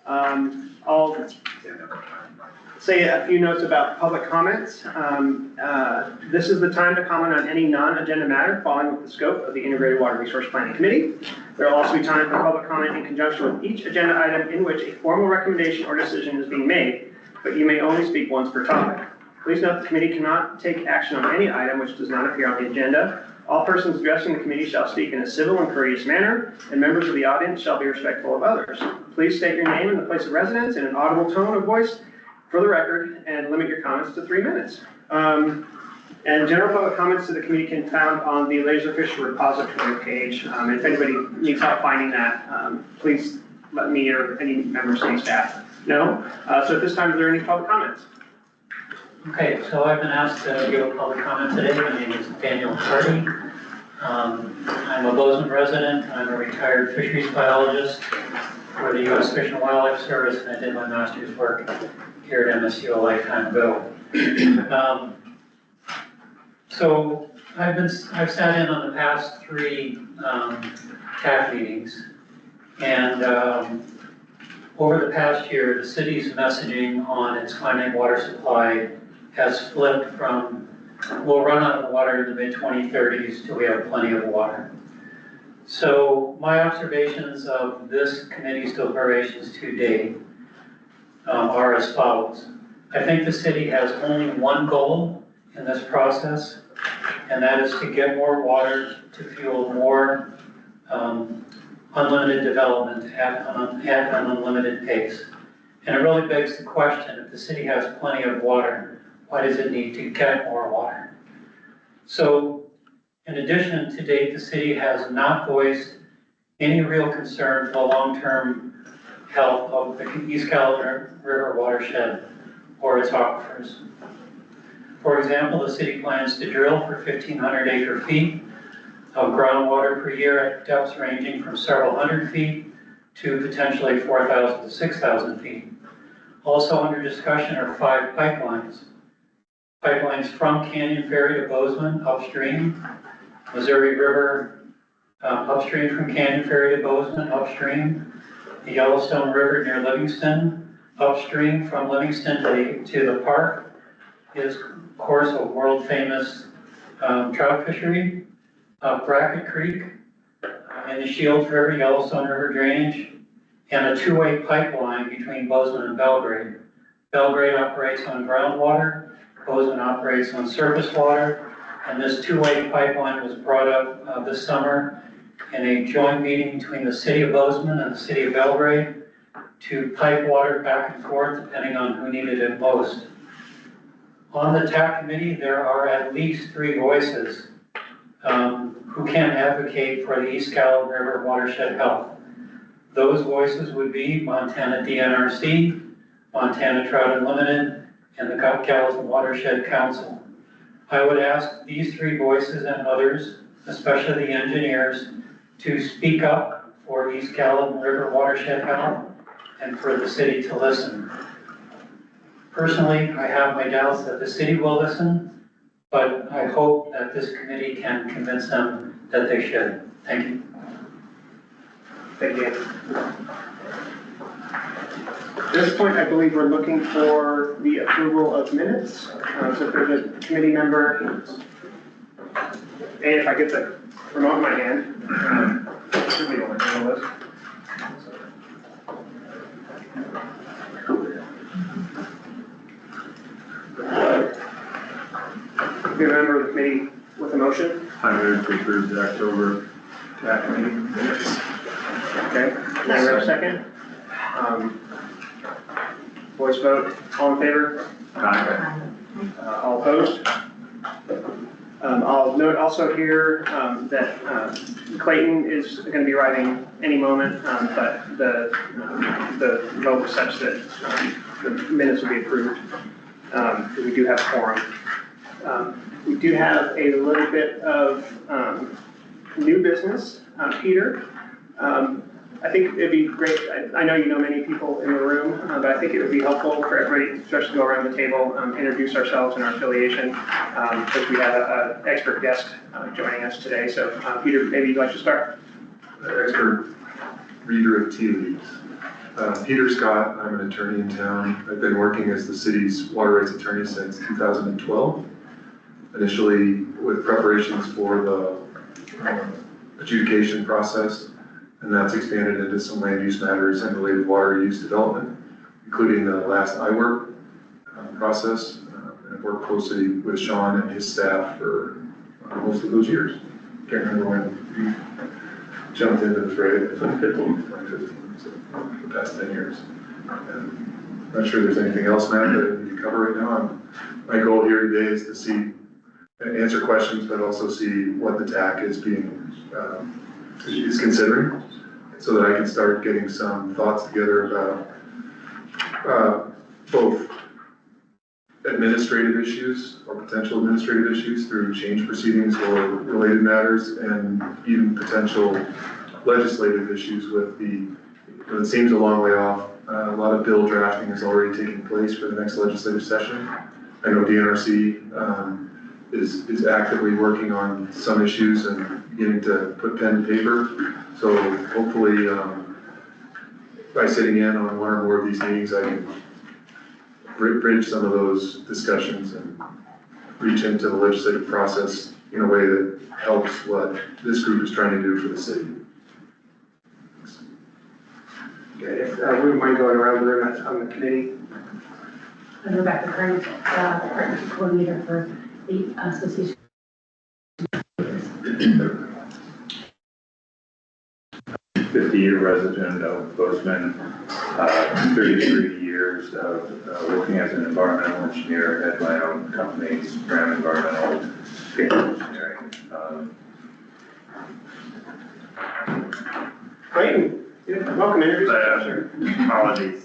I'll say a few notes about public comments. This is the time to comment on any non-agenda matter falling within the scope of the Integrated Water Resource Planning Committee. There will also be time for public comment in conjunction with each agenda item in which a formal recommendation or decision is being made, but you may only speak once per topic. Please note the committee cannot take action on any item which does not appear on the agenda. All persons addressing the committee shall speak in a civil and courteous manner, and members of the audience shall be respectful of others. Please state your name and the place of residence in an audible tone of voice for the record, and limit your comments to 3 minutes. And general public comments to the committee can be found on the Laserfish repository page. If anybody needs help finding that, please let me or any member of city staff know. So at this time, are there any public comments? Okay, so I've been asked to give a public comment today. My name is Daniel Hardy. I'm a Bozeman resident. I'm a retired fisheries biologist for the U.S. Fish and Wildlife Service, and I did my master's work here at MSU a lifetime ago. So I've sat in on the past 3 TAC meetings, and over the past year, the city's messaging on its climate water supply has flipped from we'll run out of water in the mid-2030s till we have plenty of water. So my observations of this committee's deliberations to date are as follows. I think the city has only one goal in this process, and that is to get more water to fuel more unlimited development at an unlimited pace. And it really begs the question, if the city has plenty of water, why does it need to get more water? So, in addition, to date, the city has not voiced any real concern for the long-term health of the East Caledon River watershed or its aquifers. For example, the city plans to drill for 1,500 acre-feet of groundwater per year at depths ranging from several hundred feet to potentially 4,000 to 6,000 feet. Also under discussion are 5 pipelines. Pipelines from Canyon Ferry to Bozeman upstream, Missouri River upstream from Canyon Ferry to Bozeman upstream, the Yellowstone River near Livingston upstream from Livingston to the park is, of course, a world famous trout fishery. Brackett Creek and the Shields River, Yellowstone River drainage, and a 2-way pipeline between Bozeman and Belgrade. Belgrade operates on groundwater, Bozeman operates on surface water, and this 2-way pipeline was brought up this summer in a joint meeting between the city of Bozeman and the city of Belgrade to pipe water back and forth depending on who needed it most. On the TAC committee, there are at least 3 voices who can advocate for the East Caledon River watershed health. Those voices would be Montana DNRC, Montana Trout Unlimited, and the Gallatin Watershed Council. I would ask these 3 voices and others, especially the engineers, to speak up for East Caledon River watershed health and for the city to listen. Personally, I have my doubts that the city will listen, but I hope that this committee can convince them that they should. Thank you. Thank you. At this point, I believe we're looking for the approval of minutes. So if there's a committee member, and if I get the remote in my hand, should be on the list. Be a member of the committee with a motion. I move to approve the October TAC meeting minutes. Okay, can I have a second? Voice vote, all in favor? Aye. All opposed? I'll note also here that Clayton is going to be arriving any moment, but the vote was such that the minutes will be approved. We do have a quorum. We do have a little bit of new business. Peter, I think it'd be great, I know you know many people in the room, but I think it would be helpful for everybody, especially to go around the table, introduce ourselves and our affiliation, because we have an expert guest joining us today. So Peter, maybe you'd like to start? Expert reader of tea leaves. Peter Scott, I'm an attorney in town. I've been working as the city's water rights attorney since 2012. Initially with preparations for the adjudication process, and that's expanded into some land use matters and related water use development, including the last IWRP process. And I've worked closely with Sean and his staff for most of those years. Can't remember when he jumped into this, right? 2015, so the past 10 years. And I'm not sure there's anything else, Matt, that I need to cover right now. My goal here today is to see, answer questions, but also see what the TAC is considering, so that I can start getting some thoughts together about both administrative issues or potential administrative issues through change proceedings or related matters, and even potential legislative issues with it seems a long way off. A lot of bill drafting is already taking place for the next legislative session. I know DNRC is actively working on some issues and beginning to put pen to paper. So hopefully, by sitting in on one or more of these meetings, I can bridge some of those discussions and reach into the legislative process in a way that helps what this group is trying to do for the city. Okay, if we mind going around the room on the committee. I'm Rebecca Kern, partnership coordinator for the association. 50-year resident of Bozeman, 33 years of working as an environmental engineer at my own company, Graham Environmental Engineering. Great, welcome, introduce yourself. Apologies.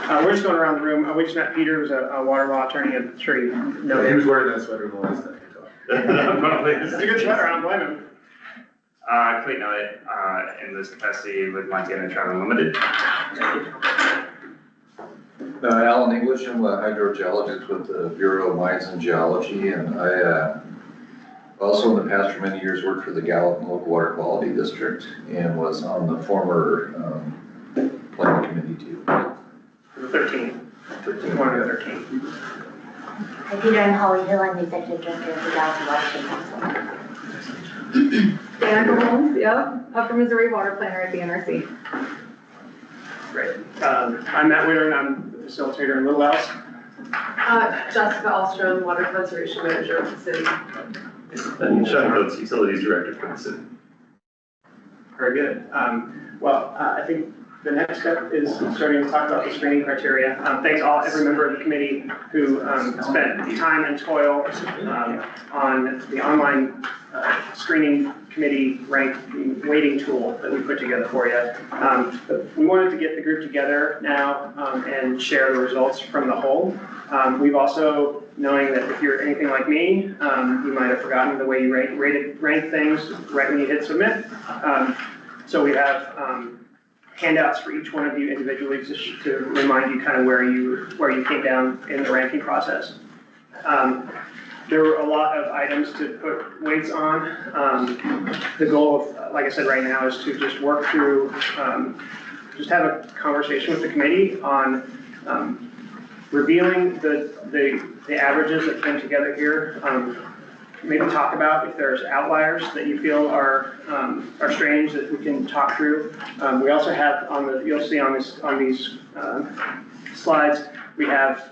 We're just going around the room. We just met Peter, who's a water law attorney. I'm sure you know He him. was wearing that sweater the last time we talked. It's a good sweater, I don't blame him. Clayton Elliott, in this capacity with Montana Trout Unlimited. Alan English, I'm a hydrogeologist with the Bureau of Mines and Geology, and I also in the past for many years worked for the Gallatin Local Water Quality District and was on the former planning committee too. 13. One of the 13. Hi, Peter, I'm Holly Hill. I'm the executive director of the Gallatin Watershed Council. Anna Holmes, yeah, Upper Missouri water planner at the NRC. Great. I'm Matt Wheeler, and I'm the facilitator in Little Else. Jessica Alstrom, water conservation manager of the city. And Sean Coates, utilities director for the city. Very good. I think the next step is starting to talk about the screening criteria. Thanks every member of the committee who spent time and toil on the online screening committee weighting tool that we put together for you. We wanted to get the group together now and share the results from the whole. We've also, knowing that if you're anything like me, you might have forgotten the way you rank things right when you hit submit. So we have handouts for each one of you individually to remind you kind of where you came down in the ranking process. There were a lot of items to put weights on. The goal of, like I said right now, is to just work through, just have a conversation with the committee on revealing the averages that came together here. Maybe talk about if there's outliers that you feel are strange that we can talk through. We also have you'll see on these slides, we have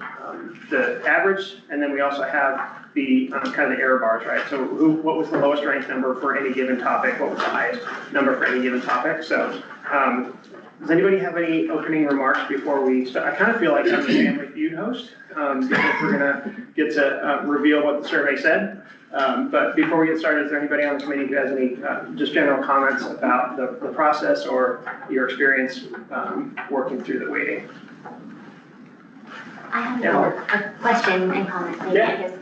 the average, and then we also have the kind of the error bars, right? So what was the lowest ranked number for any given topic? What was the highest number for any given topic? So does anybody have any opening remarks before we start? I kind of feel like I'm the Family Feud host because we're gonna get to reveal what the survey said. But before we get started, is there anybody on the committee who has any just general comments about the process or your experience working through the weighting? I have a question and comment maybe, I guess.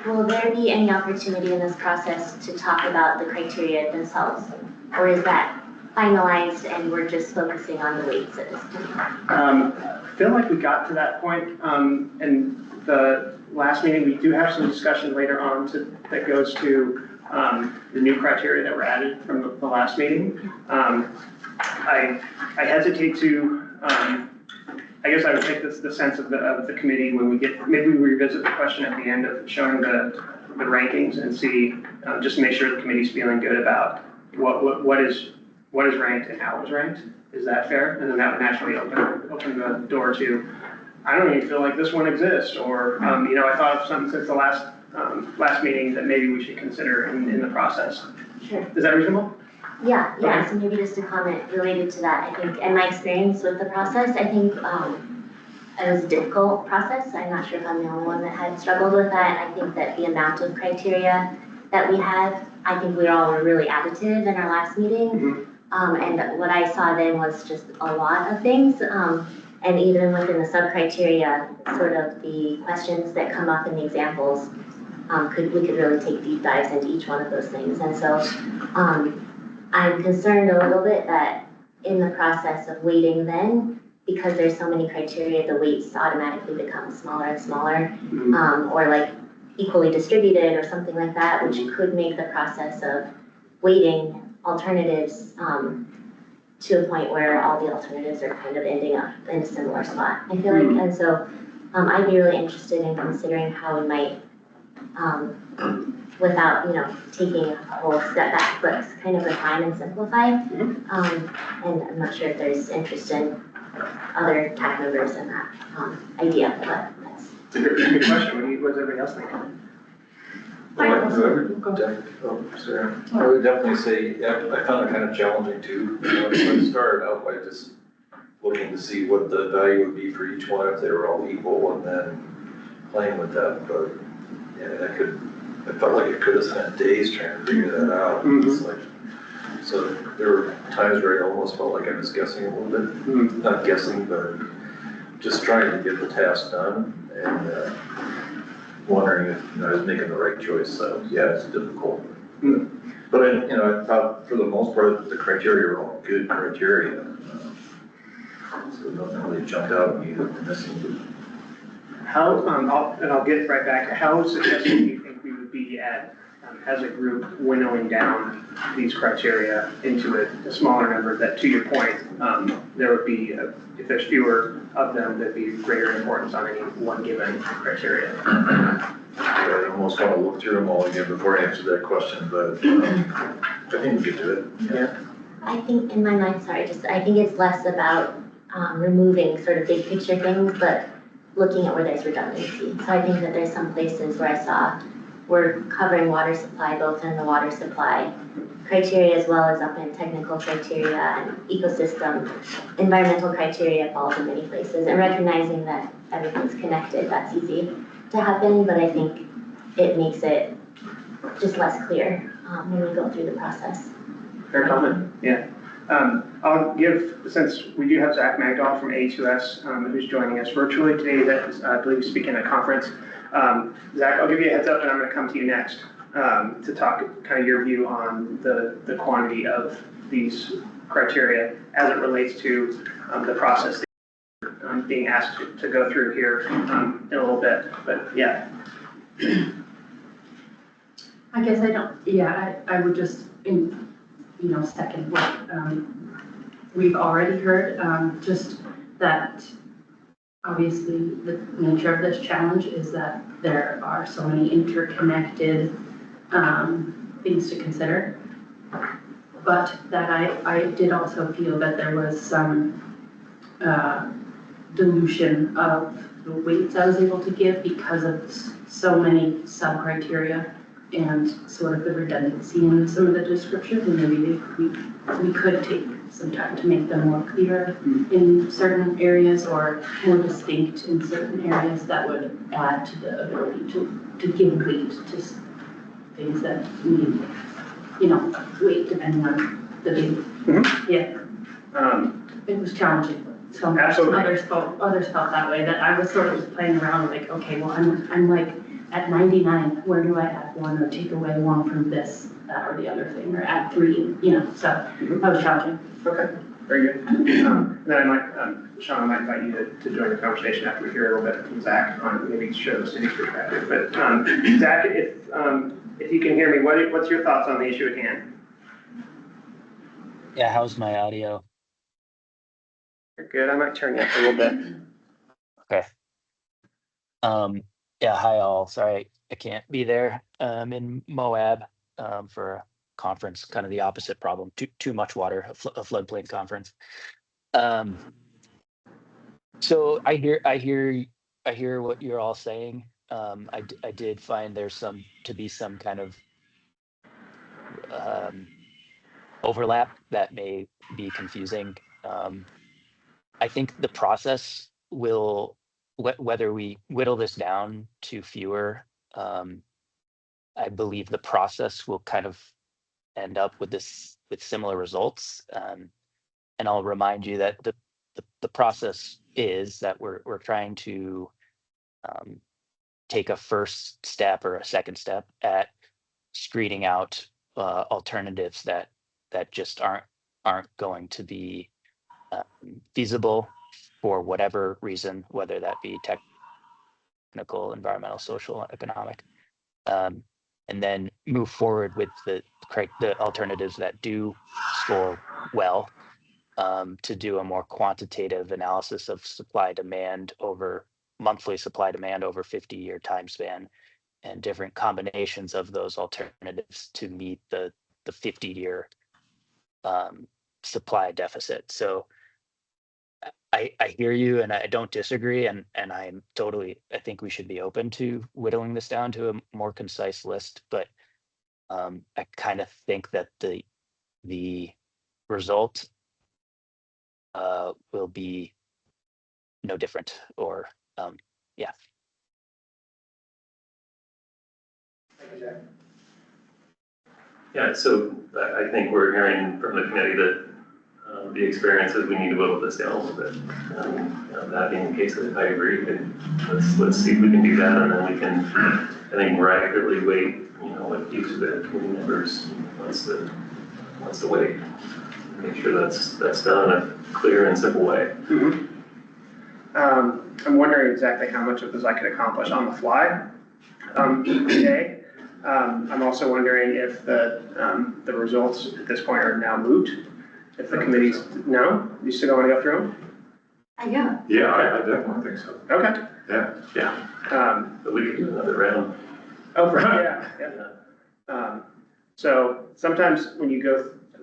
Will there be any opportunity in this process to talk about the criteria themselves? Or is that finalized and we're just focusing on the weights at this point? I feel like we got to that point in the last meeting. We do have some discussion later on that goes to the new criteria that were added from the last meeting. I hesitate to, I guess I would take the sense of the committee when we get, maybe we revisit the question at the end of showing the rankings and see, just to make sure the committee's feeling good about what is ranked and how it was ranked. Is that fair? And then that would naturally open the door to, I don't even feel like this one exists, or, I thought of something since the last meeting that maybe we should consider in the process. Sure. Is that reasonable? Yeah, so maybe just a comment related to that, I think, and my experience with the process, I think, it was a difficult process. I'm not sure if I'm the only one that had struggled with that. I think that the amount of criteria that we have, I think we all were really additive in our last meeting. And what I saw then was just a lot of things. And even within the sub-criteria, sort of the questions that come up in the examples, we could really take deep dives into each one of those things. And so I'm concerned a little bit that in the process of weighting then, because there's so many criteria, the weights automatically become smaller and smaller, or like equally distributed or something like that, which could make the process of weighting alternatives to a point where all the alternatives are kind of ending up in a similar spot, I feel like. And so I'd be really interested in considering how we might, without, taking a whole step back, but kind of refine and simplify. And I'm not sure if there's interest in other TAC members in that idea, but that's. It's a good question. What does everybody else think? I would definitely say, yeah, I found it kind of challenging too. I started out by just looking to see what the value would be for each one if they were all equal, and then playing with that. But yeah, I felt like I could have spent days trying to figure that out. It's like, so there were times where I almost felt like I was guessing a little bit, not guessing, but just trying to get the task done and wondering if I was making the right choice. So yeah, it's difficult. But I thought for the most part the criteria were all good criteria. So nothing really jumped out at me that the missing. How, I'll get right back, how successful do you think we would be at, as a group, winnowing down these criteria into a smaller number that, to your point, there would be, if there's fewer of them, there'd be greater importance on any one given criteria? I almost want to look through them all again before I answer that question, but I think we could do it. Yeah. I think in my mind, I think it's less about removing sort of big picture things, but looking at where there's redundancy. So I think that there's some places where I saw we're covering water supply, both in the water supply criteria as well as up in technical criteria and ecosystem. Environmental criteria falls in many places, and recognizing that everything's connected, that's easy to happen, but I think it makes it just less clear when we go through the process. Fair comment, yeah. I'll give, since we do have Zach Magdal from A2S who's joining us virtually today, that I believe is speaking at a conference. Zach, I'll give you a heads up and I'm going to come to you next to talk kind of your view on the quantity of these criteria as it relates to the process that I'm being asked to go through here in a little bit, but yeah. I guess I would just, second what we've already heard, just that obviously the nature of this challenge is that there are so many interconnected things to consider. But that I did also feel that there was some dilution of the weights I was able to give because of so many sub-criteria and sort of the redundancy in some of the descriptions, and maybe we could take some time to make them more clear in certain areas or more distinct in certain areas that would add to the ability to give weight to things that need, weight depending on the date. Yeah. It was challenging. So Absolutely. others felt that way, that I was sort of playing around like, okay, well, I'm like at 99, where do I add one or take away one from this, that or the other thing, or add 3, so that was challenging. Okay, very good. Then I might, Sean, I might invite you to join the conversation after we hear a little bit from Zach on maybe show the city's perspective. But Zach, if you can hear me, what's your thoughts on the issue at hand? Yeah, how's my audio? You're good. I might turn you up a little bit. Okay. Yeah, hi all. Sorry, I can't be there. In Moab, for a conference, kind of the opposite problem. Too much water, a floodplain conference. So I hear what you're all saying. I did find there's some kind of um, overlap that may be confusing. I think the process will, whether we whittle this down to fewer, I believe the process will kind of end up with similar results. And I'll remind you that the process is that we're trying to take a first step or a second step at screening out alternatives that just aren't going to be feasible for whatever reason, whether that be technical, environmental, social, economic, and then move forward with the alternatives that do score well, to do a more quantitative analysis of monthly supply demand over 50-year time span, and different combinations of those alternatives to meet the 50-year supply deficit. So I hear you, and I don't disagree, and I think we should be open to whittling this down to a more concise list, but I kind of think that the result will be no different, or yeah. Yeah, so I think we're hearing from the committee that the experience is we need to whittle this down a little bit. That being the case, I agree. Let's see if we can do that, and then we can, I think, more accurately weight, what each of the committee members wants to weigh. Make sure that's done in a clear and simple way. Mm-hmm. I'm wondering exactly how much of this I could accomplish on the fly today. I'm also wondering if the results at this point are now moot. If the committee's, no? You still want to go through them? Yeah. Yeah, I definitely think so. Okay. Yeah. But we could do another round. Oh, right, yeah. So sometimes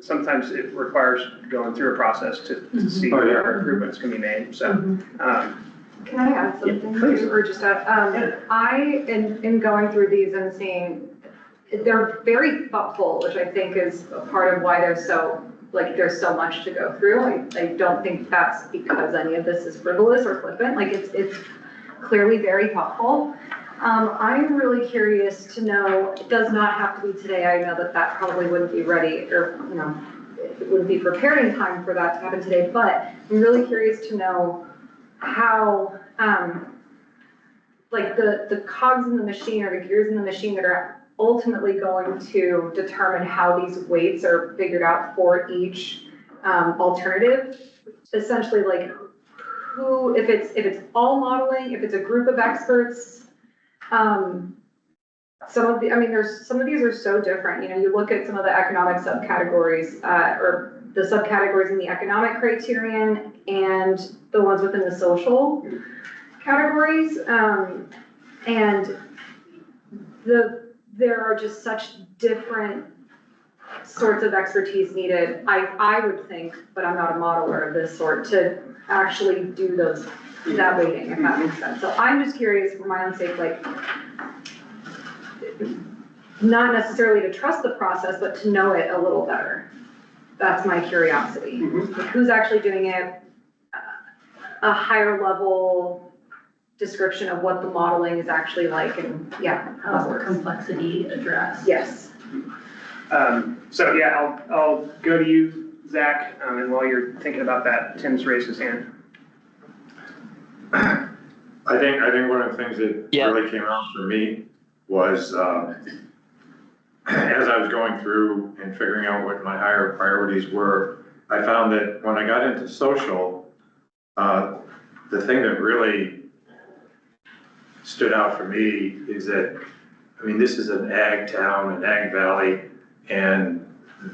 sometimes it requires going through a process to see where improvements can be made, so. Can I add something? Yeah, please. Or just in going through these and seeing, they're very thoughtful, which I think is a part of why there's so much to go through. I don't think that's because any of this is frivolous or flippant, it's clearly very thoughtful. I'm really curious to know, it does not have to be today, I know that probably wouldn't be ready, or, it wouldn't be prepared in time for that to happen today, but I'm really curious to know how, the cogs in the machine or the gears in the machine that are ultimately going to determine how these weights are figured out for each alternative. Essentially, who, if it's all modeling, if it's a group of experts, some of these are so different. You look at some of the economic subcategories, or the subcategories in the economic criterion and the ones within the social categories, and there are just such different sorts of expertise needed, I would think, but I'm not a modeler of this sort, to actually do that weighting, if that makes sense. So I'm just curious, for my own sake, not necessarily to trust the process, but to know it a little better. That's my curiosity. Mm-hmm. Who's actually doing it, a higher level description of what the modeling is actually like, and How's the complexity addressed? Yes. So yeah, I'll go to you, Zach, and while you're thinking about that, Tim's raised his hand. I think one of the things that really came out for me was, as I was going through and figuring out what my higher priorities were, I found that when I got into social, the thing that really stood out for me is that, this is an ag town, an ag valley, and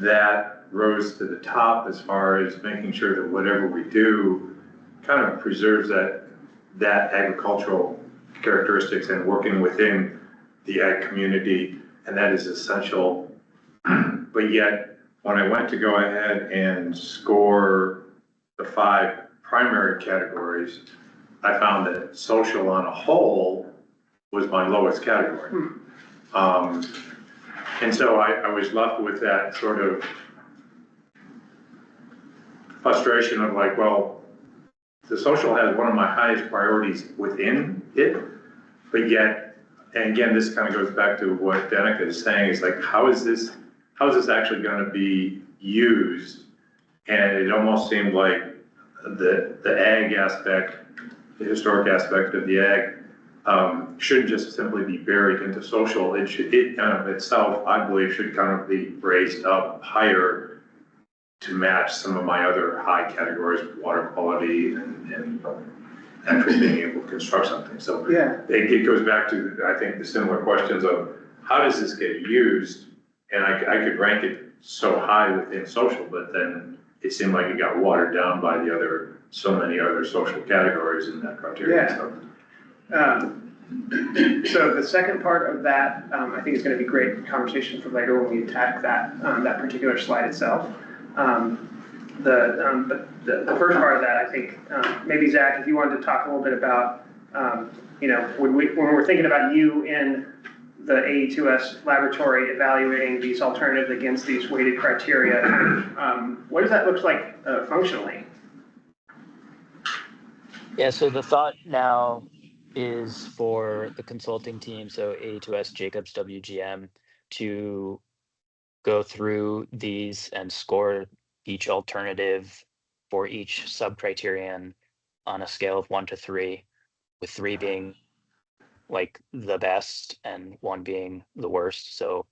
that rose to the top as far as making sure that whatever we do kind of preserves that agricultural characteristics and working within the ag community, and that is essential. But yet, when I went to go ahead and score the 5 primary categories, I found that social on a whole was my lowest category. And so I was left with that sort of frustration of like, well, the social has one of my highest priorities within it, but yet, and again, this kind of goes back to what Danica is saying, is like, how is this actually going to be used? And it almost seemed like the ag aspect, the historic aspect of the ag, shouldn't just simply be buried into social. It itself, I believe, should kind of be raised up higher to match some of my other high categories, water quality and actually being able to construct something. So Yeah. it goes back to, I think, the similar questions of how does this get used? And I could rank it so high within social, but then it seemed like it got watered down by so many other social categories in that criteria. Yeah. So the second part of that, I think is going to be great conversation for later when we attack that particular slide itself. But the first part of that, I think, maybe Zach, if you wanted to talk a little bit about, when we're thinking about you in the AE2S laboratory evaluating these alternatives against these weighted criteria, what does that look like functionally? Yeah, so the thought now is for the consulting team, so AE2S, Jacobs, WGM, to go through these and score each alternative for each sub-criterion on a scale of 1 to 3, with 3 being like the best and 1 being the worst. So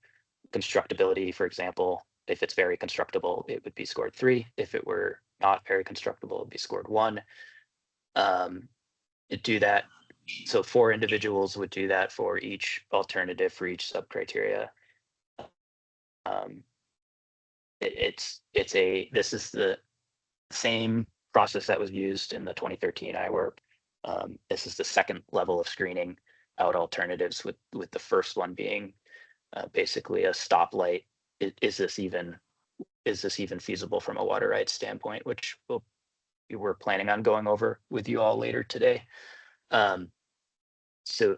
constructability, for example, if it's very constructible, it would be scored 3. If it were not very constructible, it would be scored 1. Do that. So 4 individuals would do that for each alternative for each sub-criteria. This is the same process that was used in the 2013 IWRP. This is the second level of screening out alternatives, with the first one being basically a stoplight. Is this even feasible from a water rights standpoint, which we're planning on going over with you all later today. So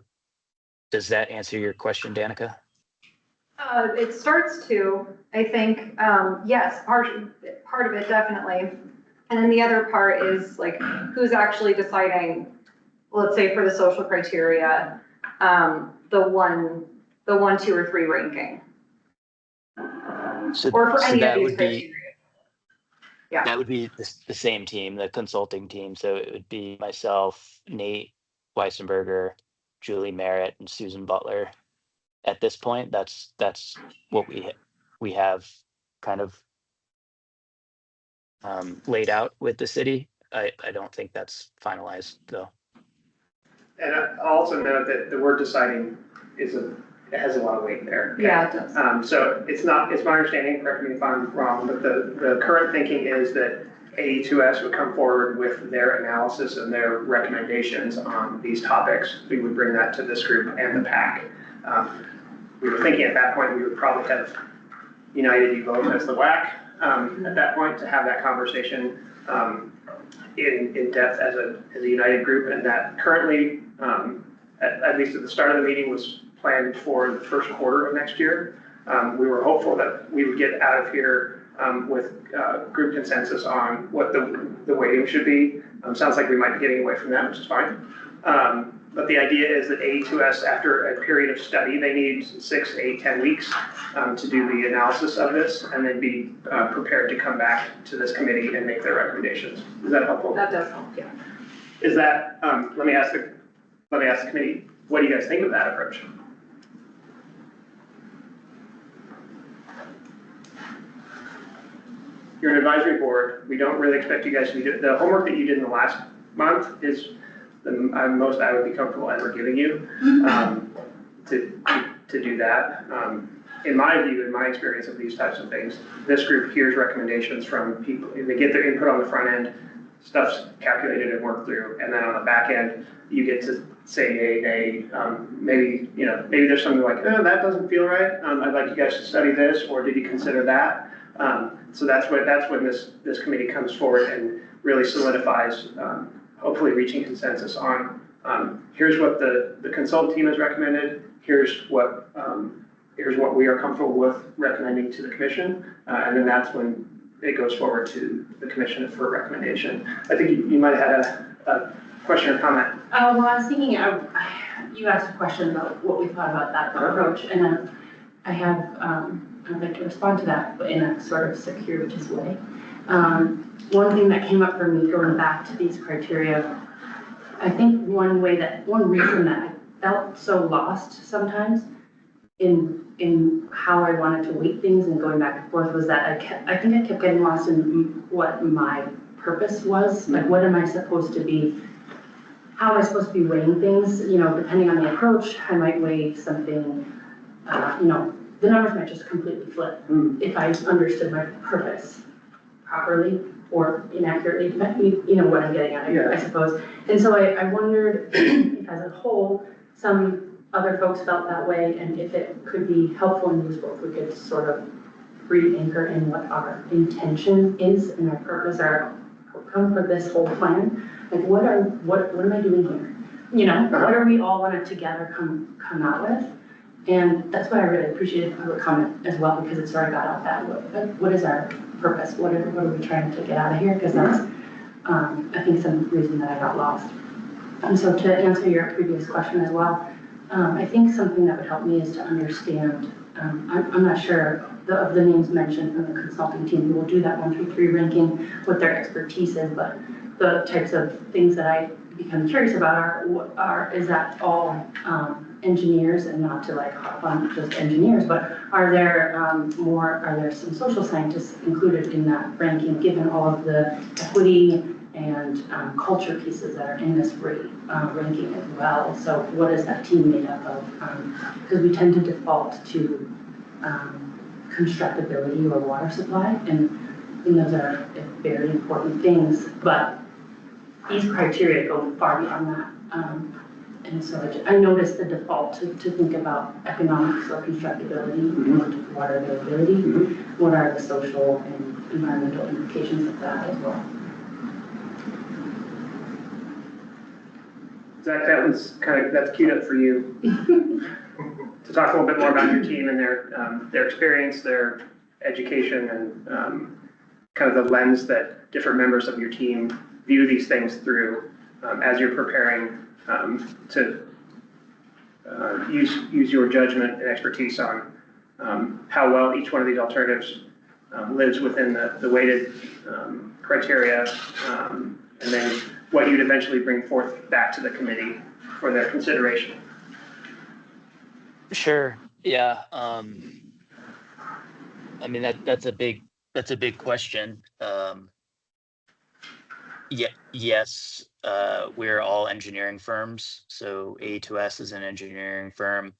does that answer your question, Danica? It starts to, I think, yes, part of it definitely. And then the other part is like, who's actually deciding, let's say for the social criteria, the 1, 2, or 3 ranking? So, Or for so any that of these would be, criteria? Yeah. that would be the same team, the consulting team. So it would be myself, Nate Weissenberger, Julie Merritt, and Susan Butler. At this point, that's what we have kind of laid out with the city. I don't think that's finalized though. And I'll also note that the word deciding it has a lot of weight there. Okay? Yeah, it does. So it's my understanding, correct me if I'm wrong, but the current thinking is that AE2S would come forward with their analysis and their recommendations on these topics. We would bring that to this group and the PAC. We were thinking at that point we would probably have United vote as the WAC at that point to have that conversation in depth as a united group, and that currently, at least at the start of the meeting, was planned for the first quarter of next year. We were hopeful that we would get out of here with group consensus on what the weighting should be. Sounds like we might be getting away from that, which is fine. But the idea is that AE2S, after a period of study, they need 6, 8, 10 weeks to do the analysis of this, and then be prepared to come back to this committee and make their recommendations. Is that helpful? That does help, yeah. Is that, let me ask the committee, what do you guys think of that approach? You're an advisory board. We don't really expect you guys to do the homework that you did in the last month is the most I would be comfortable ever giving you to do that. In my view, in my experience of these types of things, this group hears recommendations from people. They get their input on the front end, stuff's calculated and worked through, and then on the back end, you get to say maybe there's something like, oh, that doesn't feel right, I'd like you guys to study this, or did you consider that? So that's when this committee comes forward and really solidifies, hopefully reaching consensus on, here's what the consultant team has recommended, here's what we are comfortable with recommending to the commission, and then that's when it goes forward to the commission for recommendation. I think you might have had a question or comment. Well, I was thinking, you asked a question about what we thought about that approach, and I'd like to respond to that, but in a sort of circuitous way. One thing that came up for me going back to these criteria, I think one reason that I felt so lost sometimes in how I wanted to weight things and going back and forth was that I think I kept getting lost in what my purpose was. Like, what am I supposed to be, how am I supposed to be weighing things? You know, depending on the approach, I might weigh something, the numbers might just completely flip if I understood my purpose properly or inaccurately, you know what I'm getting at, I suppose. And so I wondered if as a whole, some other folks felt that way, and if it could be helpful and useful if we could sort of re-anchor in what our intention is and our purpose, our outcome for this whole plan. Like, what am I doing here? You know, what are we all wanting together come out with? And that's why I really appreciated the public comment as well, because it sort of got out that what is our purpose? What are we trying to get out of here? Because that's I think some reason that I got lost. And so to answer your previous question as well, I think something that would help me is to understand, I'm not sure of the names mentioned from the consulting team who will do that 1 through 3 ranking, what their expertise is, but the types of things that I become curious about is that all engineers, and not to like hop on just engineers, but are there some social scientists included in that ranking, given all of the equity and culture pieces that are in this ranking as well? So what is that team made up of? Because we tend to default to constructability or water supply, and those are very important things, but these criteria go far beyond that. And so I noticed the default to think about economics or constructability, water availability. What are the social and environmental implications of that as well? Zach, that's queued up for you to talk a little bit more about your team and their experience, their education, and kind of the lens that different members of your team view these things through as you're preparing to use your judgment and expertise on how well each one of these alternatives lives within the weighted criteria, and then what you'd eventually bring forth back to the committee for their consideration. Sure. Yeah. I mean, that's a big question. Yes, we're all engineering firms. So A2S is an engineering firm.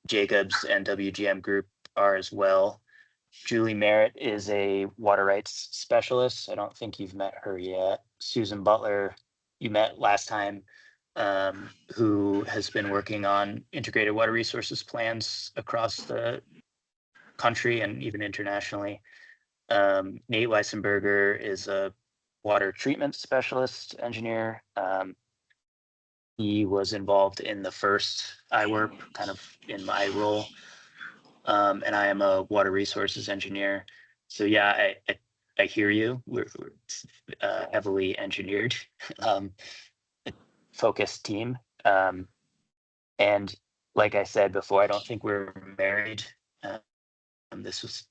Jacobs and WGM Group are as well. Julie Merritt is a water rights specialist. I don't think you've met her yet. Susan Butler, you met last time, who has been working on integrated water resources plans across the country and even internationally. Nate Weissenberger is a water treatment specialist engineer. He was involved in the first IWRP, kind of in my role. And I am a water resources engineer. So yeah, I hear you. We're heavily engineered, focused team. And like I said before, I don't think we're married. This was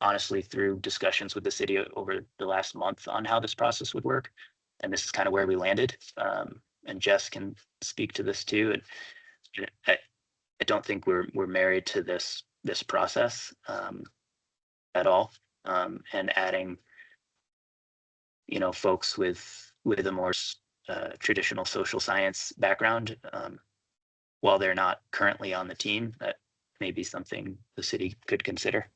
honestly through discussions with the city over the last month on how this process would work. And this is kind of where we landed. And Jess can speak to this too. And I don't think we're married to this process at all. And adding, folks with a more traditional social science background, while they're not currently on the team, that may be something the city could consider.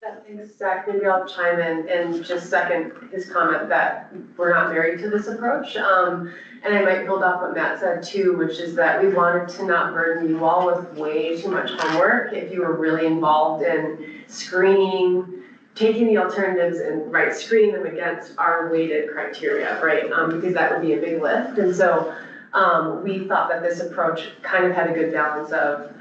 That Thanks, Zach. Maybe I'll chime in and just second his comment that we're not married to this approach. And I might build off what Matt said too, which is that we wanted to not burden you all with way too much homework. If you were really involved in screening, taking the alternatives and screening them against our weighted criteria, right? Because that would be a big lift. And so we thought that this approach kind of had a good balance of,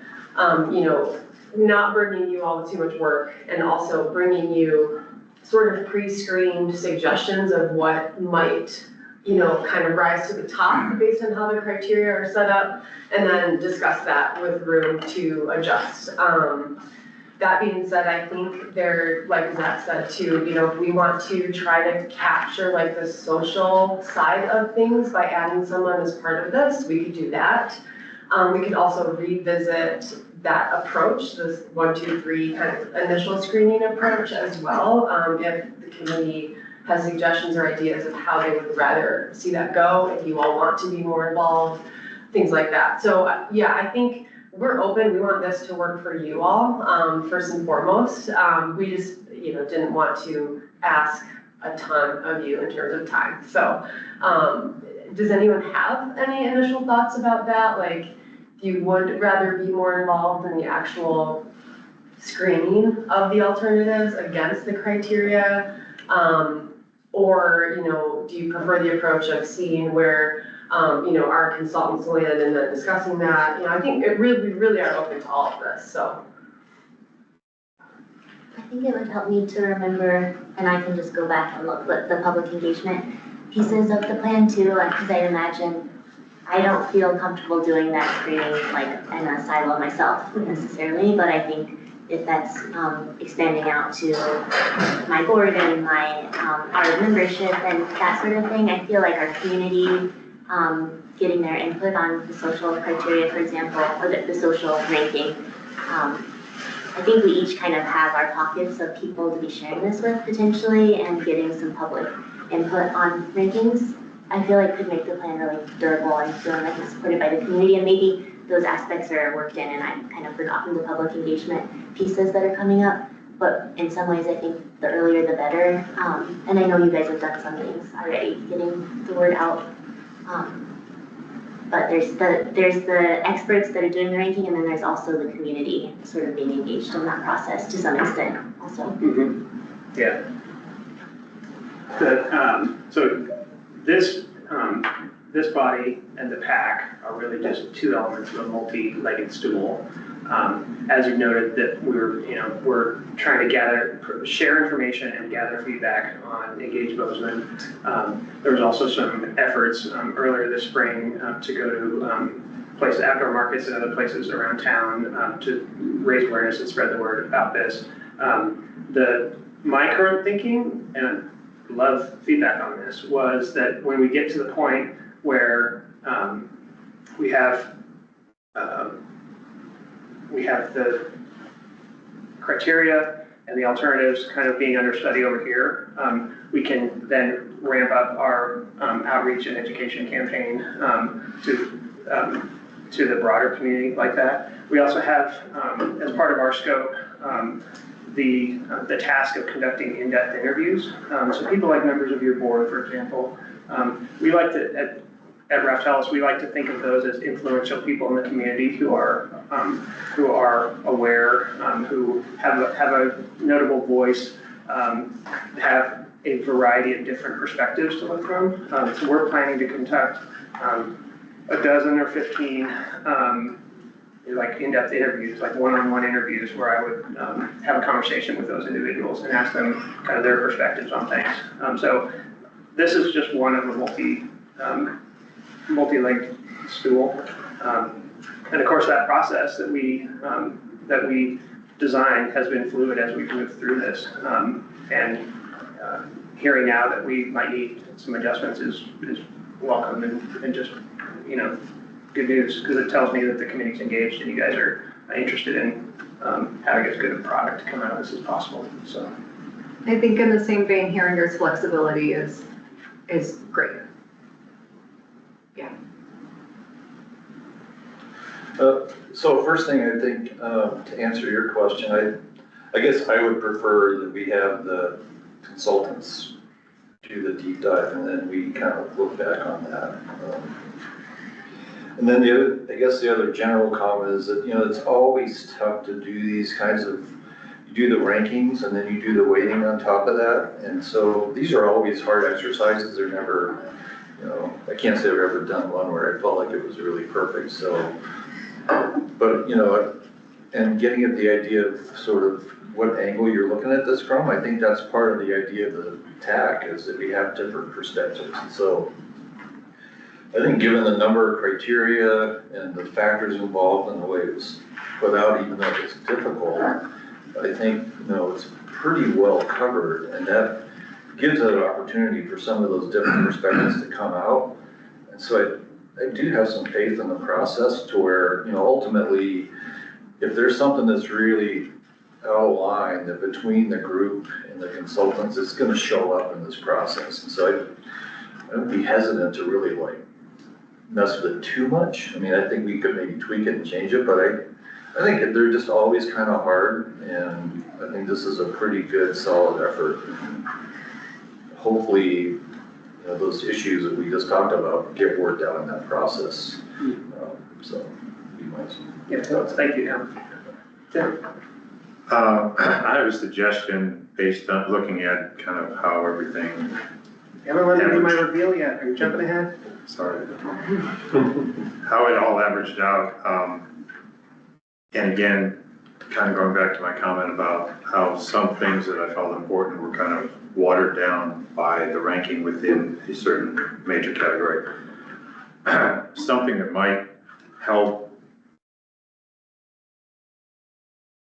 not burdening you all with too much work and also bringing you sort of pre-screened suggestions of what might, kind of rise to the top based on how the criteria are set up, and then discuss that with room to adjust. That being said, I think there, like Zach said too, if we want to try to capture the social side of things by adding someone as part of this, we could do that. We could also revisit that approach, this 1, 2, 3 kind of initial screening approach as well, if the committee has suggestions or ideas of how they would rather see that go, if you all want to be more involved, things like that. So yeah, I think we're open. We want this to work for you all, first and foremost. We just, didn't want to ask a ton of you in terms of time. So does anyone have any initial thoughts about that? You would rather be more involved in the actual screening of the alternatives against the criteria? Or, do you prefer the approach of seeing where, our consultants land and then discussing that? I think we really are open to all of this, so. I think it would help me to remember, and I can just go back and look at the public engagement pieces of the plan too, because I imagine I don't feel comfortable doing that screening in a silo myself necessarily, but I think if that's expanding out to my board and our membership and that sort of thing, I feel like our community getting their input on the social criteria, for example, or the social ranking. I think we each kind of have our pockets of people to be sharing this with potentially, and getting some public input on rankings, I feel like could make the plan really durable and feeling like it's supported by the community, and maybe those aspects are worked in and I've kind of forgotten the public engagement pieces that are coming up. But in some ways, I think the earlier the better. And I know you guys have done some things already, getting the word out. But there's the experts that are doing the ranking, and then there's also the community sort of being engaged in that process to some extent also. Mm-hmm. Yeah. So this body and the PAC are really just two elements of a multi-legged stool. As you noted, that we're trying to share information and gather feedback on Engage Bozeman. There was also some efforts earlier this spring to go to outdoor markets and other places around town to raise awareness and spread the word about this. My current thinking, and I'd love feedback on this, was that when we get to the point where we have the criteria and the alternatives kind of being under study over here, we can then ramp up our outreach and education campaign to the broader community like that. We also have, as part of our scope, the task of conducting in-depth interviews. So people like members of your board, for example, we like to, at Raftellus, we like to think of those as influential people in the community who are aware, who have a notable voice, have a variety of different perspectives to look from. So we're planning to conduct a dozen or 15 in-depth interviews, one-on-one interviews, where I would have a conversation with those individuals and ask them kind of their perspectives on things. So this is just one of a multi-legged stool. And of course, that process that we designed has been fluid as we've moved through this. And hearing now that we might need some adjustments is welcome and just, good news, because it tells me that the committee's engaged and you guys are interested in having as good a product to come out of this as possible. So I think in the same vein, hearing your flexibility is great. Yeah. So first thing, I think, to answer your question, I guess I would prefer that we have the consultants do the deep dive and then we kind of look back on that. And then I guess the other general comment is that, it's always tough to do these kinds of, you do the rankings and then you do the weighting on top of that. And so these are always hard exercises. They're never, I can't say I've ever done one where I felt like it was really perfect. So, but, and getting at the idea of sort of what angle you're looking at this from, I think that's part of the idea of the TAC is that we have different perspectives. And so I think given the number of criteria and the factors involved and the way it was put out, even though it's difficult, I think, it's pretty well covered, and that gives an opportunity for some of those different perspectives to come out. And so I do have some faith in the process to where, ultimately, if there's something that's really out of line, that between the group and the consultants, it's gonna show up in this process. And so I would be hesitant to really mess with it too much. I mean, I think we could maybe tweak it and change it, but I think they're just always kind of hard, and I think this is a pretty good, solid effort. Hopefully, those issues that we just talked about get worked out in that process. So, be nice. Yeah, thank you, Tim. I have a suggestion based on looking at kind of how everything. Everyone do my reveal yet? Are you jumping ahead? Sorry. How it all averaged out. And again, kind of going back to my comment about how some things that I felt important were kind of watered down by the ranking within a certain major category. Something that might help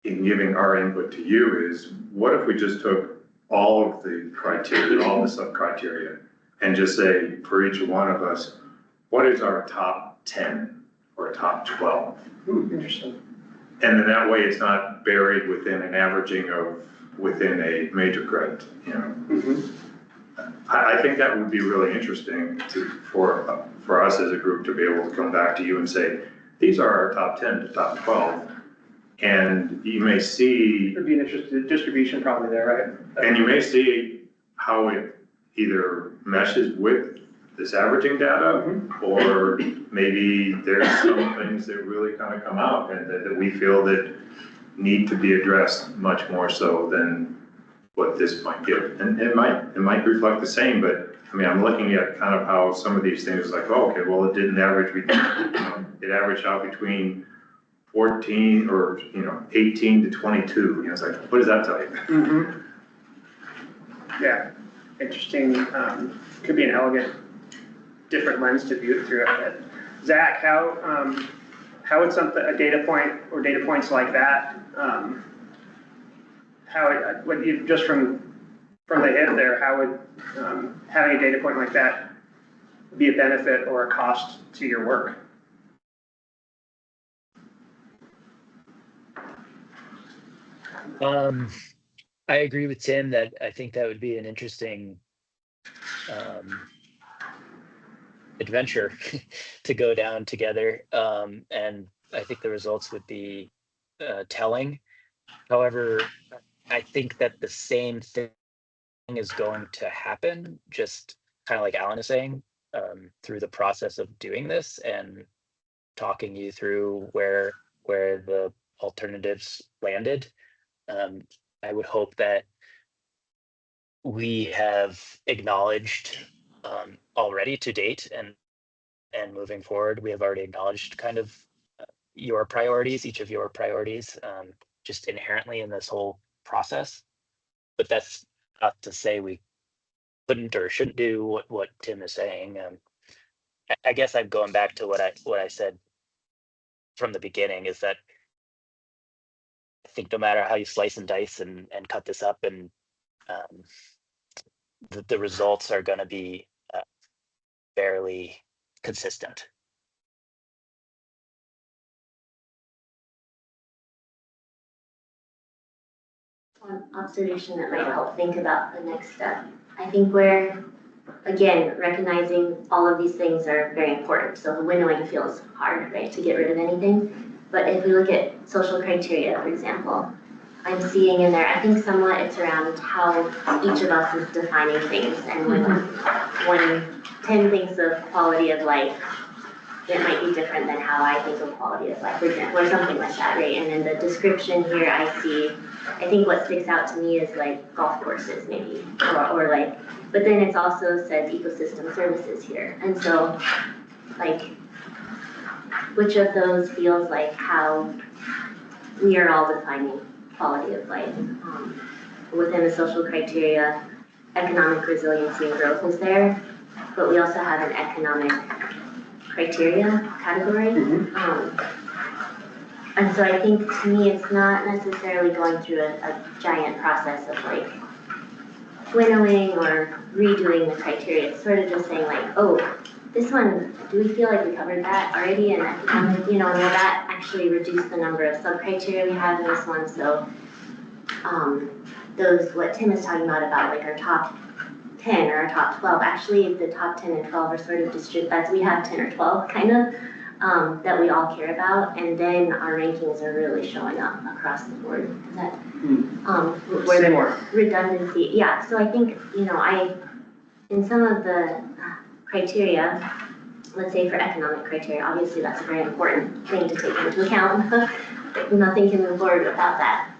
in giving our input to you is, what if we just took all of the criteria, all the sub-criteria, and just say, for each one of us, what is our top 10 or top 12? Interesting. And then that way it's not buried within an averaging of, within a major grade, I think that would be really interesting for us as a group to be able to come back to you and say, these are our top 10 to top 12. And you may see. There'd be an interesting distribution probably there, right? And you may see how it either meshes with this averaging data, or maybe there's some things that really kind of come out and that we feel that need to be addressed much more so than what this might give. And it might reflect the same, but I mean, I'm looking at kind of how some of these things like, oh, okay, well, it didn't average, it averaged out between 14 or 18 to 22. It's like, what does that tell you? Yeah, interesting. Could be an elegant, different lens to view it through. Zach, how would a data point or data points like that, what you just from the hip there, how would having a data point like that be a benefit or a cost to your work? I agree with Tim that I think that would be an interesting adventure to go down together. And I think the results would be telling. However, I think that the same thing is going to happen, just kind of like Alan is saying, through the process of doing this and talking you through where the alternatives landed. I would hope that we have acknowledged already to date and moving forward, we have already acknowledged kind of your priorities, each of your priorities, just inherently in this whole process. But that's not to say we couldn't or shouldn't do what Tim is saying. I guess I'm going back to what I said from the beginning, is that I think no matter how you slice and dice and cut this up, and the results are going to be fairly consistent. One observation that might help think about the next step. I think we're, again, recognizing all of these things are very important. So the winnowing feels hard, right, to get rid of anything. But if we look at social criteria, for example, I'm seeing in there, I think somewhat it's around how each of us is defining things. And when Tim thinks of quality of life, it might be different than how I think of quality of life, for example, or something like that, right? And in the description here, I think what sticks out to me is like golf courses maybe, or like, but then it's also says ecosystem services here. And so like, which of those feels like how we are all defining quality of life? Within the social criteria, economic resiliency and growth is there, but we also have an economic criteria category. And so I think to me, it's not necessarily going through a giant process of like winnowing or redoing the criteria. It's sort of just saying like, oh, this one, do we feel like we covered that already? And economic, and will that actually reduce the number of sub-criteria we have in this one? So those, what Tim is talking about like our top 10 or our top 12, actually the top 10 and 12 are sort of distributed, we have 10 or 12 kind of, that we all care about, and then our rankings are really showing up across the board. Is that, where Say more. redundancy, yeah, so I think, in some of the criteria, let's say for economic criteria, obviously that's a very important thing to take into account. Nothing can move forward without that.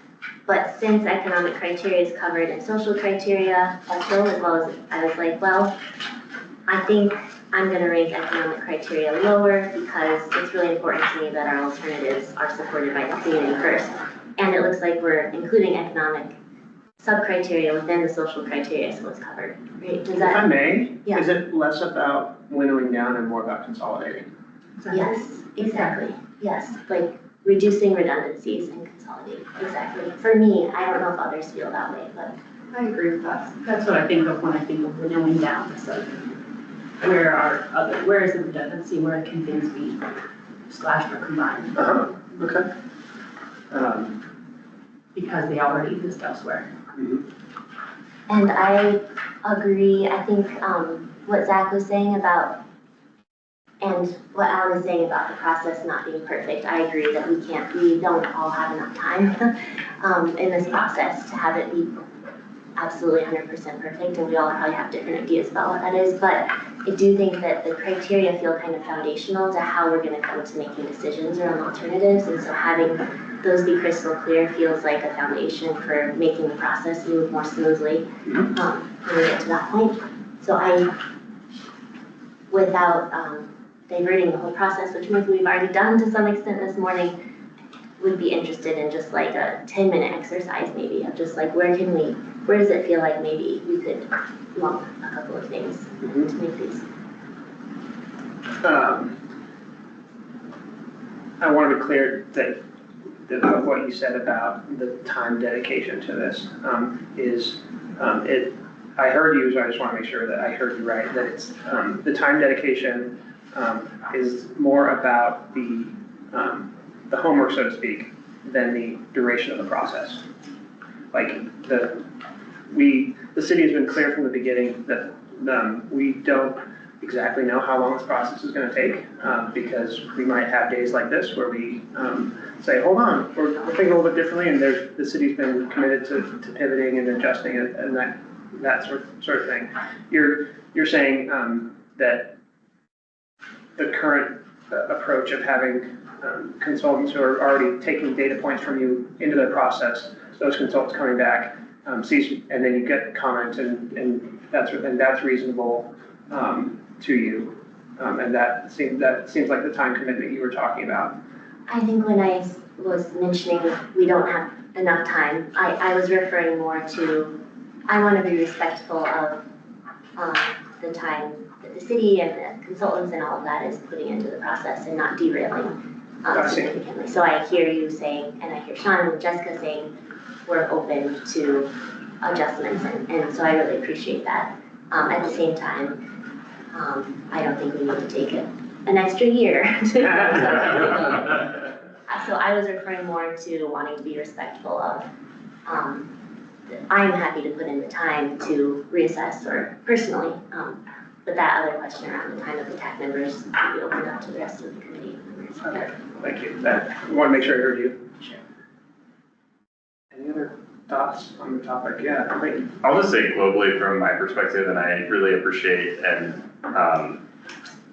But since economic criteria is covered in social criteria also, as well as, I was like, well, I think I'm gonna rank economic criteria lower because it's really important to me that our alternatives are supported by the community first. And it looks like we're including economic sub-criteria within the social criteria, so it's covered, right? Does If I that, may, Yeah. is it less about winnowing down and more about consolidating? yes, exactly, yes, like reducing redundancies and consolidating, exactly. For me, I don't know if others feel that way, but. I agree with that. That's what I think of when I think of winnowing down. It's like, where is the redundancy? Where can things be slashed or combined? Okay. Because they already exist elsewhere. And I agree, I think what Zach was saying about, and what Alan is saying about the process not being perfect, I agree that we don't all have enough time in this process to have it be absolutely 100% perfect, and we all probably have different ideas about what that is, but I do think that the criteria feel kind of foundational to how we're gonna come to making decisions around alternatives, and so having those be crystal clear feels like a foundation for making the process move more smoothly when we get to that point. So without diverting the whole process, which maybe we've already done to some extent this morning, would be interested in just like a 10-minute exercise maybe of just like where does it feel like maybe we could lump a couple of things to make these. I want to be clear that of what you said about the time dedication to this I heard you, so I just want to make sure that I heard you right, that it's the time dedication is more about the homework, so to speak, than the duration of the process. Like the city has been clear from the beginning that we don't exactly know how long this process is going to take because we might have days like this where we say, hold on, we're thinking a little bit differently, and the city's been committed to pivoting and adjusting and that sort of thing. You're saying that the current approach of having consultants who are already taking data points from you into the process, those consultants coming back, and then you get comments and that's reasonable to you, and that seems like the time commitment you were talking about. I think when I was mentioning we don't have enough time, I was referring more to, I want to be respectful of the time that the city and the consultants and all of that is putting into the process and not derailing significantly. So I hear you saying, and I hear Sean and Jessica saying, we're open to adjustments, and so I really appreciate that. At the same time, I don't think we need to take an extra year. So I was referring more to wanting to be respectful of, I'm happy to put in the time to reassess or personally, but that other question around the time of the TAC members will be opened up to the rest of the committee members. Okay, thank you. I want to make sure I heard you. Sure. Any other other thoughts on the topic? Yeah, great. I'll just say globally from my perspective, and I really appreciate and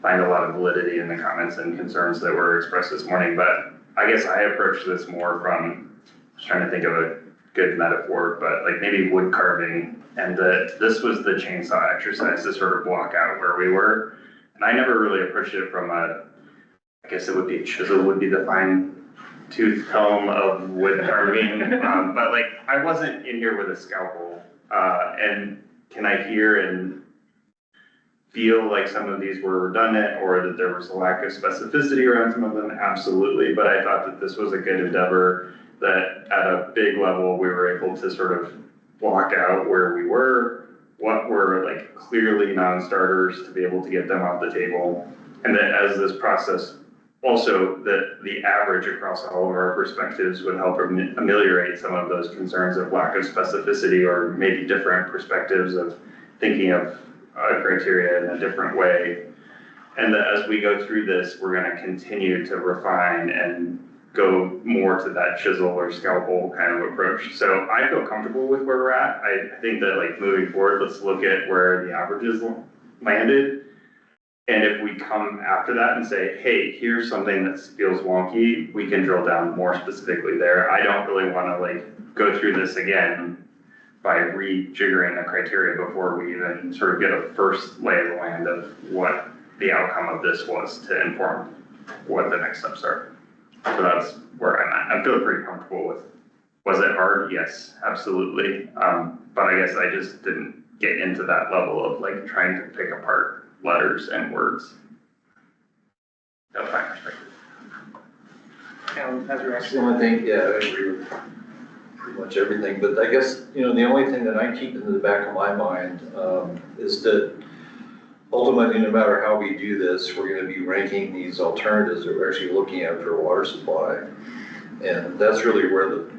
find a lot of validity in the comments and concerns that were expressed this morning, but I guess I approach this more from, just trying to think of a good metaphor, but like maybe wood carving, and this was the chainsaw exercise to sort of block out where we were. And I never really approached it from I guess it would be chisel would be the fine tooth comb of wood carving, but like I wasn't in here with a scalpel, and can I hear and feel like some of these were redundant or that there was a lack of specificity around some of them? Absolutely, but I thought that this was a good endeavor, that at a big level, we were able to sort of block out where we were, what were like clearly non-starters to be able to get them off the table. And that as this process, also that the average across all of our perspectives would help ameliorate some of those concerns of lack of specificity or maybe different perspectives of thinking of criteria in a different way. And that as we go through this, we're gonna continue to refine and go more to that chisel or scalpel kind of approach. So I feel comfortable with where we're at. I think that like moving forward, let's look at where the averages landed. And if we come after that and say, hey, here's something that feels wonky, we can drill down more specifically there. I don't really wanna like go through this again by rejiggering the criteria before we even sort of get a first lay of the land of what the outcome of this was to inform what the next steps are. So that's where I'm at. I feel pretty comfortable with, was it hard? Yes, absolutely. But I guess I just didn't get into that level of like trying to pick apart letters and words. That's my perspective. Alan, how's your That's the only thing, yeah, I agree with pretty much everything, but I guess, the only thing that I keep in the back of my mind, is that ultimately, no matter how we do this, we're gonna be ranking these alternatives that we're actually looking at for water supply. And that's really where the,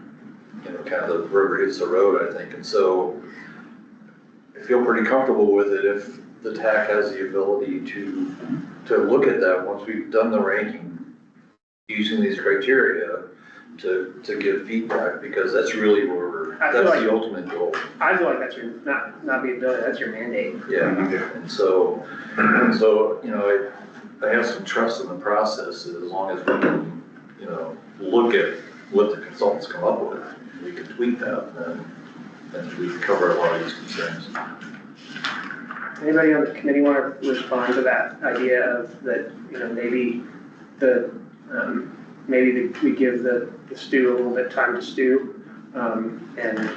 kind of the rubber hits the road, I think. And so I feel pretty comfortable with it if the TAC has the ability to look at that once we've done the ranking using these criteria to give feedback, because that's really where that's the ultimate goal. I feel like that's your, not the ability, that's your mandate. Yeah, and so, I have some trust in the process, that as long as we can, look at what the consultants come up with, we can tweak that, then we can cover a lot of these concerns. Anybody on the committee want to respond to that idea of that, maybe we give the stew a little bit time to stew, and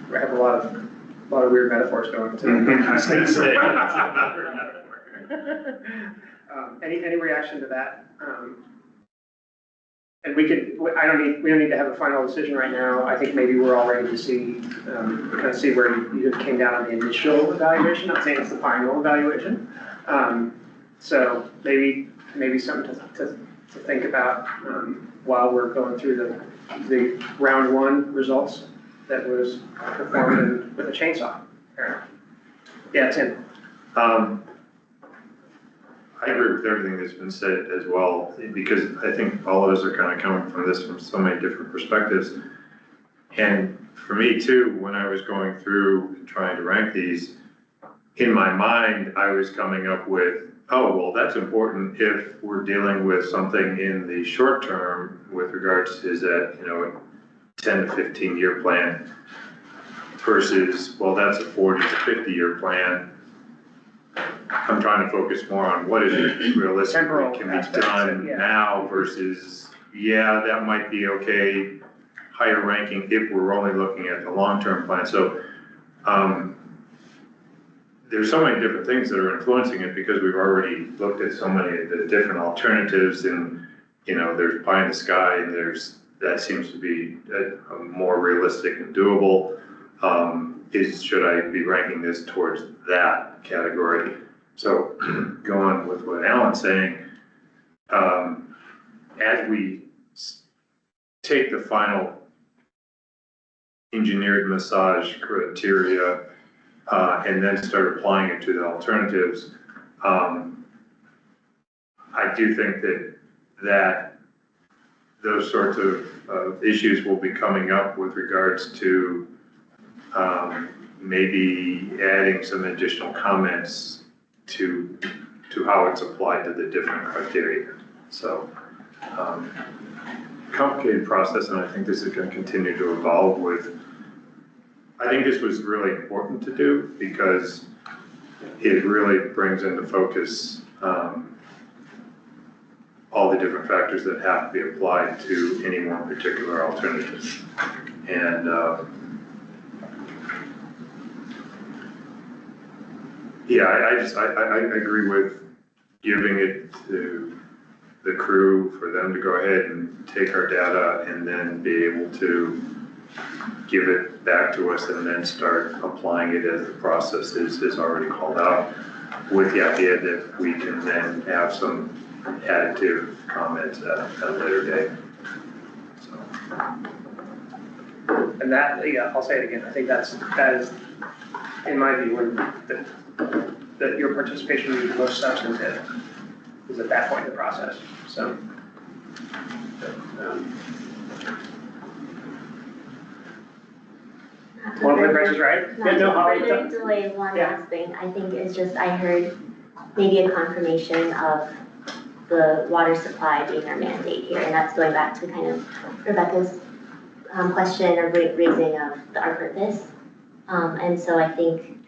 we have a lot of weird metaphors going to. Any reaction to that? And we don't need to have a final decision right now. I think maybe we're all ready to see, kind of see where you came down on the initial evaluation. Not saying it's the final evaluation. So maybe something to think about while we're going through the round one results that was performed with a chainsaw. Yeah, Tim. I agree with everything that's been said as well, because I think all of us are kind of coming from this from so many different perspectives. And for me too, when I was going through and trying to rank these, in my mind, I was coming up with, oh, well, that's important if we're dealing with something in the short term with regards to that, a 10 to 15 year plan versus, well, that's a 40 to 50 year plan. I'm trying to focus more on what is it realistically can be done now versus, yeah, that might be okay, higher ranking if we're only looking at the long-term plan. So there's so many different things that are influencing it because we've already looked at so many of the different alternatives, and there's pie in the sky, and that seems to be a more realistic and doable. Should I be ranking this towards that category? So going with what Alan's saying, as we take the final engineered massage criteria and then start applying it to the alternatives, I do think that those sorts of issues will be coming up with regards to maybe adding some additional comments to how it's applied to the different criteria. So complicated process, and I think this is going to continue to evolve with. I think this was really important to do because it really brings into focus all the different factors that have to be applied to any one particular alternative. And yeah, I agree with giving it to the crew for them to go ahead and take our data and then be able to give it back to us and then start applying it as the process is already called out, with the idea that we can then have some additive comments at a later date. So. And that, yeah, I'll say it again, I think that is, in my view, when that your participation would be most substantive is at that point in the process, so. One of the prices, right? Not Yeah, no, Holly, to further delay one Yeah. last thing, I think is just, I heard maybe a confirmation of the water supply being our mandate here, and that's going back to kind of Rebecca's question or raising of our purpose. And so I think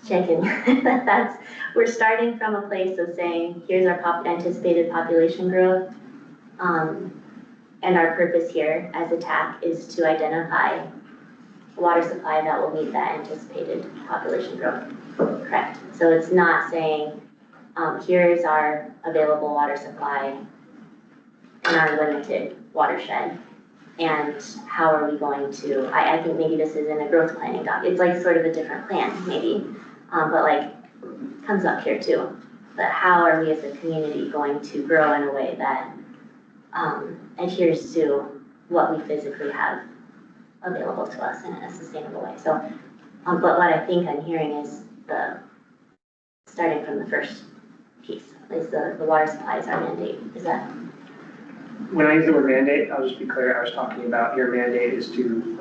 checking that's, we're starting from a place of saying, here's our anticipated population growth. And our purpose here as a TAC is to identify a water supply that will meet that anticipated population growth, correct? So it's not saying, here's our available water supply in our limited watershed, and how are we going to, I think maybe this is in a growth planning doc, it's like sort of a different plan, maybe, but like, comes up here too. But how are we as a community going to grow in a way that adheres to what we physically have available to us in a sustainable way. So, but what I think I'm hearing is starting from the first piece, is the water supply is our mandate, is that? When I use the word mandate, I'll just be clear, I was talking about your mandate is to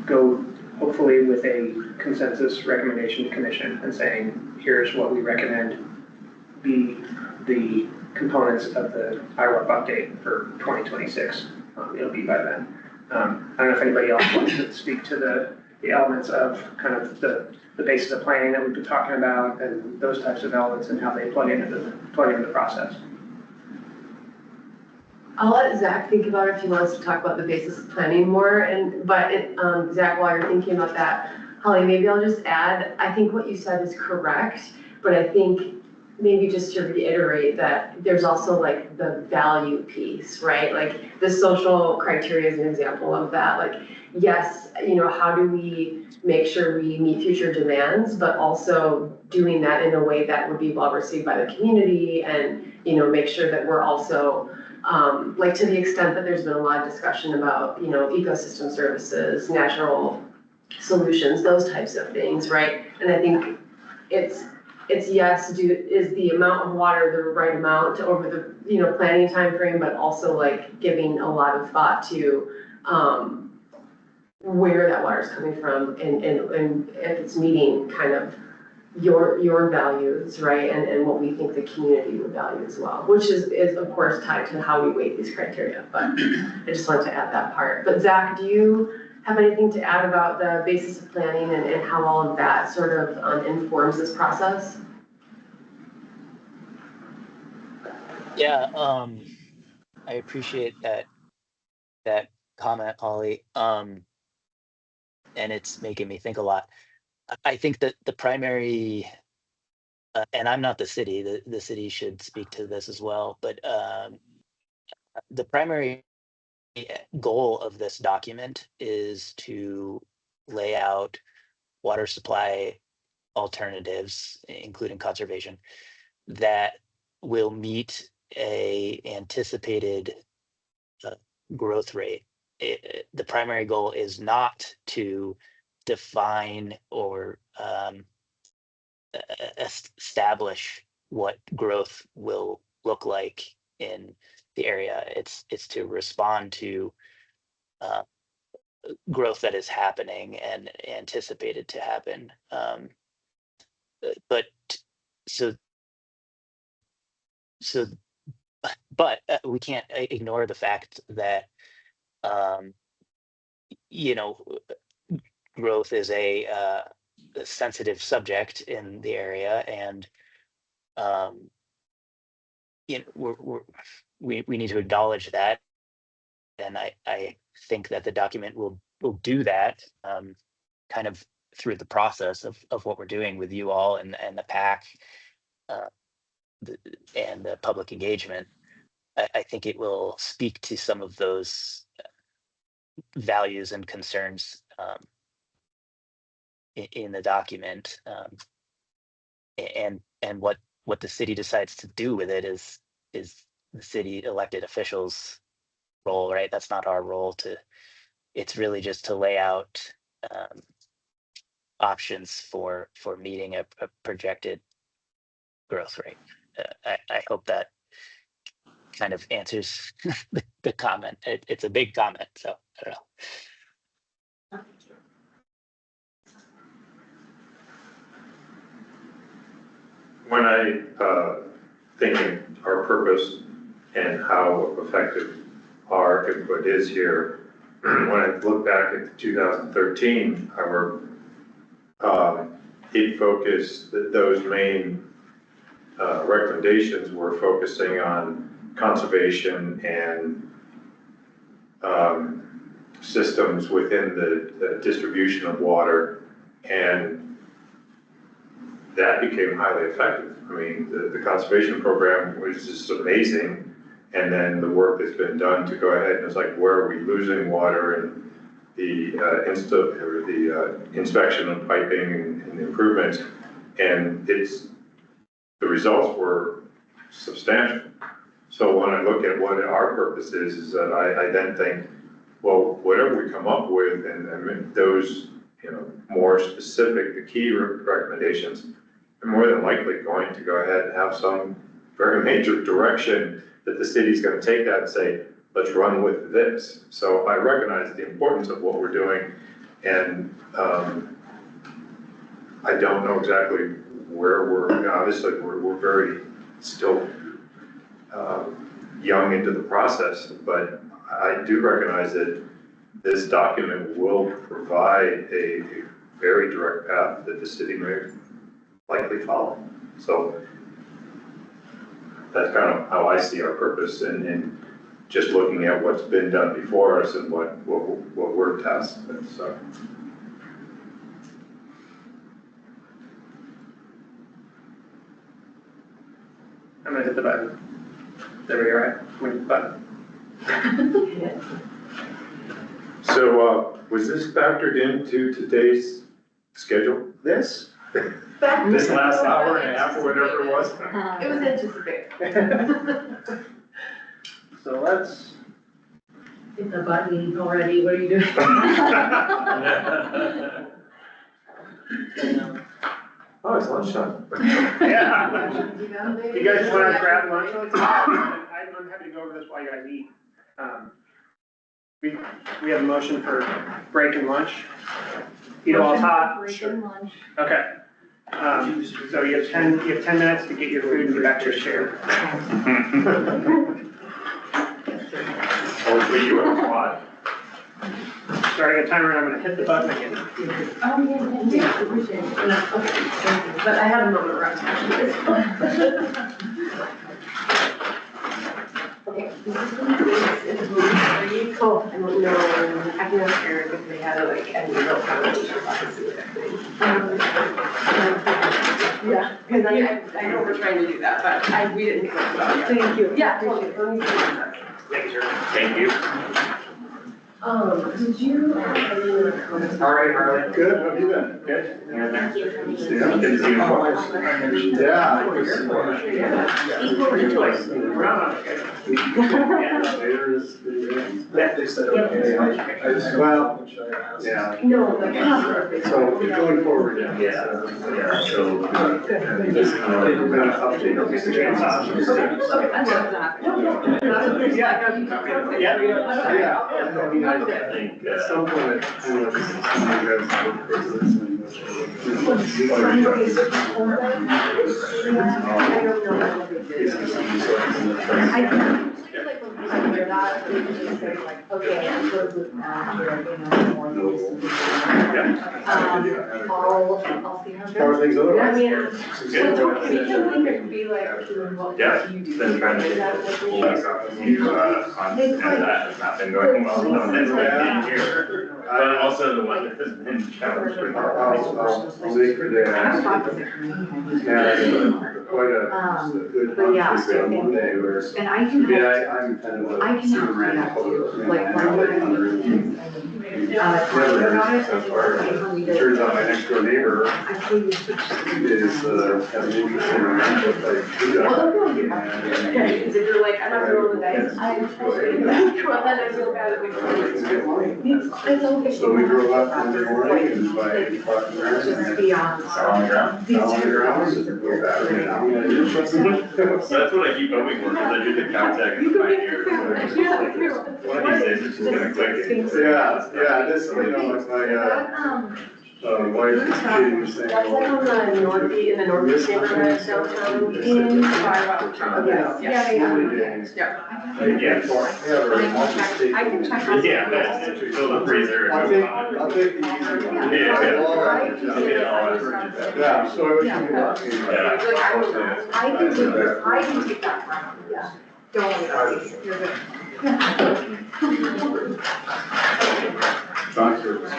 go hopefully with a consensus recommendation to commission and saying, here's what we recommend be the components of the IWRP update for 2026. It'll be by then. I don't know if anybody else wants to speak to the elements of kind of the basis of planning that we've been talking about and those types of elements and how they plug into the process. I'll let Zach think about it if he wants to talk about the basis of planning more. But Zach, while you're thinking about that, Holly, maybe I'll just add, I think what you said is correct, but I think maybe just to reiterate that there's also like the value piece, right? Like the social criteria is an example of that. Like, yes, how do we make sure we meet future demands, but also doing that in a way that would be well received by the community and, make sure that we're also, like to the extent that there's been a lot of discussion about, ecosystem services, natural solutions, those types of things, right? And I think it's yes, is the amount of water the right amount over the, planning time frame, but also like giving a lot of thought to where that water is coming from and if it's meeting kind of your values, right? And what we think the community would value as well, which is of course tied to how we weight these criteria, but I just wanted to add that part. But Zach, do you have anything to add about the basis of planning and how all of that sort of informs this process? Yeah, I appreciate that comment, Holly. And it's making me think a lot. I think that the primary, and I'm not the city, the city should speak to this as well, but the primary goal of this document is to lay out water supply alternatives, including conservation, that will meet a anticipated growth rate. The primary goal is not to define or establish what growth will look like in the area. It's to respond to growth that is happening and anticipated to happen. But so so but we can't ignore the fact that um, you know growth is a sensitive subject in the area, and um, we need to acknowledge that, and I think that the document will do that, kind of through the process of what we're doing with you all and the PAC, uh, and the public engagement. I think it will speak to some of those values and concerns, in the document, and what the city decides to do with it is the city elected officials' role, right? That's not our role to. It's really just to lay out um, options for meeting a projected growth rate. I hope that kind of answers the comment. It's a big comment, so I don't know. When I thinking our purpose and how effective our input is here, when I look back at 2013, our it focused that those main recommendations were focusing on conservation and systems within the distribution of water, and that became highly effective. I mean, the conservation program was just amazing, and then the work that's been done to go ahead and it's like, where are we losing water, and the inspection of piping and improvements, and the results were substantial. So when I look at what our purpose is that I then think, well, whatever we come up with and those, more specific, the key recommendations are more than likely going to go ahead and have some very major direction that the city's going to take that and say, let's run with this. So I recognize the importance of what we're doing, and I don't know exactly where obviously we're very still young into the process, but I do recognize that this document will provide a very direct path that the city may likely follow. So that's kind of how I see our purpose, and just looking at what's been done before us and what we're tasked with. So. I'm gonna hit the button. There we go, right? Hit the button. So was this factored into today's schedule? This? This last hour and a half or whatever it was? It was anticipated. So let's. Hit the button already, what are you doing? Oh, it's lunchtime. Yeah. You guys just wanna grab lunch? I'm happy to go over this while you guys eat. We have a motion for break and lunch. Eat all hot. Break and lunch. Okay. So you have 10 minutes to get your food and get back to your chair. Hopefully you have a lot. Starting a timer, and I'm gonna hit the button again. Oh, yeah, appreciate it. No, okay, thank you. But I have a moment around time. Okay, this is for you. Cool. I don't know, I can ask Eric if they had any real conversation about this either. Yeah, because I know we're trying to do that, but we didn't think about it. Thank you. Yeah, appreciate it. Thank you, sir. Thank you. Did you have any other comments? All right, Harley. Good, how have you been? Good. Thank you for making. Yeah. Good to see you. Yeah. They said, okay, well, yeah. No, the. So going forward, yeah. Yeah, so. Just kind of update. Okay, I love that. Yeah. I mean, I think at some point, you know, just some of you guys look for this and. I feel like when people hear that, they can just say like, okay, I'm good with that, here, you know, more than this. I'll see how it How are goes. things I otherwise? mean, Good. we can make it be like, doing what Yeah, you do. been trying to get this whole on, and that has not been going well. So that's why I'm here. But also the weather has been challenging. I'll make the day. I was talking to her. Yeah, quite a good. But yeah, conference on Monday where. And I can help, I'm kind of a. I can help do that too, like when Never heard so far. Turns out my next door neighbor I tell you. is, has an interest in rental type. Well, they'll feel you. Okay, because if you're like, I'm not rolling the dice, I'm totally, well, then I feel bad at It's okay. So we drove up Monday morning and by 8 o'clock in the morning. Just beyond. On the ground? Down on the ground and go back in an hour. So that's what I keep hoping for, because I do the contact in my ear. One of these days, it's just gonna click. Yeah, this, you know, it's my, wife is kidding, saying. That's like on the in the northeast neighborhood of downtown. In. Yeah. Yeah. Early days. Yeah. I can check out. Yeah, but fill the freezer. I'll take the easy. Yeah, so I was thinking about. I can take that from, yeah. Don't worry about it, you're good. Phone service.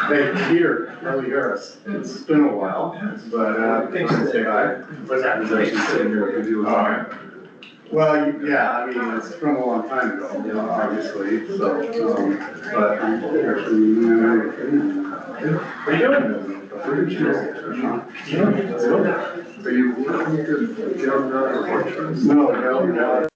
Hey, Peter, Harley Harris. It's been a while, but, thanks to say hi. What's that? I was actually sitting here with you. Well, yeah, I mean, it's from a long time ago, you know, obviously, so, but I'm actually, What are you doing? Are you looking to get on the? No, no.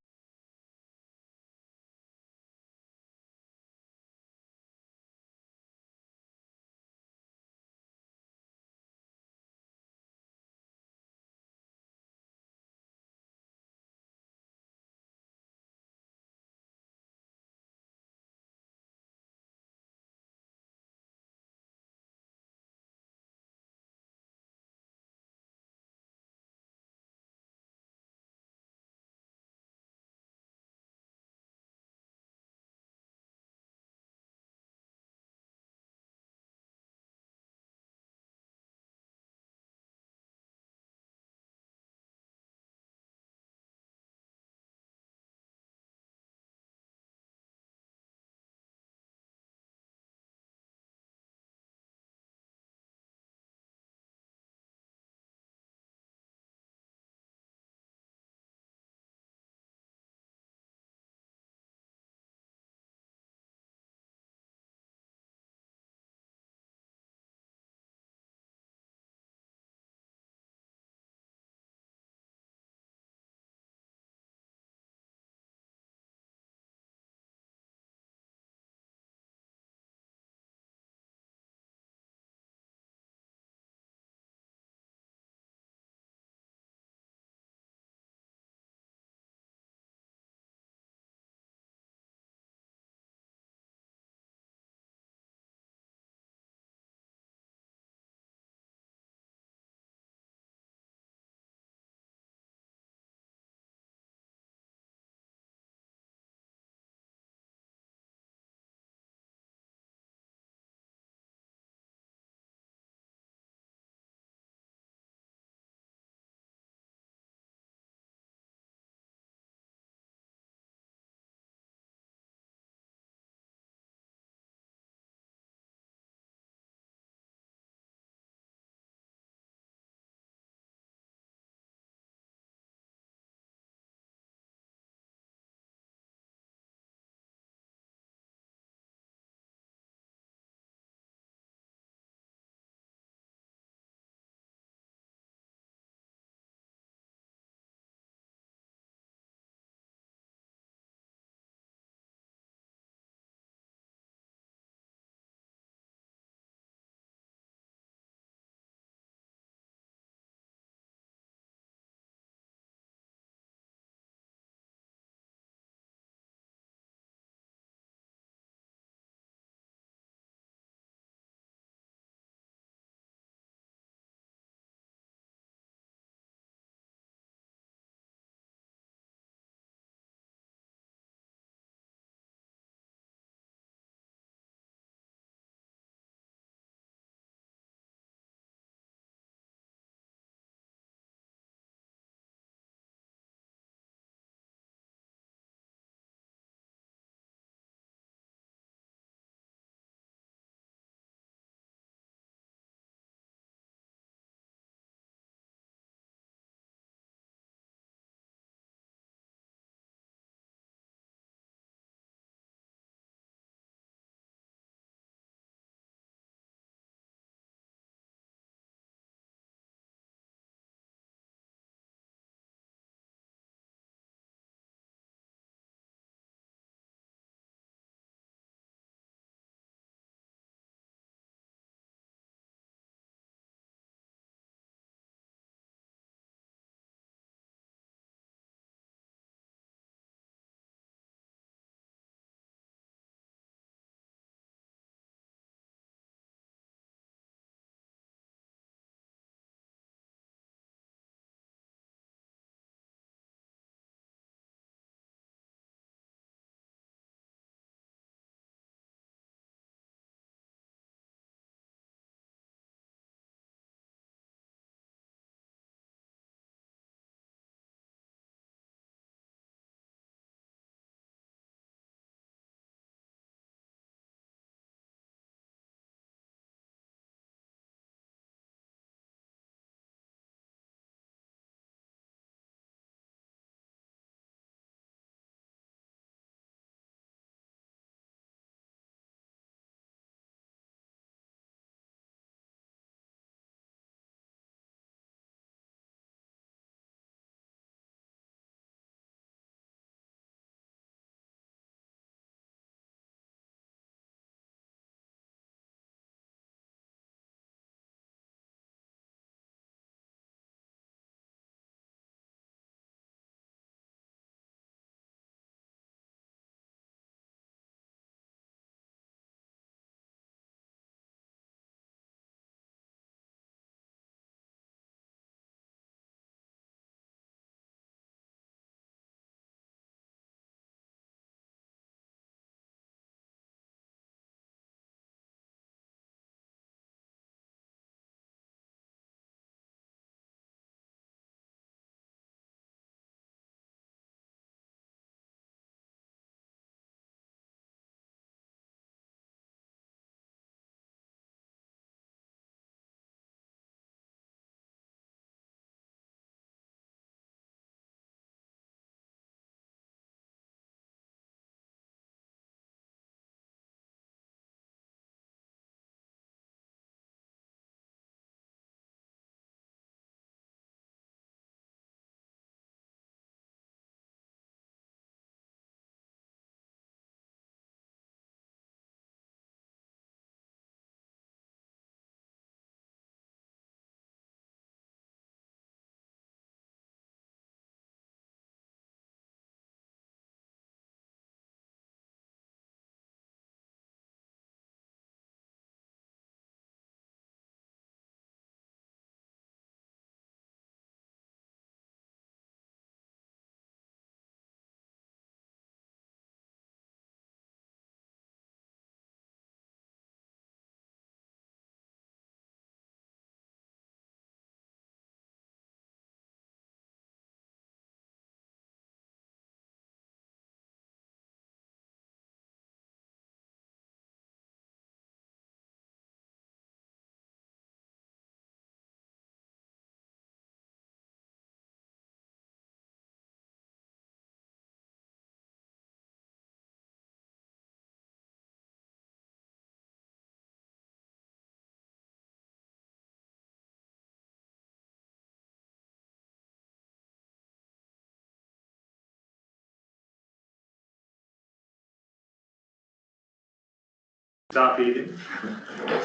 Stop eating.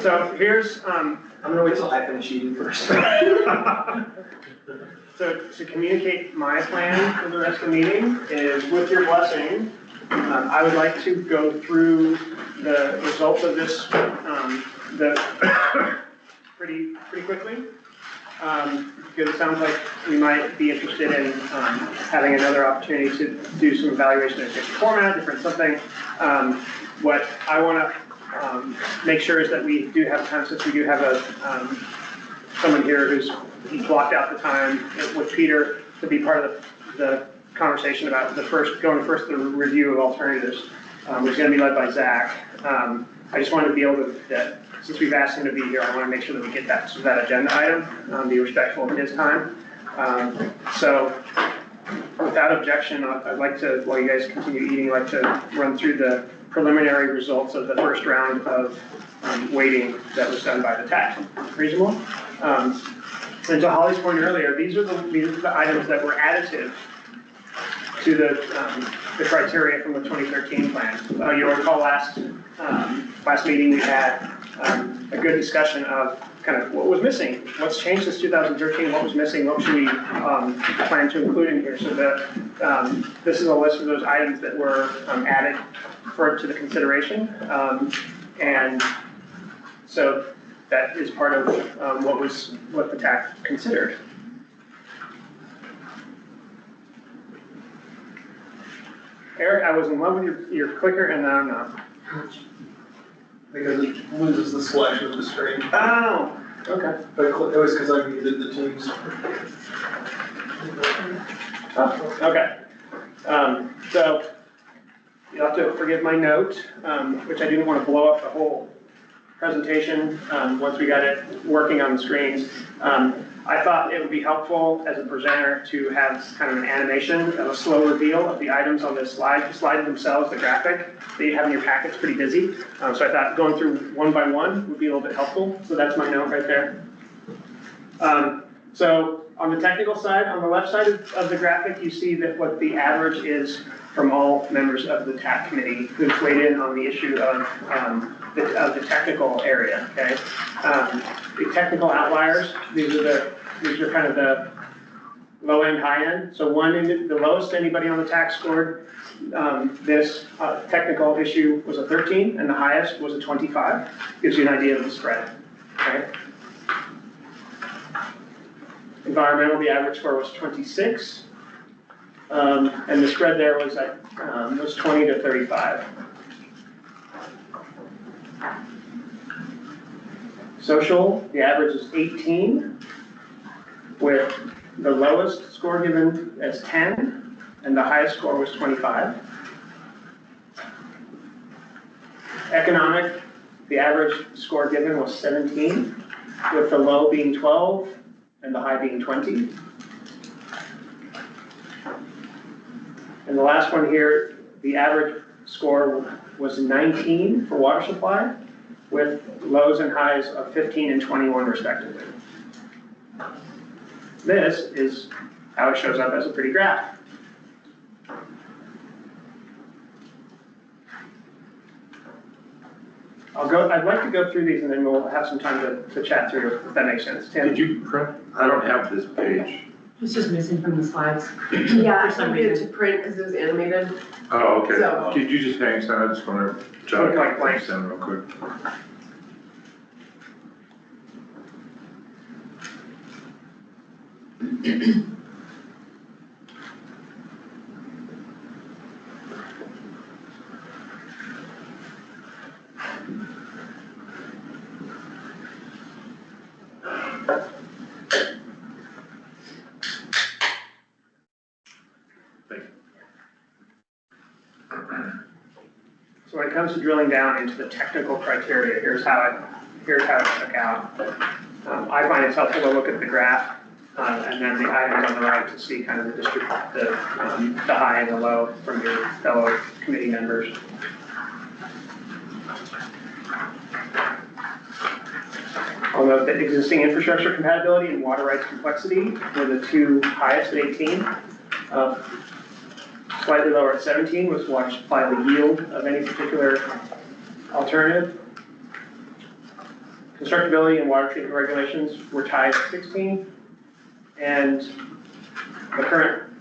So here's, I'm gonna wait till I finish eating first. so to communicate my plan for the rest of the meeting is, with your blessing, I would like to go through the results of this, pretty quickly. Because it sounds like we might be interested in having another opportunity to do some evaluation in a different format, different something. What I want to make sure is that we do have time, since we do have a someone here who's blocked out the time with Peter to be part of the conversation about going first the review of alternatives, which is going to be led by Zach. I just wanted to be able to, since we've asked him to be here, I want to make sure that we get that agenda item, be respectful of his time. So without objection, I'd like to, while you guys continue eating, I'd like to run through the preliminary results of the first round of weighting that was done by the TAC. Reasonable? And to Holly's point earlier, these are the items that were additive to the criteria from the 2013 plan. You'll recall last meeting we had a good discussion of kind of what was missing, what's changed since 2013, what was missing, what should we plan to include in here. So that this is a list of those items that were added to the consideration. And so that is part of what the TAC considered. Eric, I was in love with your clicker, and now I'm not. Because it loses the selection of the screen. Oh, okay. But it was because I muted the teams. Oh, okay. So you'll have to forgive my note, which I didn't want to blow up the whole presentation once we got it working on the screens. I thought it would be helpful as a presenter to have kind of an animation of a slow reveal of the items on this slide. The slide themselves, the graphic that you have in your packet's pretty busy. So I thought going through one by one would be a little bit helpful. So that's my note right there. So on the technical side, on the left side of the graphic, you see that what the average is from all members of the TAC committee who've weighed in on the issue of the technical area, okay? The technical outliers, these are kind of the low end, high end. So the lowest anybody on the TAC scored, this technical issue was a 13, and the highest was a 25. Gives you an idea of the spread, okay? Environmental, the average score was 26. And the spread there was was 20 to 35. Social, the average is 18, with the lowest score given as 10, and the highest score was 25. Economic, the average score given was 17, with the low being 12 and the high being 20. And the last one here, the average score was 19 for water supply, with lows and highs of 15 and 21 respectively. This is how it shows up as a pretty graph. I'd like to go through these and then we'll have some time to chat through, if that makes sense. Tim? Did you print? I don't have this page. It's just missing from the slides. Yeah, I For some needed reason. to print because it was animated. Oh, okay. So- Could you just hang on? I just want to jot Look like blanks. things down real quick. So when it comes to drilling down into the technical criteria, here's how it shook out. I find it's helpful to look at the graph and then the items on the right to see kind of the high and the low from your fellow committee members. Although the existing infrastructure compatibility and water rights complexity were the two highest at 18. Slightly lower at 17 was water supply, the yield of any particular alternative. Constructability and water treatment regulations were tied at 16, and the current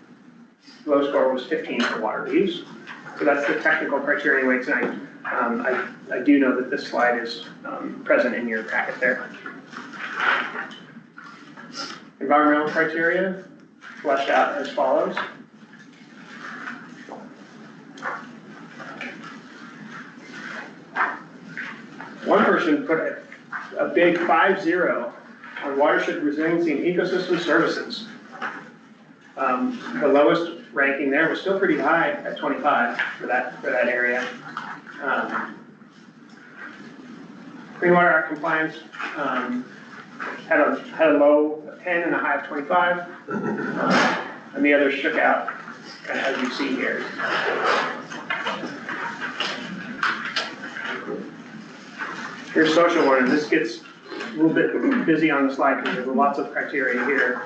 low score was 15 for water use. So that's the technical criteria anyway tonight. I do know that this slide is present in your packet there. Environmental criteria fleshed out as follows. One person put a big 5-0 on watershed resiliency and ecosystem services. The lowest ranking there was still pretty high at 25 for that area. Clean Water Act compliance had a low of 10 and a high of 25, and the others shook out, as you see here. Here's social one, and this gets a little bit busy on the slide because there's lots of criteria here.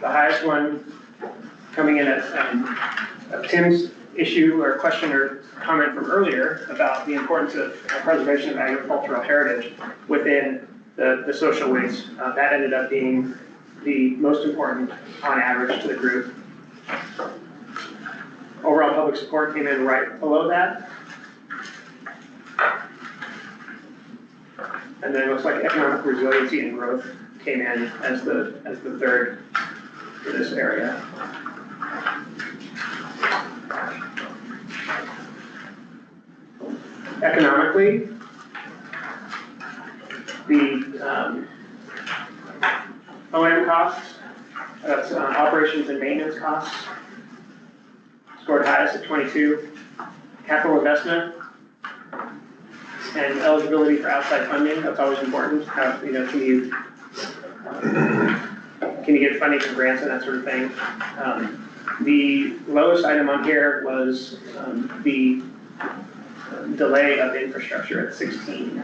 The highest one coming in at Tim's issue or question or comment from earlier about the importance of preservation of agricultural heritage within the social ways. That ended up being the most important on average to the group. Overall public support came in right below that. And then it looks like economic resiliency and growth came in as the third for this area. Economically, the O&M costs, that's operations and maintenance costs, scored highest at 22. Capital investment and eligibility for outside funding, that's always important. How, you know, can you get funding from grants and that sort of thing. The lowest item on here was the delay of infrastructure at 16.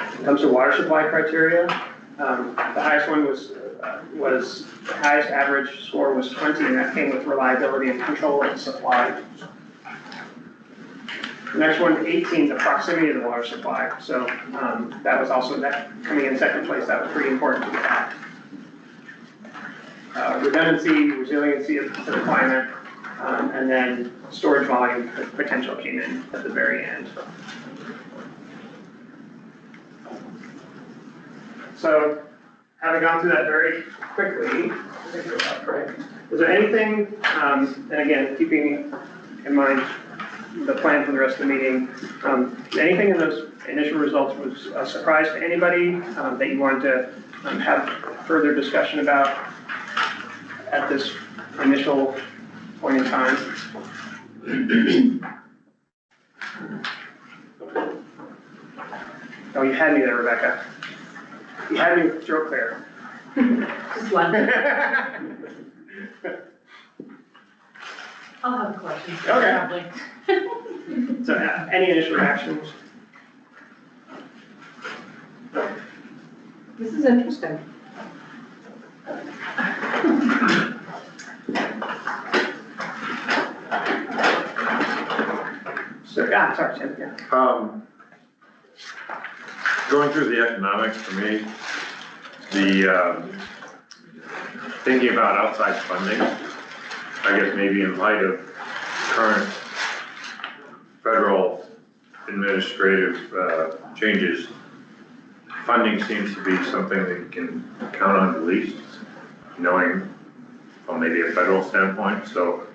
When it comes to water supply criteria, the highest one was the highest average score was 20, and that came with reliability and control of the supply. The next one, 18, the proximity of the water supply. So that was also that coming in second place. That was pretty important to the TAC. Redundancy, resiliency to the climate, and then storage volume potential came in at the very end. So, having gone through that very quickly, is there anything, and again, keeping in mind the plan for the rest of the meeting, anything in those initial results was a surprise to anybody that you wanted to have further discussion about at this initial point in time? Oh, you had me there, Rebecca. You had me with throat clear. Just one. I'll have a question. Okay. So, any initial reactions? This is interesting. So, yeah, sorry, Tim, yeah. Going through the economics for me, the thinking about outside funding, I guess maybe in light of current federal administrative changes, funding seems to be something that you can count on at least, knowing from maybe a federal standpoint. So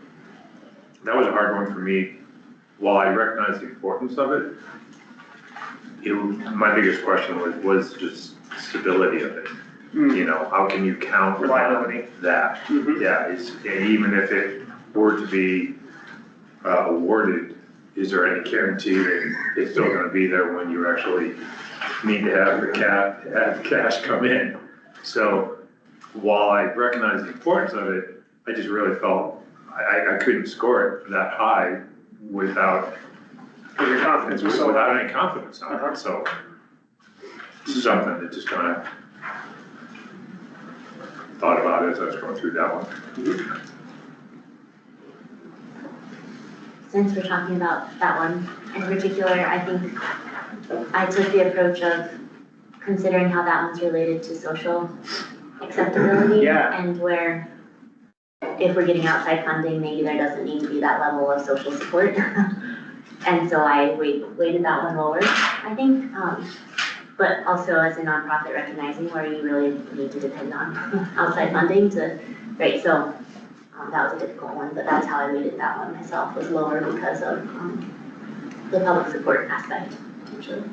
that was a hard one for me. While I recognize the importance of it, my biggest question was just stability of it. You know, how can you count reliability on that? Yeah, even if it were to be awarded, is there any guarantee that it's still going to be there when you actually need to have the cash come in? So while I recognize the importance of it, I just really felt I couldn't score it that high without your confidence was so without any confidence on it. So something that just kind of thought about it as I was going through that one. since we're talking about that one in particular, I think I took the approach of considering how that one's related to social acceptability. Yeah. And where if we're getting outside funding, maybe there doesn't need to be that level of social support. And so I weighted that one lower, I think. But also as a nonprofit, recognizing where you really need to depend on outside funding to, right, so that was a difficult one, but that's how I weighted that one myself, was lower because of the public support aspect, potentially.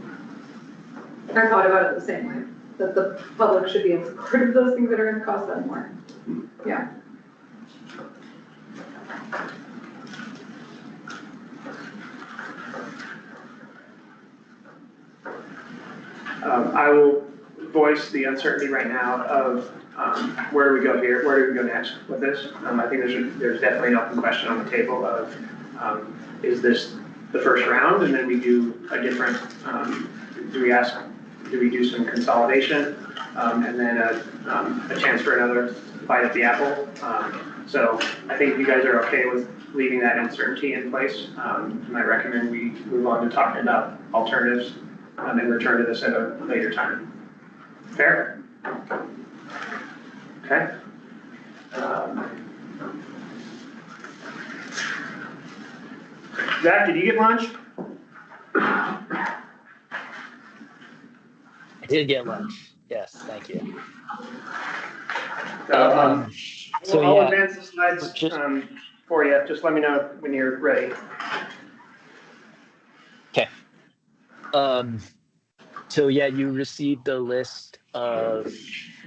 I thought about it the same way, that the public should be in support of those things that are gonna cost them more. Yeah. I will voice the uncertainty right now of where do we go here, where do we go next with this? I think there's definitely an open question on the table of is this the first round and then we do a different, do we do some consolidation and then a chance for another bite at the apple? So I think if you guys are okay with leaving that uncertainty in place, I might recommend we move on to talking about alternatives and return to this at a later time. Fair? Okay. Zach, did you get lunch? I did get lunch. Yes, thank you. So I'll yeah, advance the slides just for you. Just let me know when you're ready. okay. So yeah, you received a list of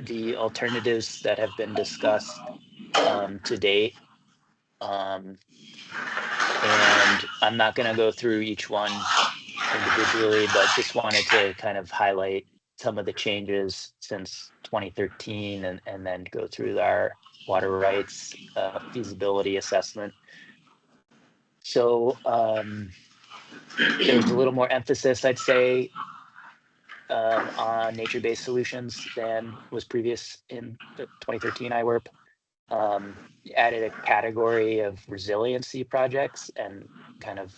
the alternatives that have been discussed to date. And I'm not going to go through each one individually, but just wanted to kind of highlight some of the changes since 2013 and then go through our water rights feasibility assessment. So there's a little more emphasis, I'd say, on nature-based solutions than was previous in the 2013 IWRP. Added a category of resiliency projects and kind of,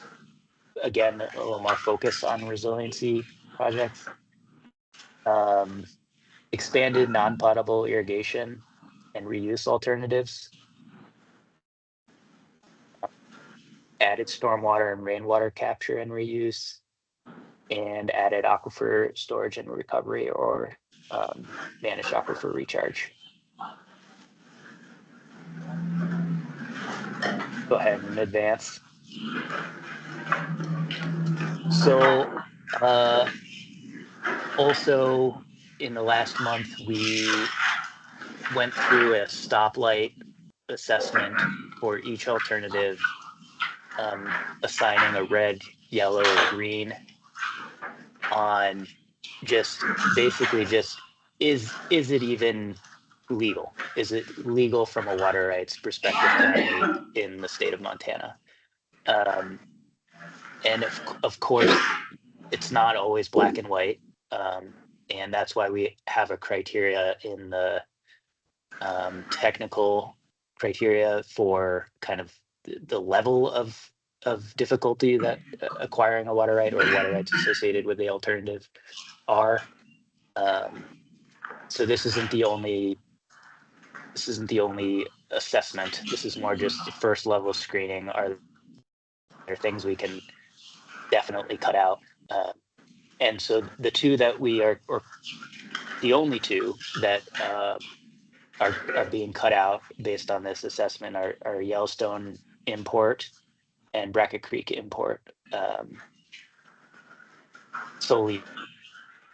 again, a little more focus on resiliency projects. Expanded non-potable irrigation and reuse alternatives. Added stormwater and rainwater capture and reuse, and added aquifer storage and recovery or managed aquifer recharge. Go ahead and advance. So also in the last month, we went through a stoplight assessment for each alternative, assigning a red, yellow, green on just basically just is it even legal? Is it legal from a water rights perspective currently in the state of Montana? And of course, it's not always black and white. And that's why we have a criteria in the technical criteria for kind of the level of difficulty that acquiring a water right or water rights associated with the alternative are. So this isn't the only assessment. This is more just the first level screening. Are there things we can definitely cut out? And so the two that we are, or the only two that are being cut out based on this assessment are Yellowstone import and Brackett Creek import, solely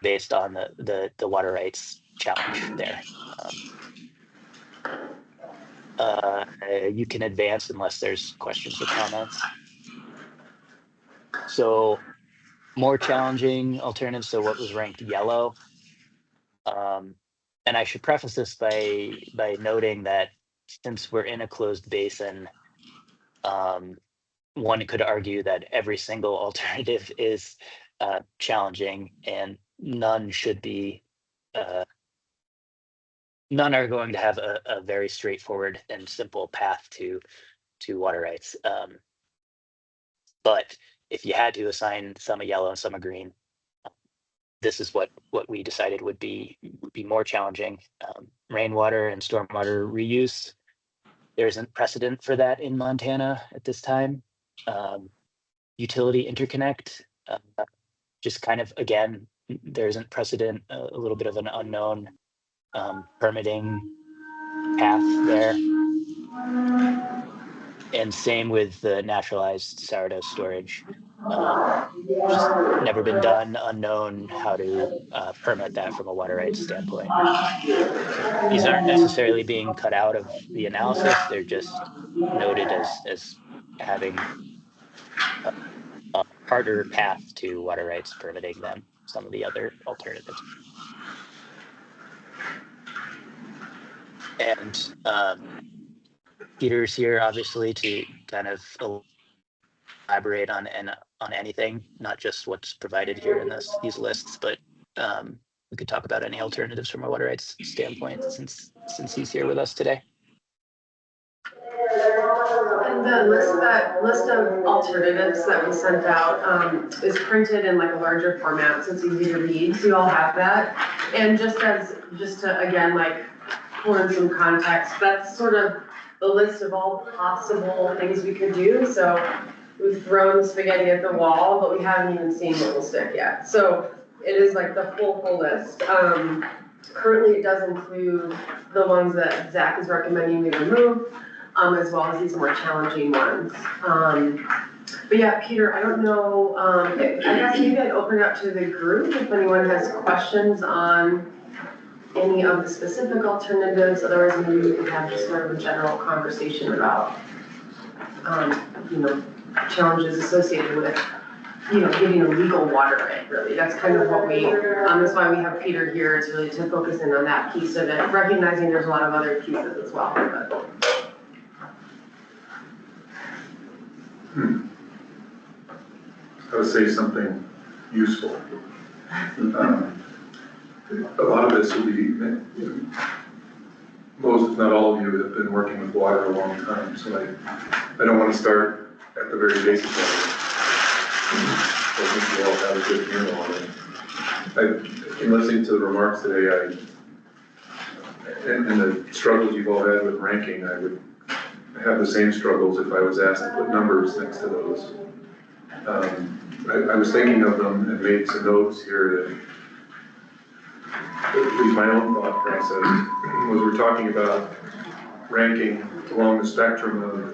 based on the water rights challenge there. You can advance unless there's questions or comments. So more challenging alternatives. So what was ranked yellow? And I should preface this by noting that since we're in a closed basin, one could argue that every single alternative is challenging, and none should be. None are going to have a very straightforward and simple path to water rights. But if you had to assign some a yellow and some a green, this is what we decided would be more challenging. Rainwater and stormwater reuse. There isn't precedent for that in Montana at this time. Utility interconnect, just kind of, again, there isn't precedent, a little bit of an unknown permitting path there. And same with the naturalized sourdough storage. Just never been done, unknown how to permit that from a water rights standpoint. So these aren't necessarily being cut out of the analysis, they're just noted as having a harder path to water rights permitting than some of the other alternatives. And Peter's here obviously to kind of elaborate on anything, not just what's provided here in these lists, but we could talk about any alternatives from a water rights standpoint since he's here with us today. And the list of alternatives that we sent out is printed in like a larger format, so it's easy to read, so you all have that. And just to again, like pull in some context, that's sort of the list of all possible things we could do. So we've thrown the spaghetti at the wall, but we haven't even seen what will stick yet. So it is like the full list. Currently it does include the ones that Zach is recommending we remove, as well as these more challenging ones. But yeah, Peter, I don't know, I guess maybe I'd open it up to the group if anyone has questions on any of the specific alternatives. Otherwise, maybe we could have just sort of a general conversation about, challenges associated with, getting a legal water right, really. That's kind of what that's why we have Peter here, is really to focus in on that piece of it, recognizing there's a lot of other pieces as well. But. I would say something useful. A lot of this will be, most if not all of you have been working with water a long time, so I don't want to start at the very basic level. I think you all have a good handle on it. In listening to the remarks today, and the struggles you've all had with ranking, I would have the same struggles if I was asked to put numbers next to those. I was thinking of them and made some notes here that at least my own thought process was we're talking about ranking along the spectrum of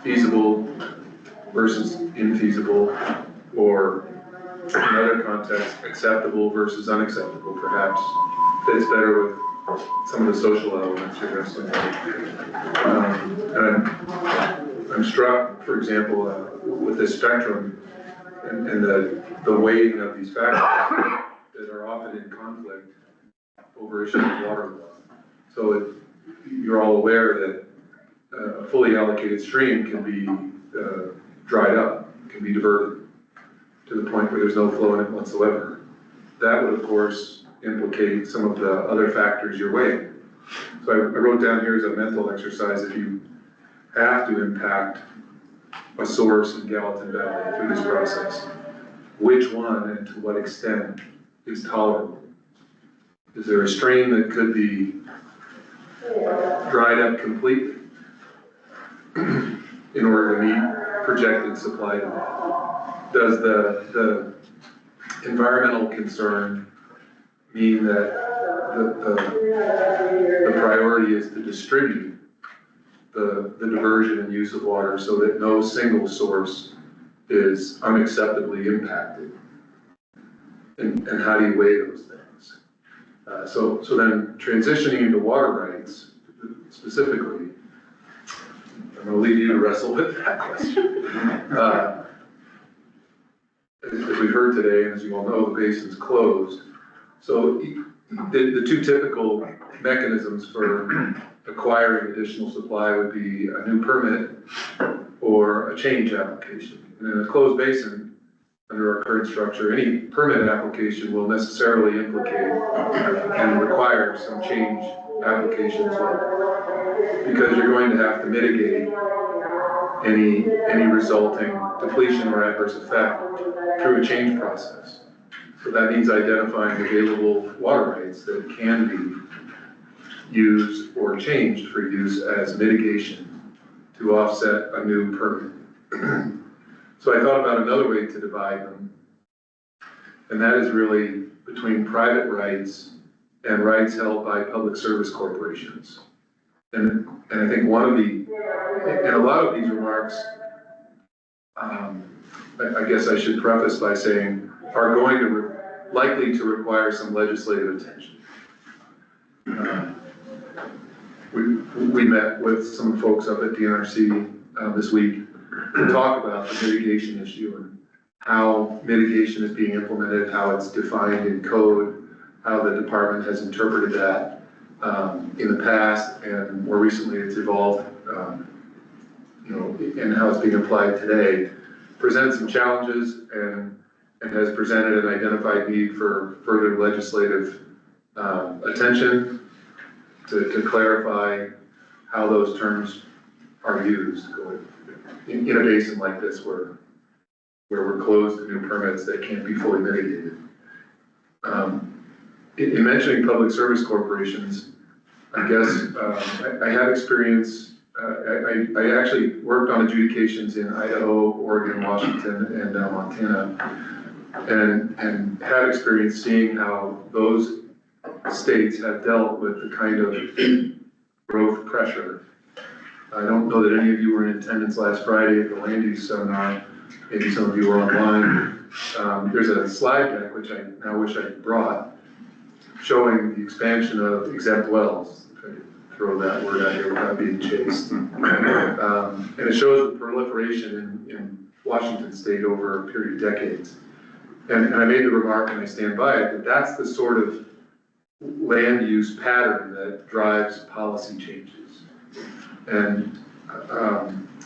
feasible versus infeasible, or in another context, acceptable versus unacceptable, perhaps fits better with some of the social elements you're wrestling with. And I'm struck, for example, with this spectrum and the weighting of these factors that are often in conflict over issues of water law. So you're all aware that a fully allocated stream can be dried up, can be diverted to the point where there's no flow in it whatsoever. That would, of course, implicate some of the other factors you're weighing. So I wrote down here as a mental exercise, if you have to impact a source in Gallatin Valley through this process, which one and to what extent is tolerable? Is there a stream that could be dried up completely in order to meet projected supply demand? Does the environmental concern mean that the priority is to distribute the diversion and use of water so that no single source is unacceptably impacted? And how do you weigh those things? So then transitioning into water rights specifically, I'm going to leave you to wrestle with that question. As we've heard today, and as you all know, the basin's closed. So the two typical mechanisms for acquiring additional supply would be a new permit or a change application. And in a closed basin, under our current structure, any permit application will necessarily implicate and require some change application flow, because you're going to have to mitigate any resulting depletion or adverse effect through a change process. So that means identifying available water rights that can be used or changed for use as mitigation to offset a new permit. So I thought about another way to divide them, and that is really between private rights and rights held by public service corporations. And I think one of the, and a lot of these remarks, I guess I should preface by saying, are going to likely to require some legislative attention. We met with some folks up at DNRC this week to talk about the mitigation issue and how mitigation is being implemented, how it's defined in code, how the department has interpreted that in the past, and more recently it's evolved, and how it's being applied today. Presents some challenges and has presented an identified need for further legislative attention to clarify how those terms are used in a basin like this where we're closed to new permits that can't be fully mitigated. In mentioning public service corporations, I guess I had experience, I actually worked on adjudications in Idaho, Oregon, Washington, and Montana, and had experience seeing how those states have dealt with the kind of growth pressure. I don't know that any of you were in attendance last Friday at the land use seminar. Maybe some of you were online. There's a slide deck, which I now wish I brought, showing the expansion of exempt wells. If I could throw that word out here without being chased. And it shows the proliferation in Washington state over a period of decades. And I made the remark, and I stand by it, that that's the sort of land use pattern that drives policy changes. And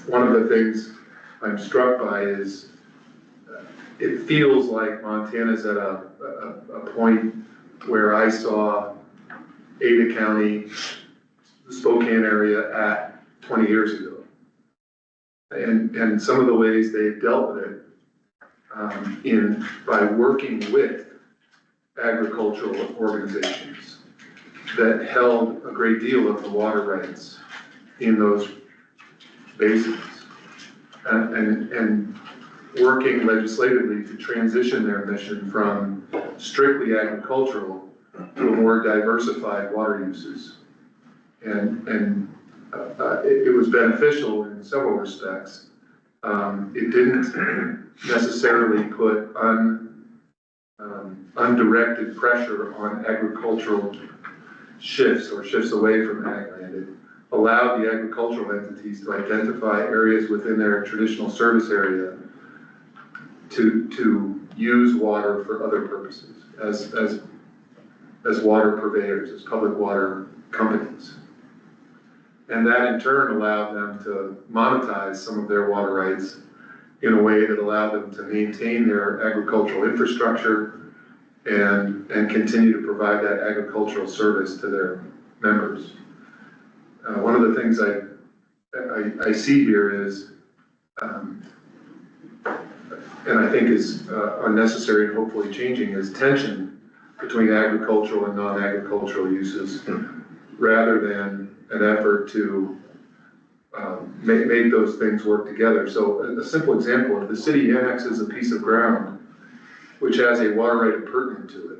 one of the things I'm struck by is it feels like Montana's at a point where I saw Ada County, the Spokane area at 20 years ago. And some of the ways they've dealt with it by working with agricultural organizations that held a great deal of the water rights in those basins, and working legislatively to transition their mission from strictly agricultural to a more diversified water uses. And it was beneficial in several respects. It didn't necessarily put undirected pressure on agricultural shifts or shifts away from ag land. It allowed the agricultural entities to identify areas within their traditional service area to use water for other purposes as water purveyors, as public water companies. And that in turn allowed them to monetize some of their water rights in a way that allowed them to maintain their agricultural infrastructure and continue to provide that agricultural service to their members. One of the things I see here is, and I think is unnecessary and hopefully changing, is tension between agricultural and non-agricultural uses, rather than an effort to make those things work together. So a simple example, if the city annexes a piece of ground which has a water right pertinent to it,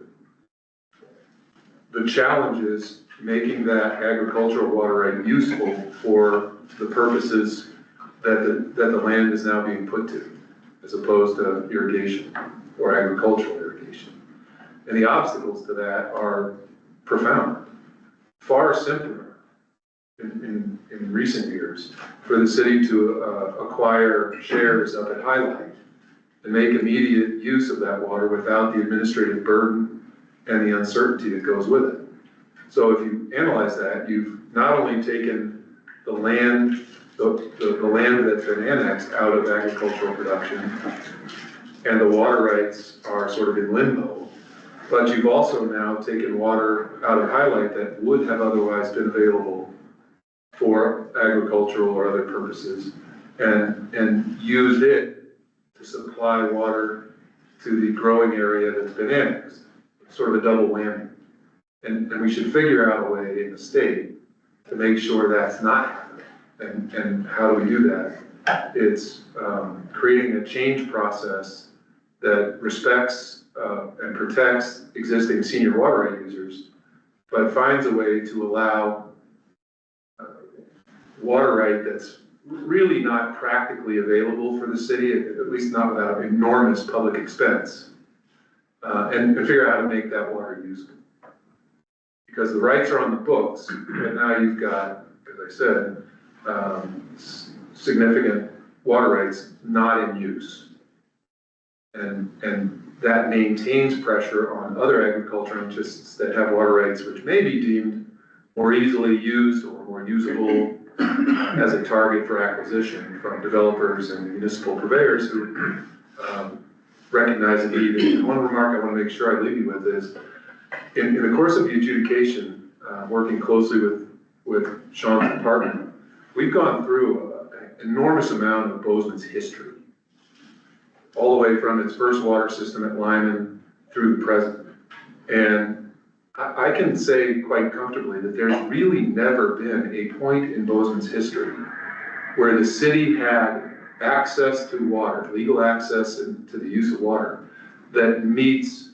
the challenge is making that agricultural water right useful for the purposes that the land is now being put to, as opposed to irrigation or agricultural irrigation. And the obstacles to that are profound. Far simpler in recent years for the city to acquire shares up at Highlight and make immediate use of that water without the administrative burden and the uncertainty that goes with it. So if you analyze that, you've not only taken the land, the land that's been annexed out of agricultural production, and the water rights are sort of in limbo, but you've also now taken water out of Highlight that would have otherwise been available for agricultural or other purposes, and used it to supply water to the growing area that's been annexed. Sort of a double whammy. And we should figure out a way in the state to make sure that's not happening. And how do we do that? It's creating a change process that respects and protects existing senior water right users, but finds a way to allow water right that's really not practically available for the city, at least not without enormous public expense, and figure out how to make that water usable. Because the rights are on the books, but now you've got, as I said, significant water rights not in use. And that maintains pressure on other agricultural interests that have water rights which may be deemed more easily used or more usable as a target for acquisition from developers and municipal purveyors who recognize the need. And one remark I want to make sure I leave you with is, in the course of the adjudication, working closely with Sean's department, we've gone through an enormous amount of Bozeman's history, all the way from its first water system at Lyman through the present. And I can say quite comfortably that there's really never been a point in Bozeman's history where the city had access to water, legal access to the use of water, that meets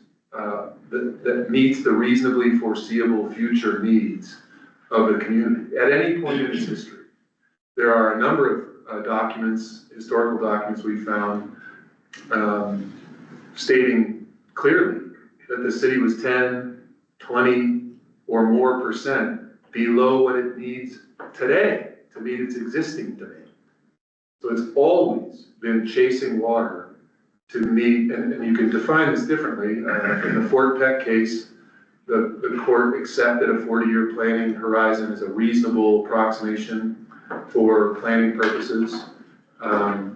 the reasonably foreseeable future needs of the community at any point in its history. There are a number of documents, historical documents we found, stating clearly that the city was 10, 20, or more percent below what it needs today to meet its existing demand. So it's always been chasing water to meet, and you can define this differently. In the Fort Peck case, the court accepted a 40-year planning horizon as a reasonable approximation for planning purposes.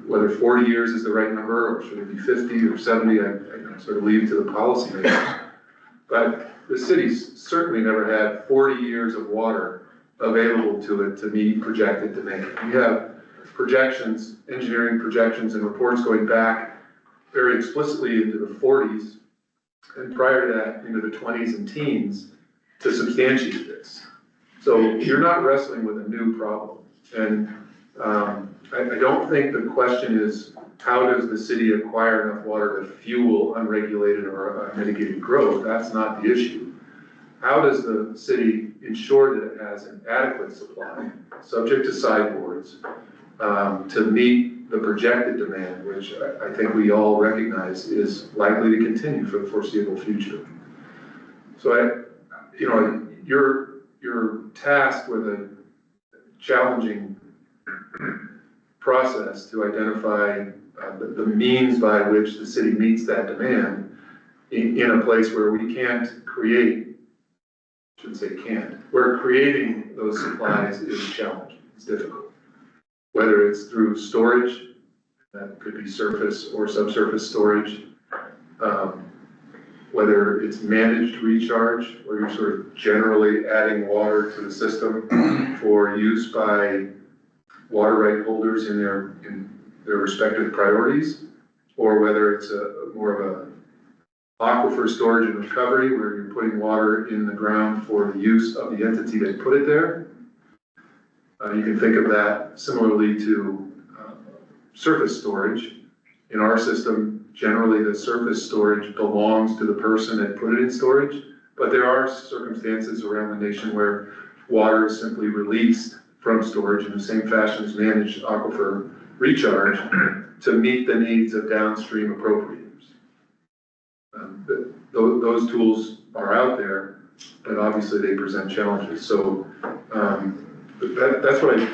Whether 40 years is the right number, or should it be 50 or 70, I sort of leave to the policymakers. But the city's certainly never had 40 years of water available to it to meet projected demand. We have projections, engineering projections and reports going back very explicitly into the 40s, and prior to that into the 20s and teens to substantiate this. So you're not wrestling with a new problem. And I don't think the question is, how does the city acquire enough water to fuel unregulated or unmitigated growth? That's not the issue. How does the city ensure that it has an adequate supply, subject to sideboards, to meet the projected demand, which I think we all recognize is likely to continue for the foreseeable future. So you're tasked with a challenging process to identify the means by which the city meets that demand in a place where we can't create, I shouldn't say can't, where creating those supplies is challenging, it's difficult. Whether it's through storage, that could be surface or subsurface storage, whether it's managed recharge, where you're sort of generally adding water to the system for use by water right holders in their respective priorities, or whether it's more of a aquifer storage and recovery, where you're putting water in the ground for the use of the entity that put it there. You can think of that similarly to surface storage. In our system, generally the surface storage belongs to the person that put it in storage, but there are circumstances around the nation where water is simply released from storage in the same fashion as managed aquifer recharge to meet the needs of downstream appropriators. Those tools are out there, but obviously they present challenges. So that's what I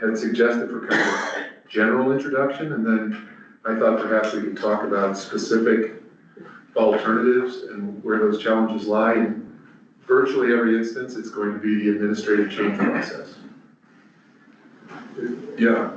had suggested for kind of a general introduction, and then I thought perhaps we could talk about specific alternatives and where those challenges lie. In virtually every instance, it's going to be the administrative change process. Yeah.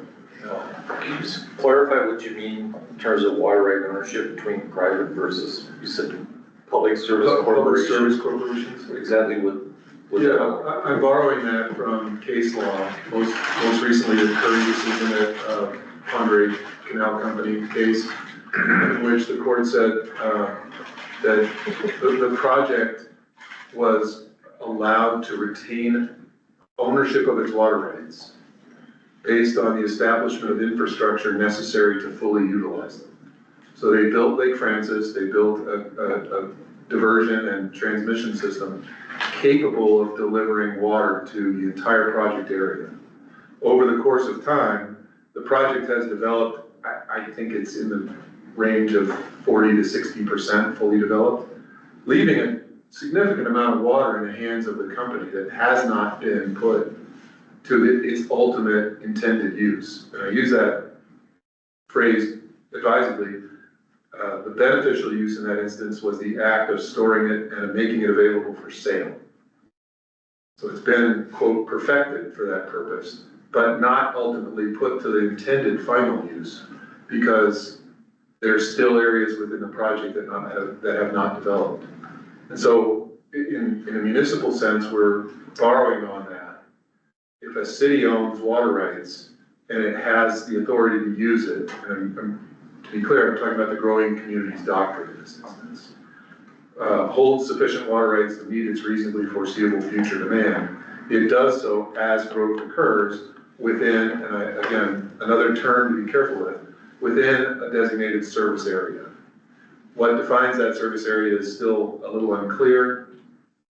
Can you just clarify what you mean in terms of water right ownership between private versus, you said, public service corporations? Public service corporations. Exactly what Yeah, I'm borrowing that from case law, most recently the Curry decision at Andre Canal Company case, in which the court said that the project was allowed to retain ownership of its water rights based on the establishment of infrastructure necessary to fully utilize them. So they built Lake Francis, they built a diversion and transmission system capable of delivering water to the entire project area. Over the course of time, the project has developed, I think it's in the range of 40 to 60% fully developed, leaving a significant amount of water in the hands of the company that has not been put to its ultimate intended use. And I use that phrase advisedly. The beneficial use in that instance was the act of storing it and making it available for sale. So it's been, quote, perfected for that purpose, but not ultimately put to the intended final use because there's still areas within the project that have not developed. And so in a municipal sense, we're borrowing on that. If a city owns water rights and it has the authority to use it, and to be clear, I'm talking about the growing communities doctrine in this instance, holds sufficient water rights to meet its reasonably foreseeable future demand, it does so as growth occurs within, and again, another term to be careful with, within a designated service area. What defines that service area is still a little unclear.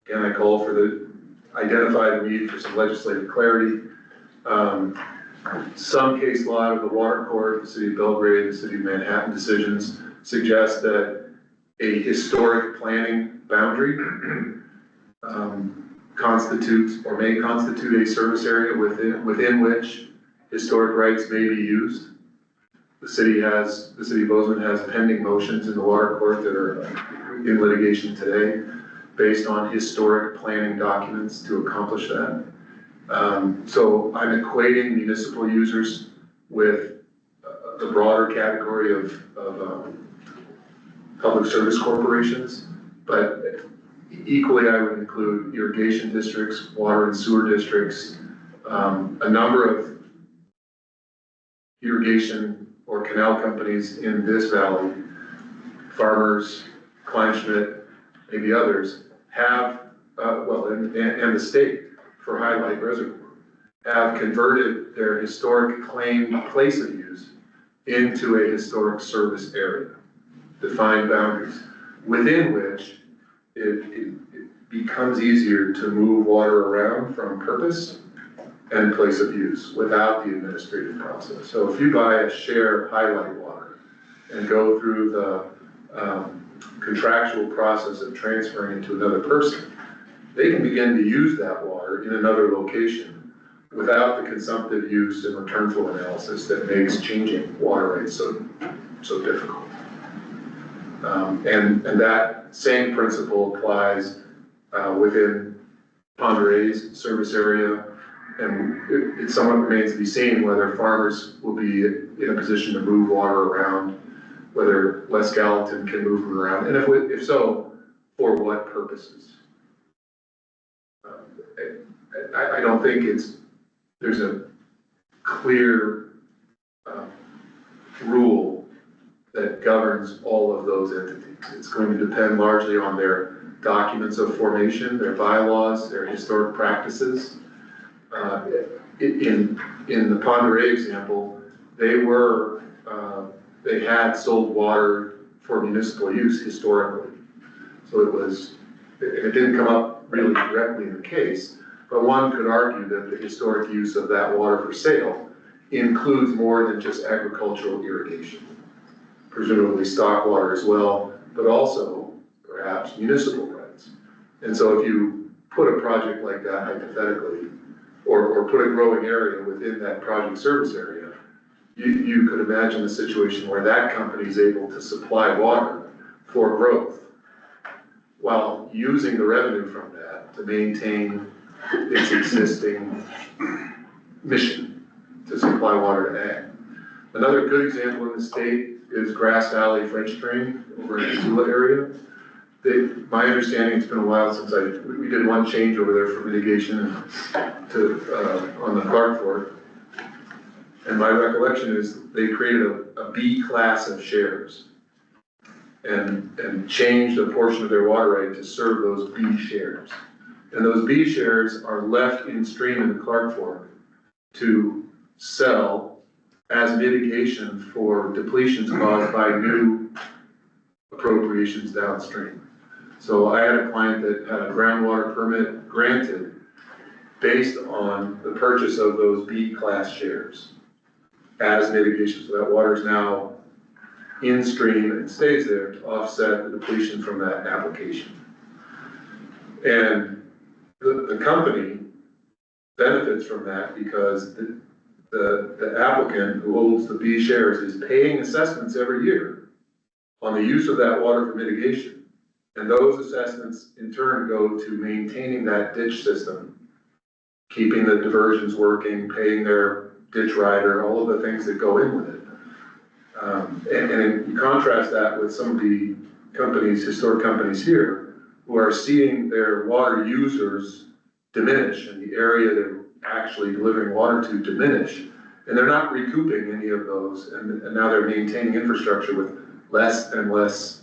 Again, I call for identify the need for some legislative clarity. Some case law out of the Water Court, the City of Belgrade, the City of Manhattan decisions suggest that a historic planning boundary constitutes or may constitute a service area within which historic rights may be used. The city of Bozeman has pending motions in the Water Court that are in litigation today based on historic planning documents to accomplish that. So I'm equating municipal users with the broader category of public service corporations, but equally I would include irrigation districts, water and sewer districts, a number of irrigation or canal companies in this valley, farmers, Kleinschmidt, maybe others, have, and the state for Highlight Reservoir, have converted their historic claimed place of use into a historic service area, defined boundaries, within which it becomes easier to move water around from purpose and place of use without the administrative process. So if you buy a share of Highlight water and go through the contractual process of transferring it to another person, they can begin to use that water in another location without the consumptive use and return flow analysis that makes changing water rates so difficult. And that same principle applies within Pondere's service area, and it somewhat remains to be seen whether farmers will be in a position to move water around, whether Les Gallatin can move them around, and if so, for what purposes. I don't think there's a clear rule that governs all of those entities. It's going to depend largely on their documents of formation, their bylaws, their historic practices. In the Pondere example, they had sold water for municipal use historically. So it didn't come up really directly in the case, but one could argue that the historic use of that water for sale includes more than just agricultural irrigation, presumably stock water as well, but also perhaps municipal rights. And so if you put a project like that hypothetically, or put a growing area within that project service area, you could imagine a situation where that company is able to supply water for growth while using the revenue from that to maintain its existing mission to supply water to ag. Another good example in the state is Grass Valley French Drain over in the Missoula area. my understanding, it's been a while since we did one change over there for mitigation on the Clark Fork. And my recollection is they created a B class of shares and changed a portion of their water right to serve those B shares. And those B shares are left in stream in the Clark Fork to sell as mitigation for depletions caused by new appropriations downstream. So I had a client that had a groundwater permit granted based on the purchase of those B class shares as mitigation. So that water is now in stream and stays there to offset the depletion from that application. And the company benefits from that because the applicant who holds the B shares is paying assessments every year on the use of that water for mitigation. And those assessments in turn go to maintaining that ditch system, keeping the diversions working, paying their ditch rider, all of the things that go in with it. And you contrast that with some of the companies, historic companies here, who are seeing their water users diminish and the area they're actually delivering water to diminish. And they're not recouping any of those, and now they're maintaining infrastructure with less and less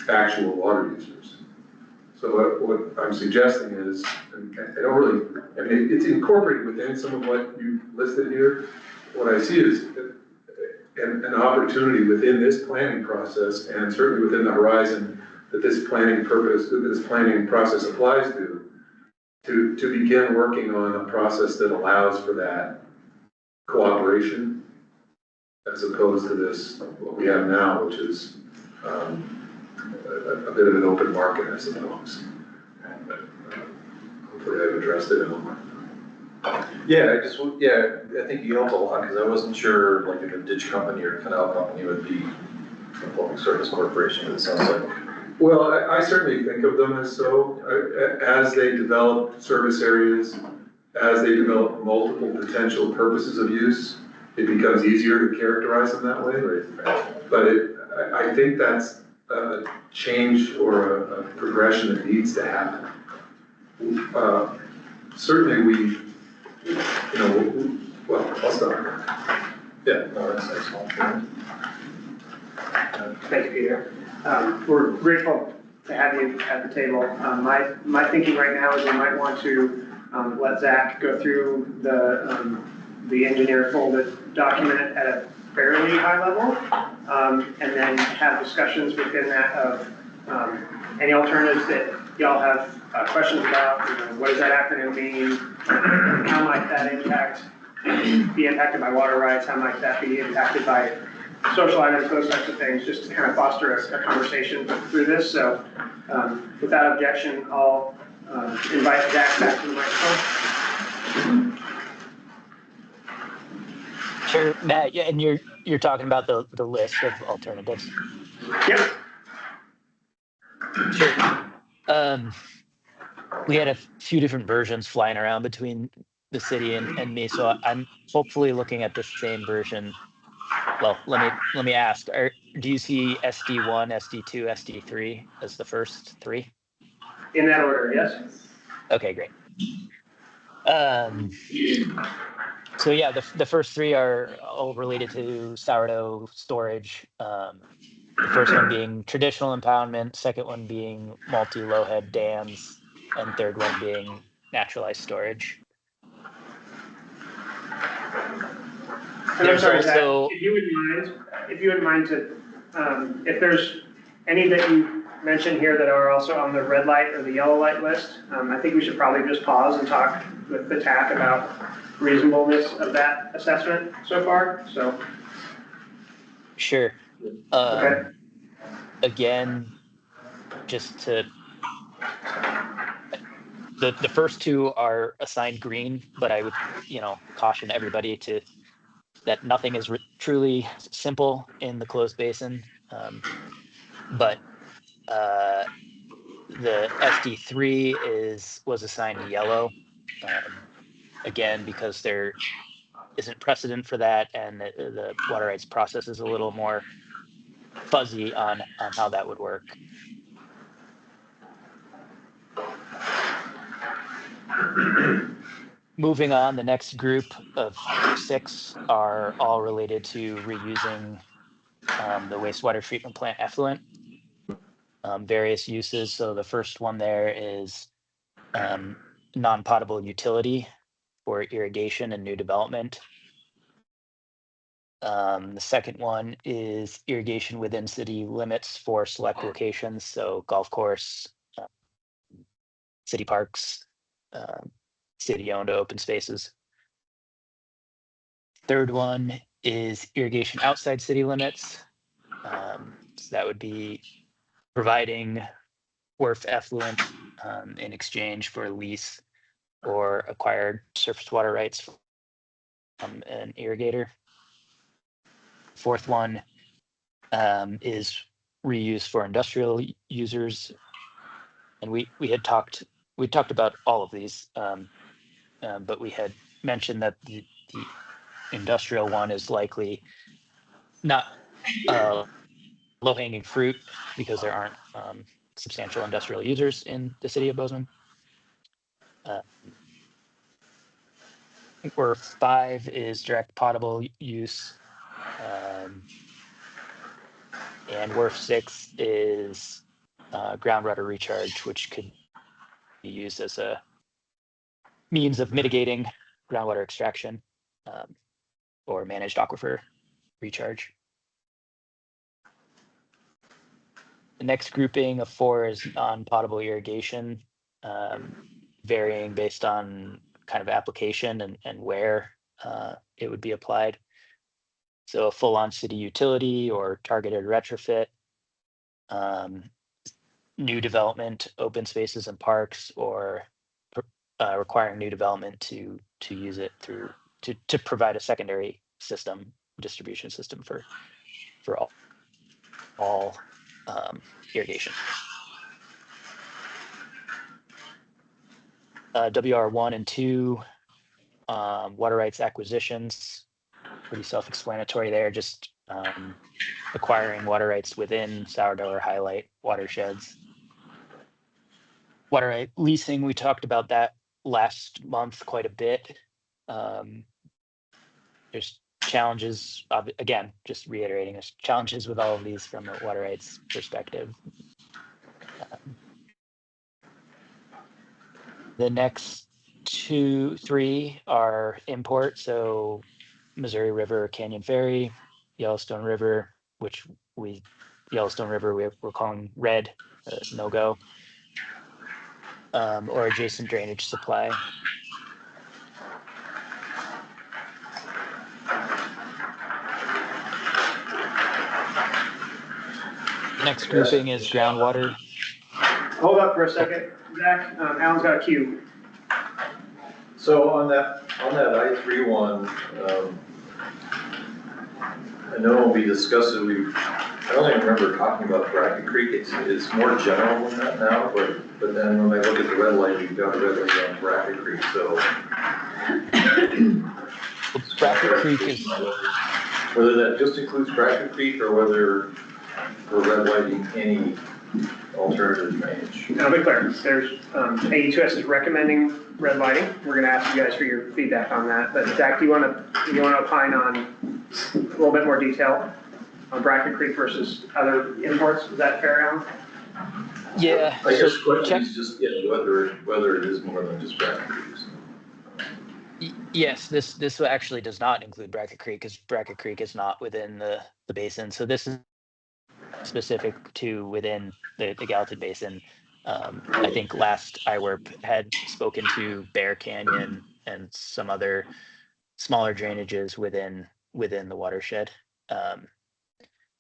actual water users. So what I'm suggesting is, and I don't really, I mean, it's incorporated within some of what you listed here. What I see is an opportunity within this planning process, and certainly within the horizon that this planning process applies to begin working on a process that allows for that cooperation, as opposed to this, what we have now, which is a bit of an open market, I suppose. But, hopefully I've addressed it. Yeah, I think you helped a lot, because I wasn't sure, like, if a ditch company or a canal company would be a public service corporation, it sounds like. Well, I certainly think of them as so, as they develop service areas, as they develop multiple potential purposes of use, it becomes easier to characterize them that way. But I think that's a change or a progression that needs to happen. Certainly well, I'll stop. Yeah, no, that's excellent. Thank you, Peter. We're grateful to have you at the table. My thinking right now is we might want to let Zach go through the engineer folded document at a fairly high level, and then have discussions within that of any alternatives that y'all have questions about. What does that acronym mean? How might that be impacted by water rights? How might that be impacted by social items, those types of things, just to kind of foster a conversation through this. So without objection, I'll invite Zach back to the microphone. Sure, Matt, yeah, and you're talking about the list of alternatives. Yep. Sure. We had a few different versions flying around between the city and me, so I'm hopefully looking at the same version. Well, let me ask, do you see SD1, SD2, SD3 as the first three? In that order, yes. Okay, great. So yeah, the first three are all related to sourdough storage. The first one being traditional impoundment, second one being multi-low head dams, and third one being naturalized storage. And I'm sorry, Zach, if you would mind to, if there's any that you mentioned here that are also on the red light or the yellow light list, I think we should probably just pause and talk with the TAC about reasonableness of that assessment so far, so. Sure. Okay. Again, just to, the first two are assigned green, but I would, caution everybody that nothing is truly simple in the closed basin. But the SD3 was assigned yellow, again, because there isn't precedent for that, and the water rights process is a little more fuzzy on how that would work. Moving on, the next group of 6 are all related to reusing the wastewater treatment plant effluent, various uses. So the first one there is non-potable utility for irrigation and new development. The second one is irrigation within city limits for select locations, so golf course, city parks, city-owned open spaces. Third one is irrigation outside city limits. So that would be providing WRF effluent in exchange for lease or acquired surface water rights from an irrigator. Fourth one is reuse for industrial users, and we talked about all of these, but we had mentioned that the industrial one is likely not low-hanging fruit because there aren't substantial industrial users in the city of Bozeman. Where 5 is direct potable use, and WRF 6 is groundwater recharge, which could be used as a means of mitigating groundwater extraction or managed aquifer recharge. The next grouping of 4 is non-potable irrigation, varying based on kind of application and where it would be applied. So a full-on city utility or targeted retrofit, new development, open spaces and parks, or requiring new development to use it through to provide a secondary system, distribution system for all irrigation. WR1 and 2, water rights acquisitions, pretty self-explanatory there, just acquiring water rights within sourdough or highlight watersheds. Water right leasing, we talked about that last month quite a bit. There's challenges, again, just reiterating, there's challenges with all of these from a water rights perspective. The next 2, 3 are import, so Missouri River, Canyon Ferry, Yellowstone River, which Yellowstone River we're calling red, no go, or adjacent drainage supply. Next grouping is groundwater. Hold up for a second, Zach, Alan's got a cue. So on that I-3 one, I know when we discussed it, I don't even remember talking about Bracket Creek. It's more general than that now, but then when I look at the red light, we've got a red light on Bracket Creek, so. Bracket Creek is. Whether that just includes Bracket Creek or whether we're red lighting any alternative drainage. And I'll be clear, there's, AE2S is recommending red lighting. We're gonna ask you guys for your feedback on that, but Zach, do you wanna opine on a little bit more detail on Bracket Creek versus other imports? Is that fair, Alan? Yeah. I guess the question is just, whether it is more than just Bracket Creek. Yes, this actually does not include Bracket Creek because Bracket Creek is not within the basin. So this is specific to within the Gallatin Basin. I think last IWRP had spoken to Bear Canyon and some other smaller drainages within the watershed.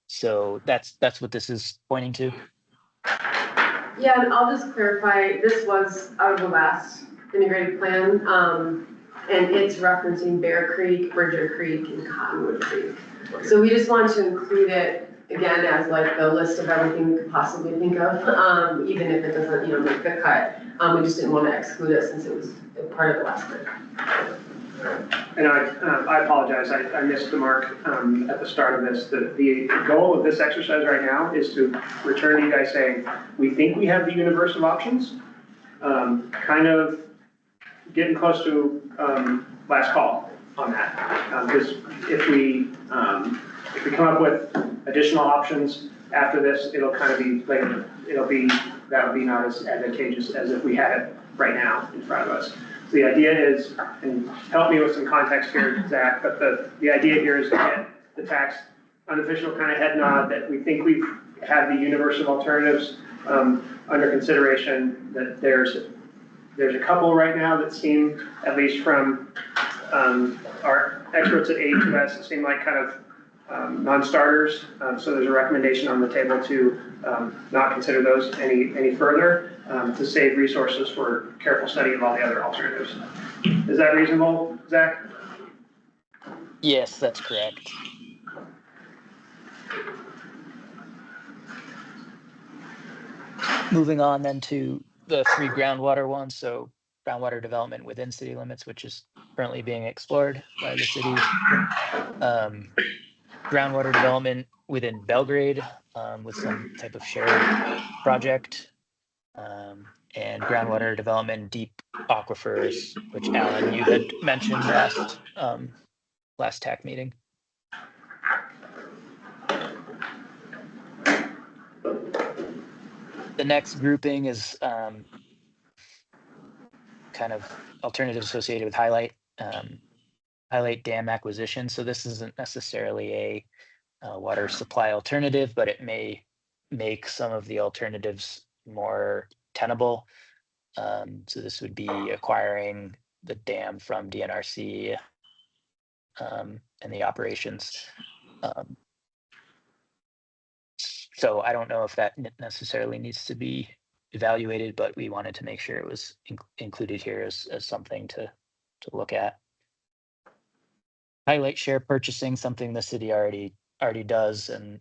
So that's what this is pointing to. Yeah, and I'll just clarify, this was out of the last integrated plan, and it's referencing Bear Creek, Bridger Creek, and Cottonwood Creek. So we just wanted to include it again as like the list of everything we could possibly think of, even if it doesn't, make the cut. We just didn't want to exclude it since it was a part of the last plan. And I apologize, I missed the mark at the start of this. The goal of this exercise right now is to return to you guys saying, we think we have the universe of options, kind of getting close to, last call on that. Because if we come up with additional options after this, it'll kind of be like, that would be not as advantageous as if we had it right now in front of us. So the idea is, and help me with some context here, Zach, but the idea here is to get the TAC's unofficial kind of head nod that we think we've had the universe of alternatives under consideration, that there's a couple right now that seem, at least from our experts at A2S, that seem like kind of non-starters. So there's a recommendation on the table to not consider those any further, to save resources for careful study of all the other alternatives. Is that reasonable, Zach? Yes, that's correct. Moving on then to the 3 groundwater ones. So groundwater development within city limits, which is currently being explored by the city. Groundwater development within Belgrade with some type of shared project. And groundwater development deep aquifers, which Alan, you had mentioned last TAC meeting. The next grouping is kind of alternatives associated with highlight dam acquisition. So this isn't necessarily a water supply alternative, but it may make some of the alternatives more tenable. So this would be acquiring the dam from DNRC and the operations. So I don't know if that necessarily needs to be evaluated, but we wanted to make sure it was included here as something to look at. Highlight share purchasing, something the city already does, and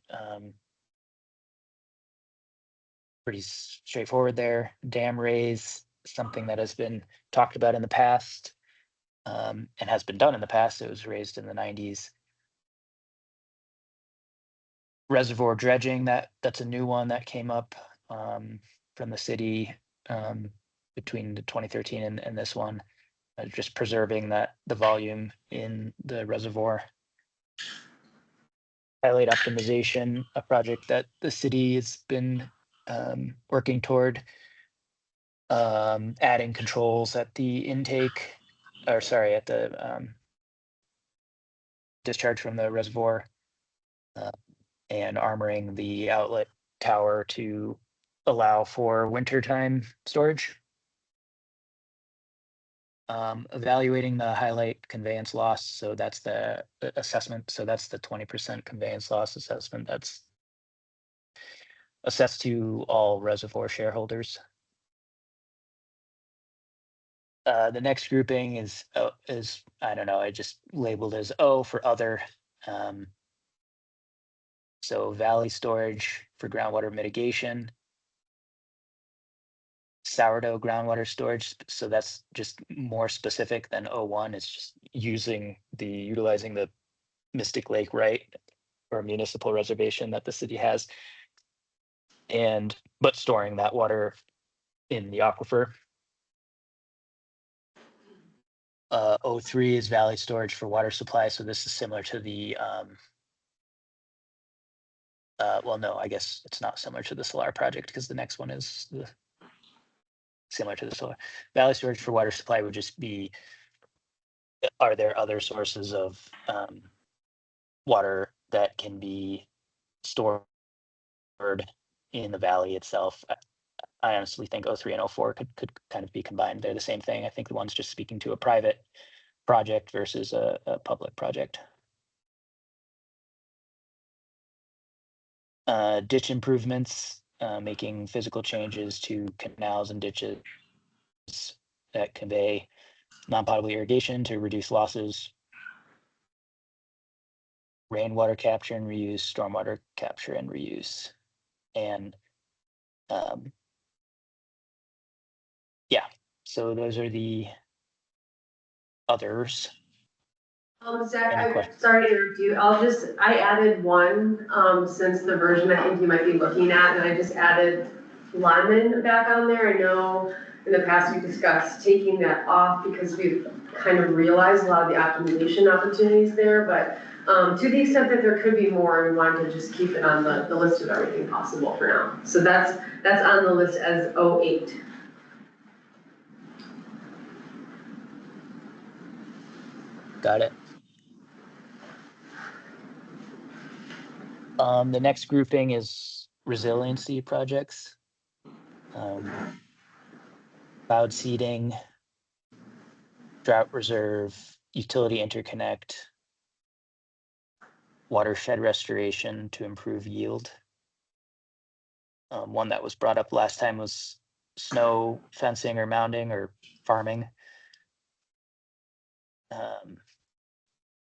pretty straightforward there. Dam raise, something that has been talked about in the past and has been done in the past. It was raised in the 90s. Reservoir dredging, that's a new one that came up from the city between the 2013 and this one, just preserving the volume in the reservoir. Highlight optimization, a project that the city has been working toward, adding controls at the intake, or sorry, at the discharge from the reservoir, and armoring the outlet tower to allow for wintertime storage. Evaluating the highlight conveyance loss. So that's the assessment. So that's the 20% conveyance loss assessment that's assessed to all reservoir shareholders. The next grouping is I don't know, I just labeled as O for other. So valley storage for groundwater mitigation. Sourdough groundwater storage, so that's just more specific than O1. It's just utilizing the Mystic Lake right, or municipal reservation that the city has, but storing that water in the aquifer. O3 is valley storage for water supply, so this is similar to the well, no, I guess it's not similar to the solar project because the next one is similar to the solar. Valley storage for water supply would just be, are there other sources of water that can be stored in the valley itself? I honestly think O3 and O4 could kind of be combined. They're the same thing. I think the one's just speaking to a private project versus a public project. Ditch improvements, making physical changes to canals and ditches that convey non-potable irrigation to reduce losses. Rainwater capture and reuse, stormwater capture and reuse. And yeah, so those are the others. Zach, Any I'm questions? sorry to interrupt you. I added one, since the version I think you might be looking at, and I just added Lyman back on there. I know in the past, we discussed taking that off because we've kind of realized a lot of the optimization opportunities there, but to the extent that there could be more, we wanted to just keep it on the list of everything possible for now. So that's on the list as 08. Got it. The next grouping is resiliency projects. Cloud seeding, drought reserve, utility interconnect, watershed restoration to improve yield. One that was brought up last time was snow fencing or mounding or farming.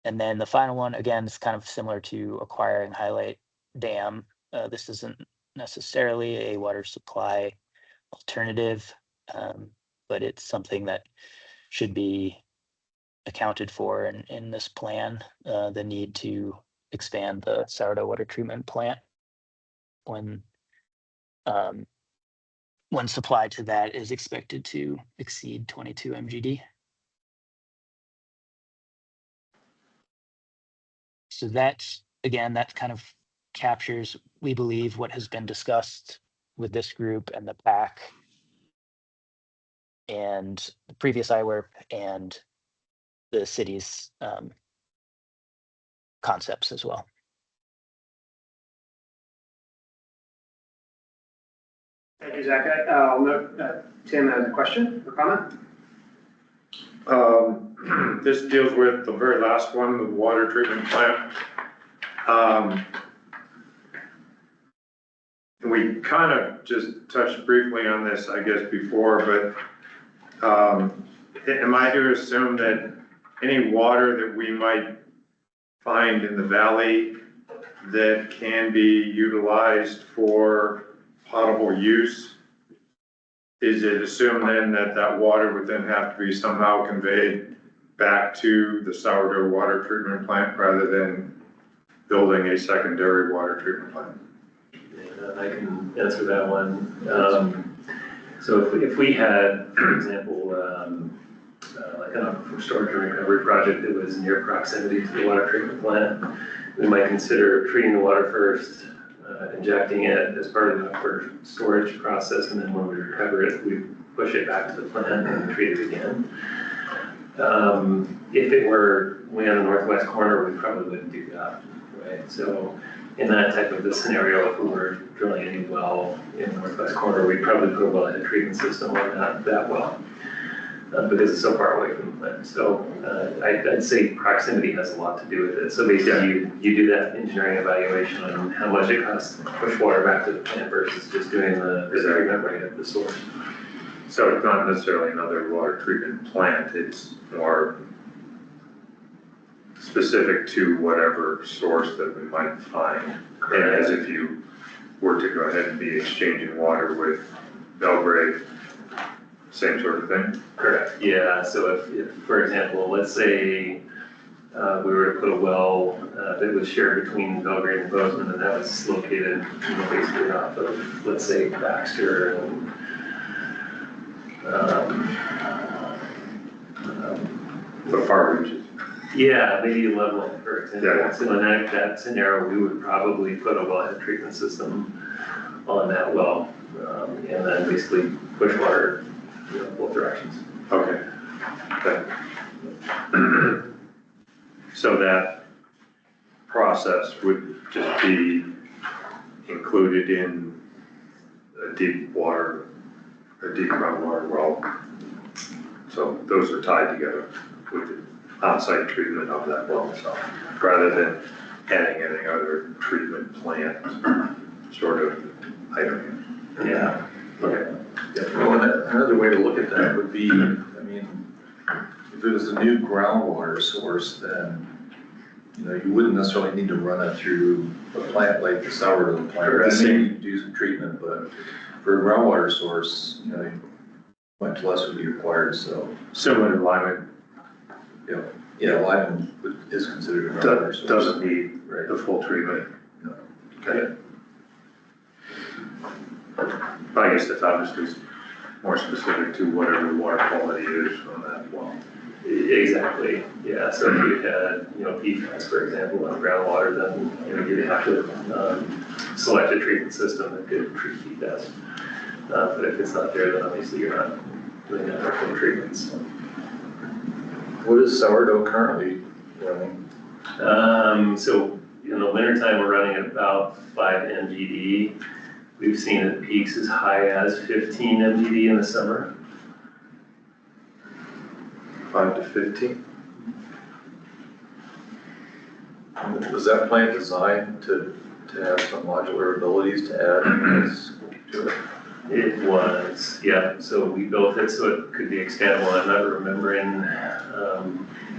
And then the final one, again, is kind of similar to acquiring highlight dam. This isn't necessarily a water supply alternative, but it's something that should be accounted for in this plan. The need to expand the sourdough water treatment plant when supply to that is expected to exceed 22 MGD. So that's, again, that kind of captures, we believe, what has been discussed with this group and the PAC and the previous IWRP and the city's concepts as well. Thank you, Zach. I'll note that Tim has a question or comment. This deals with the very last one, the water treatment plant. We kind of just touched briefly on this, I guess, before, but am I to assume that any water that we might find in the valley that can be utilized for potable use, is it assumed then that that water would then have to be somehow conveyed back to the sourdough water treatment plant rather than building a secondary water treatment plant? Yeah, I can answer that one. So if we had, for example, like an aquifer storage and recovery project that was near proximity to the water treatment plant, we might consider treating the water first, injecting it as part of the aquifer storage process, and then when we recover it, we push it back to the plant and treat it again. If it were way on the northwest corner, we probably wouldn't do that, right? So in that type of a scenario, if we were drilling any well in the northwest corner, we'd probably put a wellhead treatment system on that well, because it's so far away from the plant. So I'd say proximity has a lot to do with it. So basically you do that engineering evaluation on how much it costs to push water back to the plant versus just doing the treatment right at the source. So it's not necessarily another water treatment plant, it's more specific to whatever source that we might find. And as if you were to go ahead and be exchanging water with Belgrade, same sort of thing? Correct, yeah. So if for example, let's say we were to put a well that was shared between Belgrade and Bozeman, and that was located basically off of, let's say, Baxter and The far reaches. yeah, maybe Leveland, for example. Yeah. So in that scenario, we would probably put a wellhead treatment system on that well, and then basically push water, both directions. Okay. So that process would just be included in a deep groundwater well. So those are tied together with the on-site treatment of that well itself, rather than adding any other treatment plant sort of item. Yeah. Okay. Well, another way to look at that would be, I mean, if it was a new groundwater source, then, you wouldn't necessarily need to run it through a plant like the sourdough plant. Maybe you could do some treatment, but for a groundwater source, much less would be required, so. Similar to Lyman. Yeah, Lyman is considered a groundwater source. Doesn't need the full treatment. No. Okay. I guess the thought is more specific to whatever the water quality is on that well. Exactly, yeah, so if you had, PFAS, for example, on groundwater, then, you'd have to, select a treatment system that could treat PFAS. But if it's not there, then obviously you're not doing that treatments. What is sourdough currently running? So in the wintertime, we're running at about 5 MGD. We've seen it peaks as high as 15 MGD in the summer. 5 to 15? Was that plant designed to have some modular abilities to add units to it? It was, yeah, so we built it so it could be expandable. I'm not remembering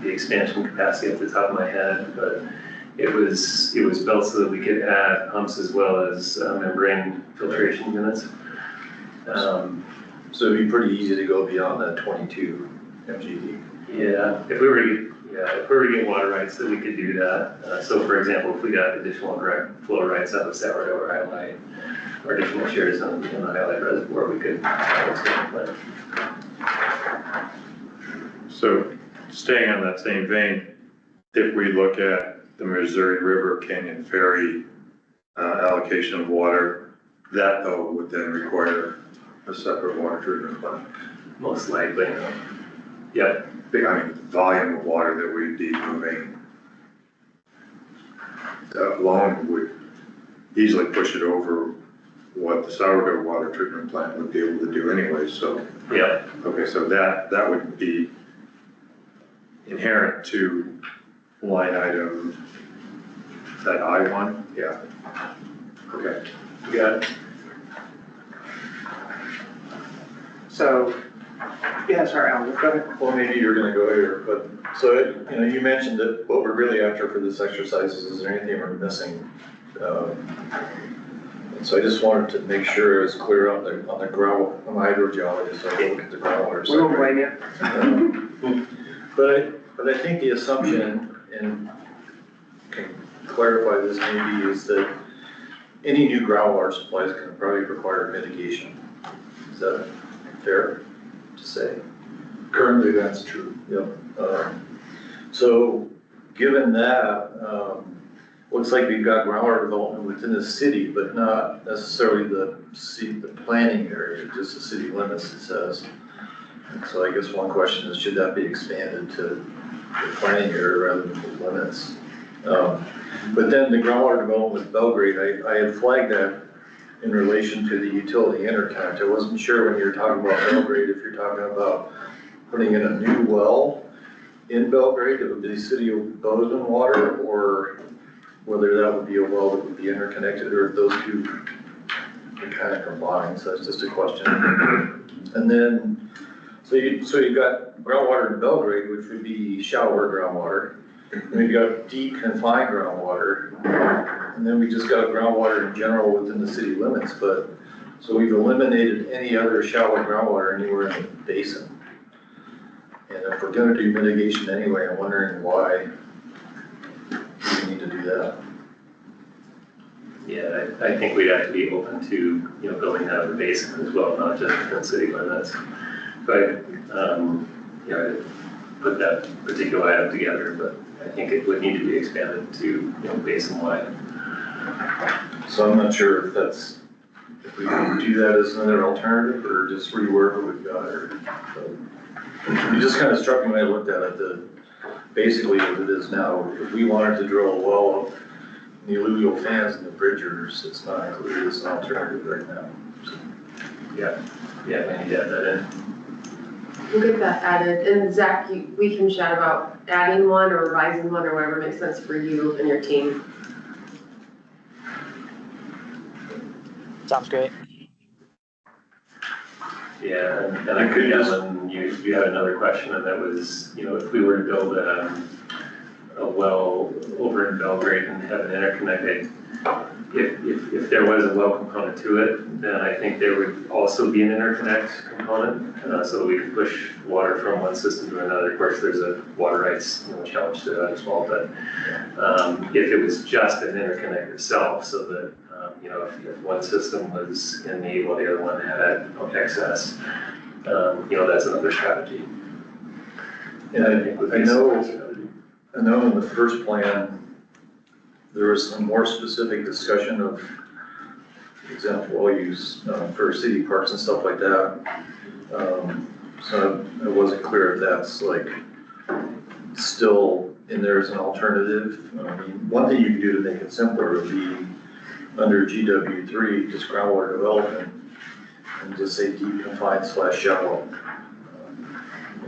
the expansion capacity off the top of my head, but it was built so that we could add pumps as well as membrane filtration units. So it'd be pretty easy to go beyond that 22 MGD. Yeah, if we were to get water rights, then we could do that. So for example, if we got additional direct flow rights out of Sourdough or Highlight, or additional shares in the Highlight Reservoir, we could expand the plant. So staying on that same vein, if we look at the Missouri River Canyon Ferry allocation of water, that though would then require a separate water treatment plant. Most likely, yeah. I mean, the volume of water that we'd be moving alone would easily push it over what the sourdough water treatment plant would be able to do anyway, so. Yeah. Okay, so that would be inherent to line item, is that I1? Yeah. Okay. You got it. So, yeah, sorry, Alan, go ahead. Well, maybe you're gonna go here, but, so, you mentioned that what we're really after for this exercise is there anything we're missing? And so I just wanted to make sure it was clear on the ground, I'm a hydrogeologist, so I look at the groundwater. We won't blame you. But I think the assumption, and can clarify this maybe, is that any new groundwater supply is gonna probably require mitigation. Is that fair to say? Currently, that's true. Yep. So, given that, looks like we've got groundwater development within the city, but not necessarily the planning area, just the city limits, it says. And so I guess one question is, should that be expanded to the planning area rather than the limits? But then the groundwater development with Belgrade, I had flagged that in relation to the utility interconnect. I wasn't sure when you were talking about Belgrade, if you're talking about putting in a new well in Belgrade, it would be city of Bozeman water, or whether that would be a well that would be interconnected, or if those two would kind of combine. So that's just a question. And then, so you've got groundwater in Belgrade, which would be shallower groundwater. And we've got deep confined groundwater. And then we just got groundwater in general within the city limits, but, so we've eliminated any other shallow groundwater anywhere in the basin. And if we're gonna do mitigation anyway, I'm wondering why we need to do that. Yeah, I think we'd have to be open to, building out of the basin as well, not just within city limits. But, I didn't put that particular item together, but I think it would need to be expanded to, basin-wide. So I'm not sure if we can do that as another alternative, or just rework what we've got, or, so. It just kind of struck me when I looked at it, basically what it is now, if we wanted to drill a well of the alluvial fans and the bridgers, it's not included as an alternative right now. So. Yeah, we need to add that in. We'll get that added, and Zach, we can chat about adding one or revising one or whatever makes sense for you and your team. Sounds great. Yeah, and I could, Ellen, you had another question, and that was, if we were to build a well over in Belgrade and have an interconnect, if if there was a well component to it, then I think there would also be an interconnect component, so that we could push water from one system to another. Of course, there's a water rights, challenge to that as well, but, if it was just an interconnect itself, so that, if one system was in need while the other one had excess, that's another strategy. And I think would be I know, a strategy. I know in the first plan, there was some more specific discussion of example oil use for city parks and stuff like that. So it wasn't clear if that's like still in there as an alternative. I mean, one thing you could do to make it simpler would be under GW3, just groundwater development, and just say deep confined / shallow.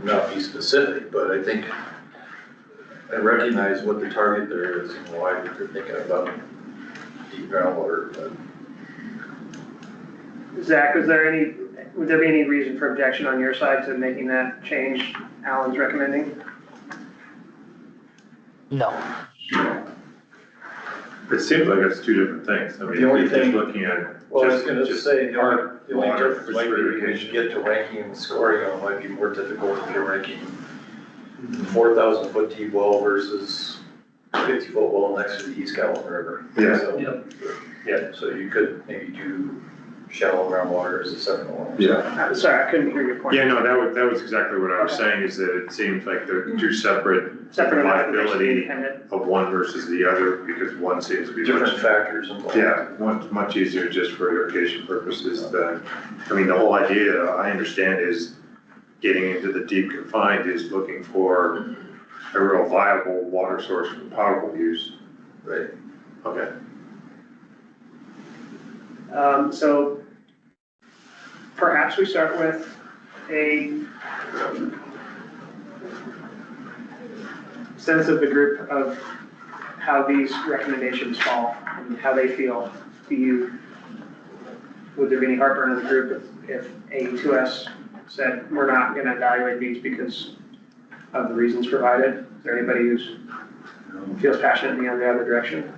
Not be specific, but I think I recognize what the target there is and why they're thinking about deep groundwater. But Zach, would there be any reason for objection on your side to making that change Alan's recommending? No. It seems like it's two different things. I mean, The only if you're thing- looking at Well, I was just, gonna just say, the our only water difference might be when you irrigation. get to ranking and scoring, it might be more difficult if you're ranking 4,000 foot deep well versus 50 foot well next to the East Gallup River. Yeah. So, Yeah. So you could maybe do shallow groundwater as a second one. Yeah. Sorry, I couldn't hear your point. Yeah, no, that was exactly what I was saying, is that it seems like they're two separate Separate liability independent. of one versus the other, because one seems to be Different much, factors involved. yeah, one's much easier just for irrigation purposes than, I mean, the whole idea, I understand, is getting into the deep confined is looking for a real viable water source for potable use. Right. Okay. So perhaps we start with a sense of the group of how these recommendations fall and how they feel. Would there be any heartburn in the group if A2S said, we're not gonna evaluate these because of the reasons provided? Is there anybody who feels passionately on the other direction?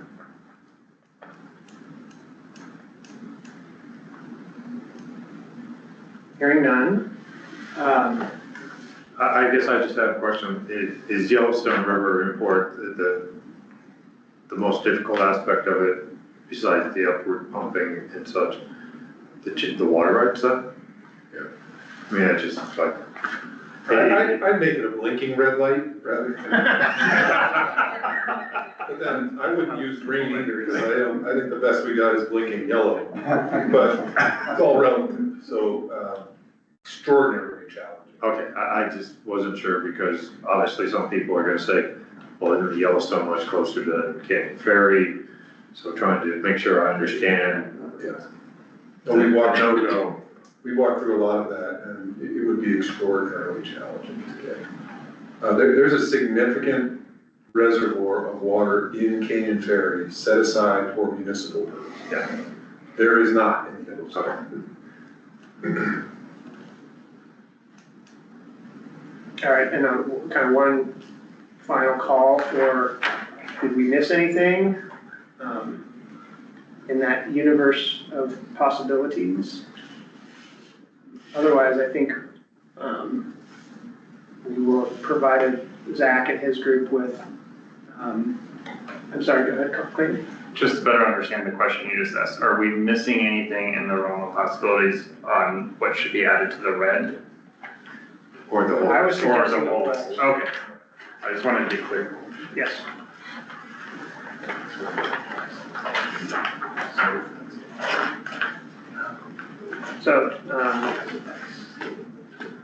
Hearing none. I guess I just have a question. Is Yellowstone River import the most difficult aspect of it, besides the upward pumping and such, the water rights stuff? Yeah. I mean, it's just like. I'd make it a blinking red light rather than. But then I wouldn't use green either, because I think the best we got is blinking yellow. But it's all relative, so extraordinarily challenging. Okay, I just wasn't sure, because obviously some people are gonna say, well, isn't the Yellowstone much closer to Canyon Ferry? So trying to make sure I understand. Yes. Well, we walked through a lot of that, and it would be extraordinarily challenging to get. There's a significant reservoir of water in Canyon Ferry set aside for municipal purposes. Yeah. There is not in Yellowstone. All right, and kind of one final call for, did we miss anything in that universe of possibilities? Otherwise, I think we will have provided Zach and his group with, I'm sorry, go ahead, Clayton. Just to better understand the question you just asked, are we missing anything in the realm of possibilities on what should be added to the red? Or the whole. I was Or suggesting the whole? whole. Okay, I just wanted to be clear. Yes. So,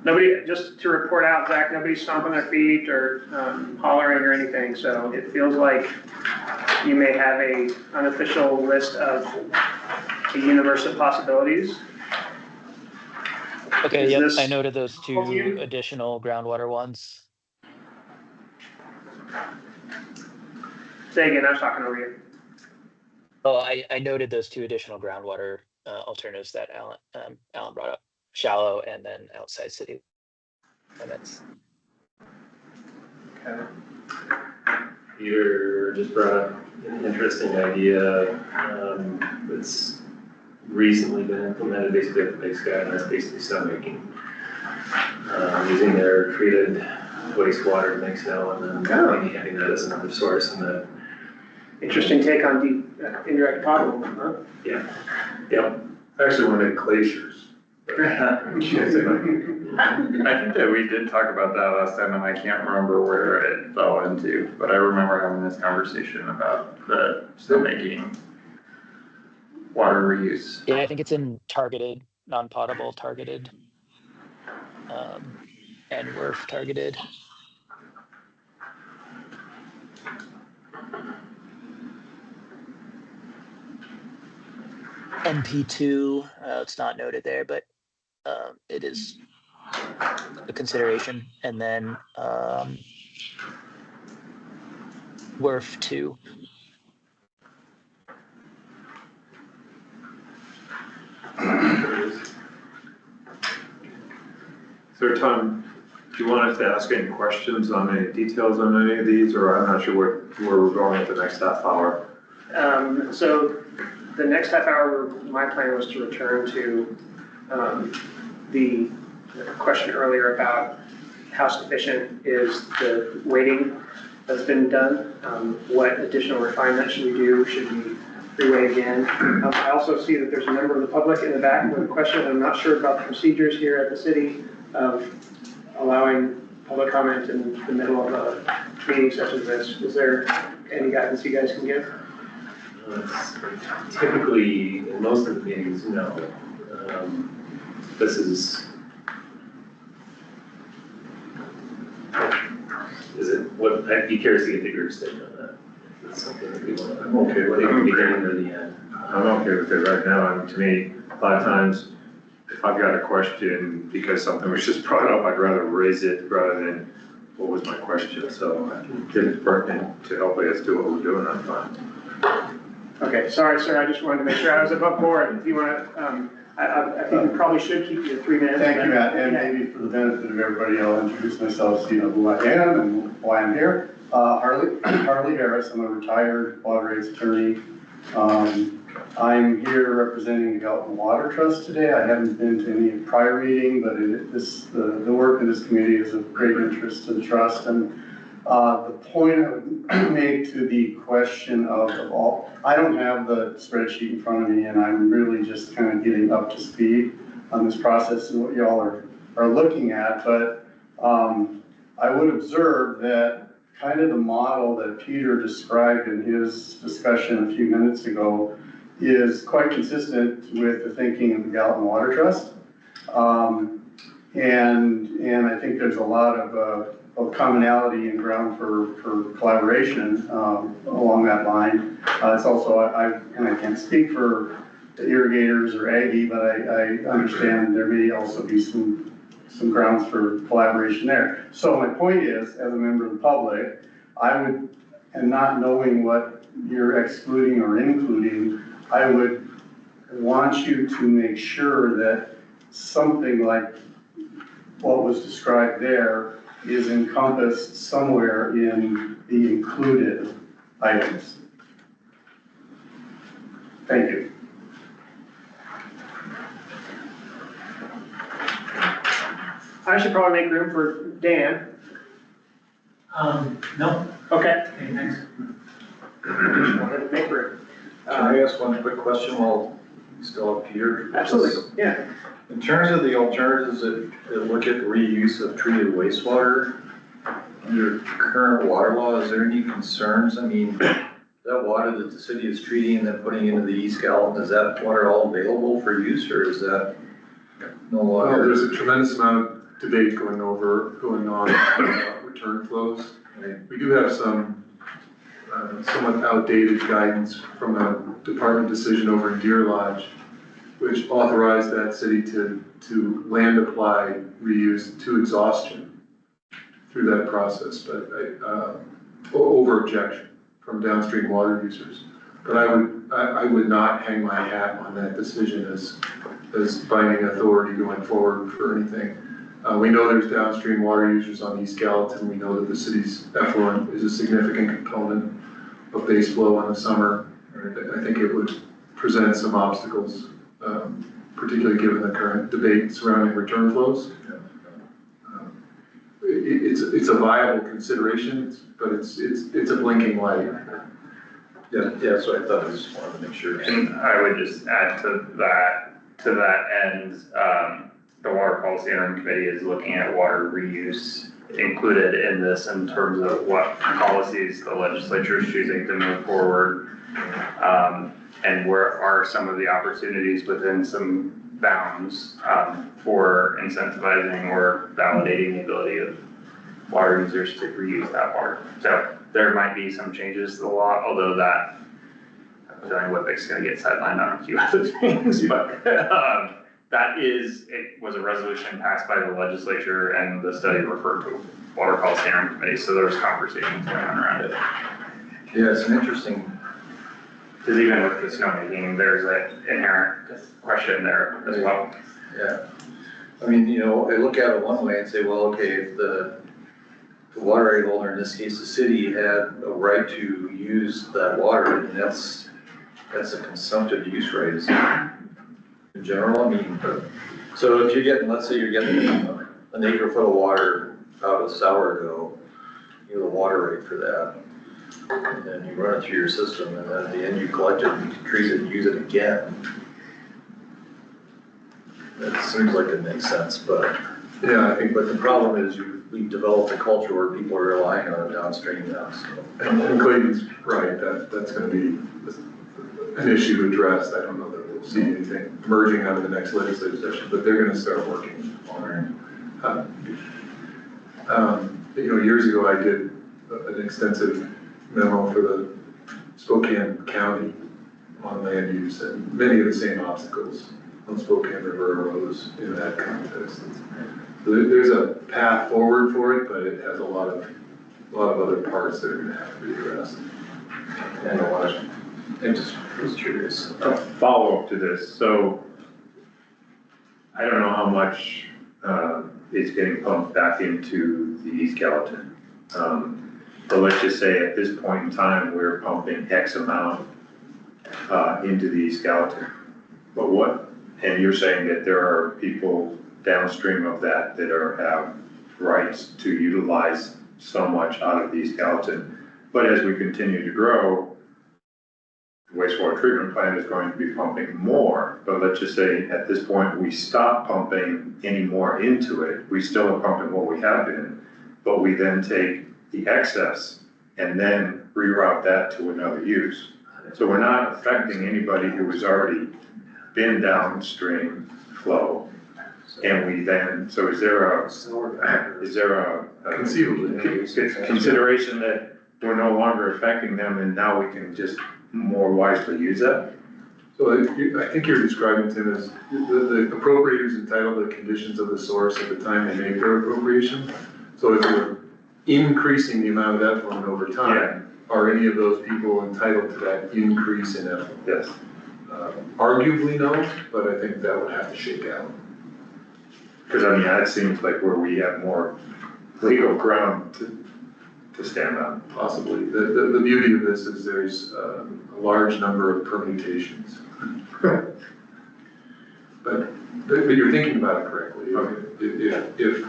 nobody, just to report out, Zach, nobody's stomping their feet or hollering or anything, so it feels like you may have a unofficial list of a universe of possibilities. Okay, Is yep, this I noted those helpful to two you? additional groundwater ones. Say again, I was talking over you. Oh, I noted those two additional groundwater alternatives that Alan brought up, shallow and then outside city limits. Okay. Peter just brought up an interesting idea, that's recently been implemented basically at the Big Sky, and that's basically snowmaking. Using their treated wastewater to make snow and then maybe having that as another source and that. Interesting take on deep, indirect potable, huh? Yep. I actually want to make glaciers. I think that we did talk about that last time and I can't remember where it fell into, but I remember having this conversation about the snowmaking water reuse. Yeah, I think it's in targeted, non-potable targeted, and WRF targeted. MP2, it's not noted there, but it is a consideration. And then WRF 2. So Tom, do you want us to ask any questions on any details on any of these, or I'm not sure where we're going with the next half hour? So the next half hour, my plan was to return to the question earlier about how sufficient is the weighting that's been done. What additional refinement should we do? Should we re-weigh again? I also see that there's a member of the public in the back with a question. I'm not sure about the procedures here at the city of allowing public comment in the middle of a meeting such as this. Is there any guidance you guys can give? Typically, in most of the meetings, no. This is it, what, I'd be curious to get your statement on that. It's something that we want to. I'm okay with it. The beginning or the end. I'm okay with it right now. I mean, to me, a lot of times, if I've got a question because something was just brought up, I'd rather raise it rather than what was my question. So I can get it pertinent to help us do what we're doing, I'm fine. Okay, sorry, sir, I just wanted to make sure I was above board. If you want to, I think we probably should keep you to 3 minutes. Thank you, Matt, and maybe for the benefit of everybody, I'll introduce myself so you know who I am and why I'm here. Harley Harris, I'm a retired water rights attorney. I'm here representing the Galton Water Trust today. I haven't been to any prior meeting, but the work of this committee is of great interest to the trust. And the point I would make to the question of all, I don't have the spreadsheet in front of me, and I'm really just kind of getting up to speed on this process and what y'all are looking at. But I would observe that kind of the model that Peter described in his discussion a few minutes ago is quite consistent with the thinking of the Galton Water Trust. And I think there's a lot of commonality and ground for collaboration along that line. It's also, I can't speak for the irrigators or Aggie, but I understand there may also be some grounds for collaboration there. So my point is, as a member of the public, and not knowing what you're excluding or including, I would want you to make sure that something like what was described there is encompassed somewhere in the included items. Thank you. I should probably make room for Dan. No. Okay. Okay, thanks. Just wanted to make room. Can I ask one quick question while you still have Peter? Absolutely, yeah. In terms of the alternatives that look at reuse of treated wastewater, under current water law, is there any concerns? I mean, that water that the city is treating and then putting into the East Galton, is that water all available for use, or is that no Well, water? there's a tremendous amount of debate going on return flows. We do have some somewhat outdated guidance from a department decision over in Deer Lodge, which authorized that city to land apply reuse to exhaustion through that process, but over objection from downstream water users. But I would not hang my hat on that decision as binding authority going forward for anything. We know there's downstream water users on East Gallatin. We know that the city's effluent is a significant component of base flow in the summer. I think it would present some obstacles, particularly given the current debate surrounding return flows. It's a viable consideration, but it's a blinking light. Yeah, so I thought I just wanted to make sure. And I would just add to that end, the Water Policy Interim Committee is looking at water reuse included in this in terms of what policies the legislature is choosing to move forward. And where are some of the opportunities within some bounds, for incentivizing or validating the ability of water users to reuse that water. So there might be some changes to the law, although that, I'm feeling Whitbeck's gonna get sidelined on a few other things, but, it was a resolution passed by the legislature and the study referred to Water Policy Interim Committee, so there's conversations going on around it. Yeah, it's an interesting. Because even with the snowmaking, there's an inherent question there as well. Yeah, I mean, you know, I look at it one way and say, well, okay, if the water right holder, in this case, the city, had a right to use that water, and that's a consumptive use right, isn't it? In general, I mean, so if you're getting, let's say you're getting an acre foot of water out of Sourdough, you have a water rate for that. And then you run it through your system, and then at the end you collect it, and you can treat it and use it again. That seems like it makes sense, but Yeah, I think, the problem is we've developed a culture where people are relying on it downstream now, so. and Clayton's right, that's gonna be an issue to address. I don't know that we'll see anything emerging out of the next legislative session, but they're gonna start working on it. You know, years ago, I did an extensive memo for the Spokane County on land use, and many of the same obstacles on Spokane River arose in that context. So there's a path forward for it, but it has a lot of other parts that are gonna have to be addressed. And I just was curious. A follow-up to this, so I don't know how much is getting pumped back into the East Gallatin. But let's just say at this point in time, we're pumping X amount into the East Gallatin. But and you're saying that there are people downstream of that have rights to utilize so much out of the East Gallatin. But as we continue to grow, the wastewater treatment plant is going to be pumping more. But let's just say at this point, we stop pumping any more into it. We still are pumping what we have been, but we then take the excess and then reroute that to another use. So we're not affecting anybody who has already been downstream flow. And we then, so is there a Conceivably. consideration that we're no longer affecting them and now we can just more wisely use that? So I think you're describing, Tim, as the appropriators entitled to the conditions of the source at the time they make their appropriation. So if you're increasing the amount of effluent over time, are any of those people entitled to that increase in effluent? Yes. Arguably no, but I think that would have to shake out. Because I mean, that seems like where we have more legal ground to stand on. Possibly. The beauty of this is there's a large number of permutations. But you're thinking about it correctly. If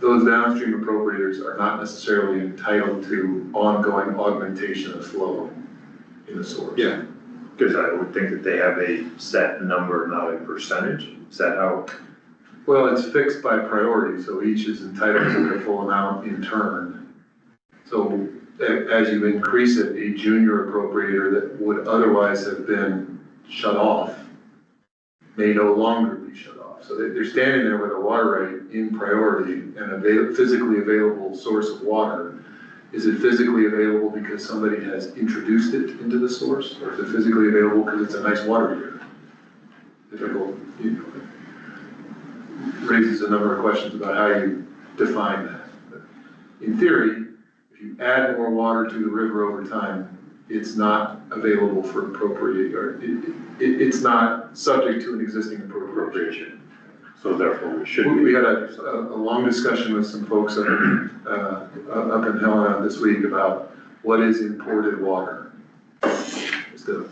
those downstream appropriators are not necessarily entitled to ongoing augmentation of flow in the source. Yeah. Because I would think that they have a set number, not a percentage. Is that how? Well, it's fixed by priority, so each is entitled to their full amount in turn. So as you increase it, a junior appropriator that would otherwise have been shut off may no longer be shut off. So they're standing there with a water right in priority and a physically available source of water. Is it physically available because somebody has introduced it into the source, or is it physically available because it's a nice water heater? Difficult, raises a number of questions about how you define that. But in theory, if you add more water to the river over time, it's not available for appropriate, or it's not subject to an existing appropriation. So therefore, we should We be. had a long discussion with some folks up in Helena this week about what is imported water. Just to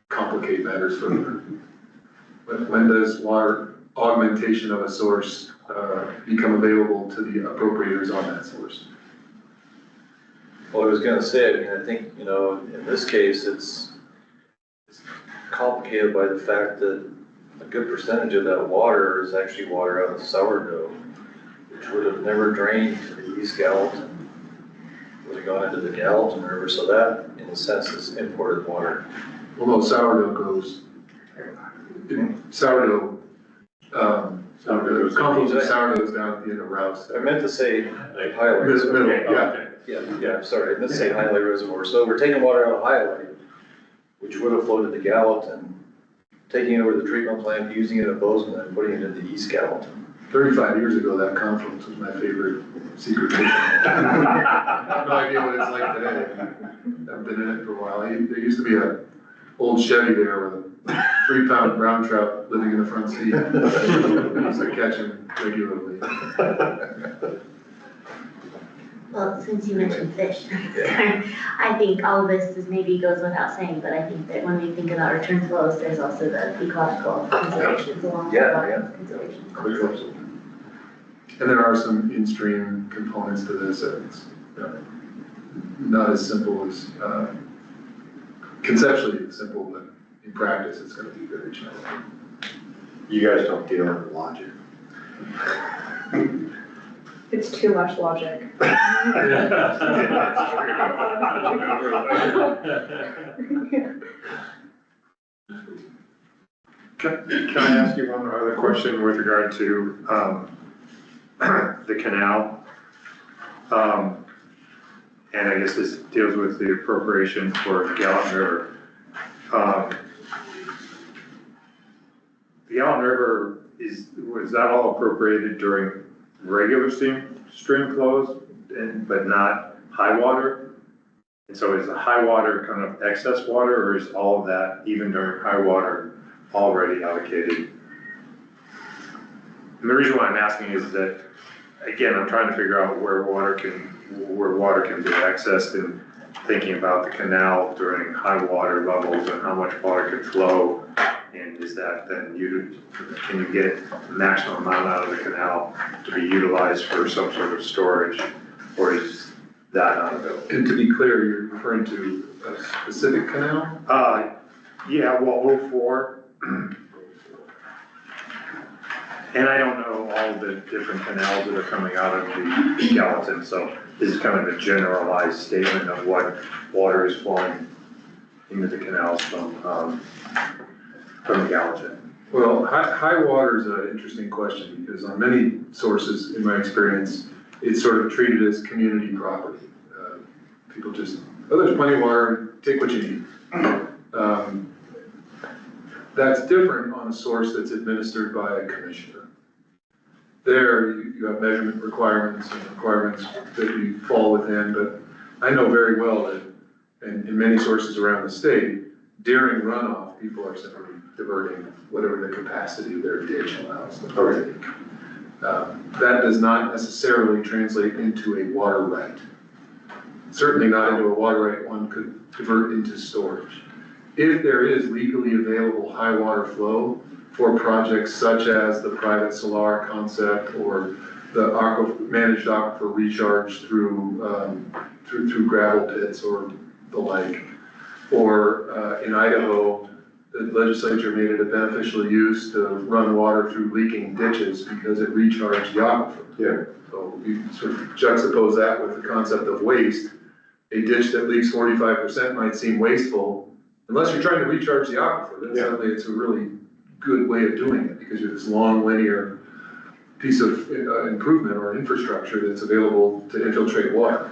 complicate matters further. When does water augmentation of a source become available to the appropriators on that source? Well, I was gonna say, I mean, I think, you know, in this case, it's complicated by the fact that a good percentage of that water is actually water out of sourdough, which would have never drained to the East Gallatin, would have gone into the Gallatin River, so that, in a sense, is imported water. Well, no, sourdough goes, sourdough, the compost of sourdough is down at the end of Rouse. I meant to say highlight. Middle, yeah. Yeah, sorry, I meant to say highlight reservoir, so we're taking water out of highlight, which would have flowed to the Gallatin, taking it over to the treatment plant, using it at Bozeman, and putting it into the East Gallatin. 35 years ago, that confluence was my favorite secret mission. I have no idea what it's like today. I've been in it for a while. There used to be a old Chevy there with a 3-pound brown trout living in the front seat. I used to catch him regularly. Well, since you mentioned fish, I think all of this is maybe goes without saying, but I think that when we think about return flows, there's also the ecological considerations along with water conservation. And there are some in-stream components to this. It's not as simple as, conceptually it's simple, but in practice, it's gonna be very challenging. You guys don't deal with logic. It's too much logic. Can I ask you one other question with regard to, the canal? And I guess this deals with the appropriation for Gallatin River. The Gallatin River was that all appropriated during regular stream flows, but not high water? And so is the high water kind of excess water, or is all of that, even during high water, already allocated? And the reason why I'm asking is that, again, I'm trying to figure out where water can be accessed, and thinking about the canal during high water levels and how much water can flow. And is that then can you get maximum amount out of the canal to be utilized for some sort of storage, or is that not available? And to be clear, you're referring to a specific canal? Yeah, well, 04. And I don't know all the different canals that are coming out of the Gallatin, so this is kind of a generalized statement of what water is flowing into the canals from the Gallatin. Well, high water is an interesting question, because on many sources, in my experience, it's sort of treated as community property. People just, oh, there's plenty of water, take what you need. That's different on a source that's administered by a commissioner. There, you have measurement requirements and requirements that you fall within, but I know very well that in many sources around the state, during runoff, people are simply diverting whatever the capacity of their ditch allows them to take. That does not necessarily translate into a water right. Certainly not into a water right one could divert into storage. If there is legally available high water flow for projects such as the private solar concept or the managed aquifer recharge through gravel pits or the like, or in Idaho, the legislature made it a beneficial use to run water through leaking ditches because it recharged the aquifer. Yeah. So you sort of juxtapose that with the concept of waste. A ditch that leaks 45% might seem wasteful, unless you're trying to recharge the aquifer. Then suddenly it's a really good way of doing it, because you're this long linear piece of improvement or infrastructure that's available to infiltrate water.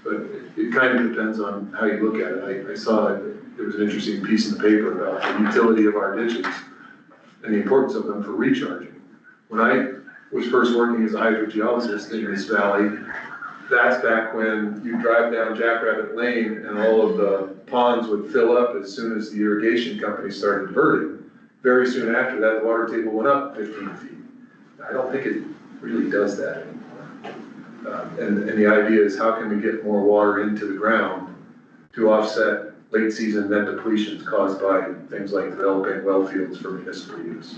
But it kind of depends on how you look at it. I saw there was an interesting piece in the paper about the utility of our ditches and the importance of them for recharging. When I was first working as a hydrogeologist in this valley, that's back when you drive down Jackrabbit Lane and all of the ponds would fill up as soon as the irrigation company started diverting. Very soon after that, the water table went up 15 feet. I don't think it really does that anymore. And the idea is how can we get more water into the ground to offset late season net depletions caused by things like developing well fields for municipal use.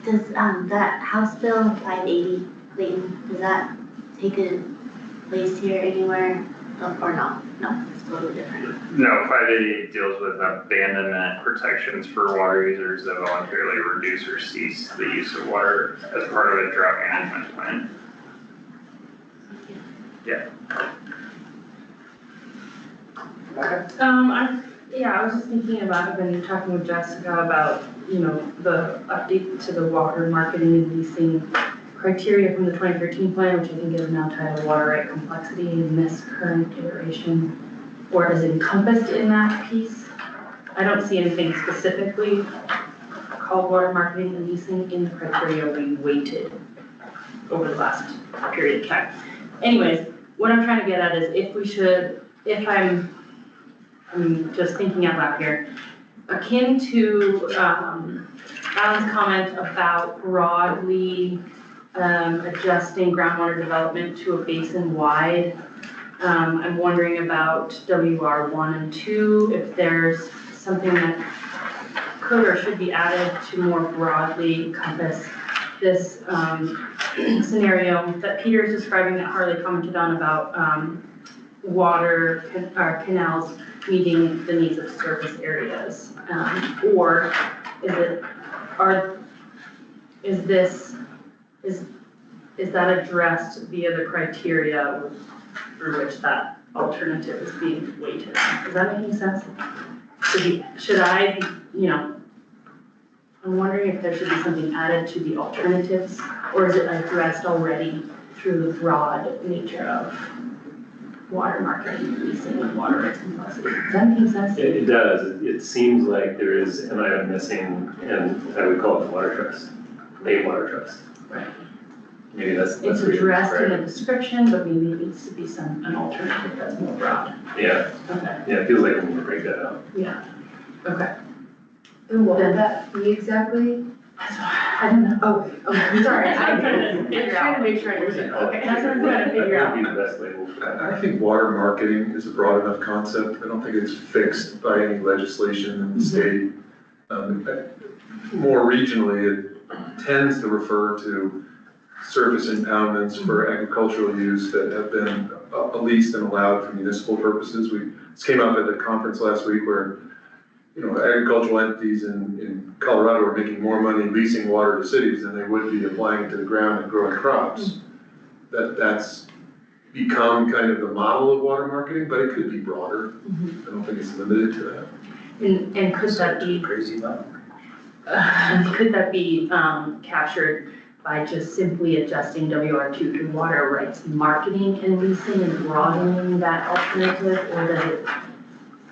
Does, that House Bill 580, Clayton, does that take a place here anywhere, or no? No, it's totally different. No, 588 deals with abandonment protections for water users that voluntarily reduce or cease the use of water as part of a drought management plan. Yeah. I was just thinking about, I've been talking with Jessica about, the update to the water marketing and leasing criteria from the 2013 plan, which I think is now titled Water Right Complexity in this current iteration, or is encompassed in that piece. I don't see anything specifically called water marketing and leasing in the criteria we weighted over the last period of time. Anyways, what I'm trying to get at is if I'm just thinking out loud here, akin to Alan's comment about broadly adjusting groundwater development to a basin-wide. I'm wondering about WR1 and 2, if there's something that could or should be added to more broadly encompass this scenario that Peter is describing, that Harley commented on about canals meeting the needs of surface areas, or is that addressed via the criteria through which that alternative is being weighted? Does that make any sense? Should I, I'm wondering if there should be something added to the alternatives, or is it addressed already through the broad nature of water marketing, leasing, and water rights complexity? Does that make sense? It does. It seems like there is an item missing, and I would call it the water trust, a water trust. Right. Maybe that's. It's addressed in the description, but maybe it needs to be an alternative that's more broad. Yeah. Okay. Yeah, it feels like we need to break that out. Yeah. Okay. And what would that be exactly? I don't know. Oh, sorry. I'm trying to make sure I understand. Okay, that's what I'm trying to figure That out. would be the best label for that. I think water marketing is a broad enough concept. I don't think it's fixed by any legislation in the state. More regionally, it tends to refer to surface impoundments for agricultural use that have been leased and allowed for municipal purposes. This came up at the conference last week where, agricultural entities in Colorado are making more money leasing water to cities than they would be applying it to the ground and growing crops. That's become kind of the model of water marketing, but it could be broader. I don't think it's limited to that. And could that be, Crazy amount. could that be captured by just simply adjusting WR2 to water rights marketing and leasing and broadening that alternative, or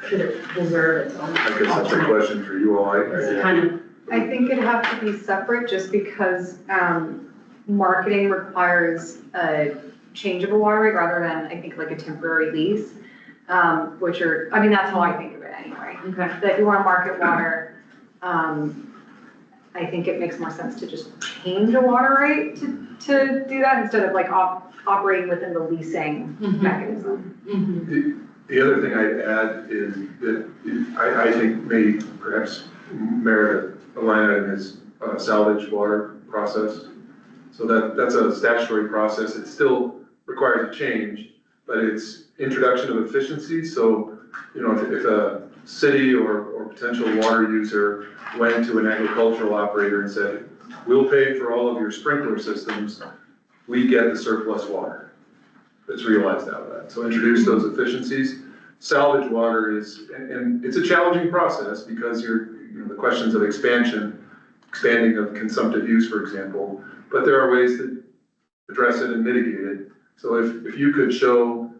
should it deserve its own I guess that's a alternative? question for you all. It's kind of, I think it'd have to be separate just because marketing requires a change of a water right rather than, I think, like a temporary lease, which are, that's how I think of it anyway. okay. That if you want to market water, I think it makes more sense to just change a water right to do that instead of like operating within the leasing mechanism. The other thing I'd add is that I think may perhaps merit a line item is salvage water process. So that's a statutory process. It still requires a change, but it's introduction of efficiency. So, if a city or potential water user went to an agricultural operator and said, we'll pay for all of your sprinkler systems, we get the surplus water that's realized out of that. So introduce those efficiencies. Salvage water and it's a challenging process because the questions of expanding of consumptive use, for example, but there are ways to address it and mitigate it. So if you could show,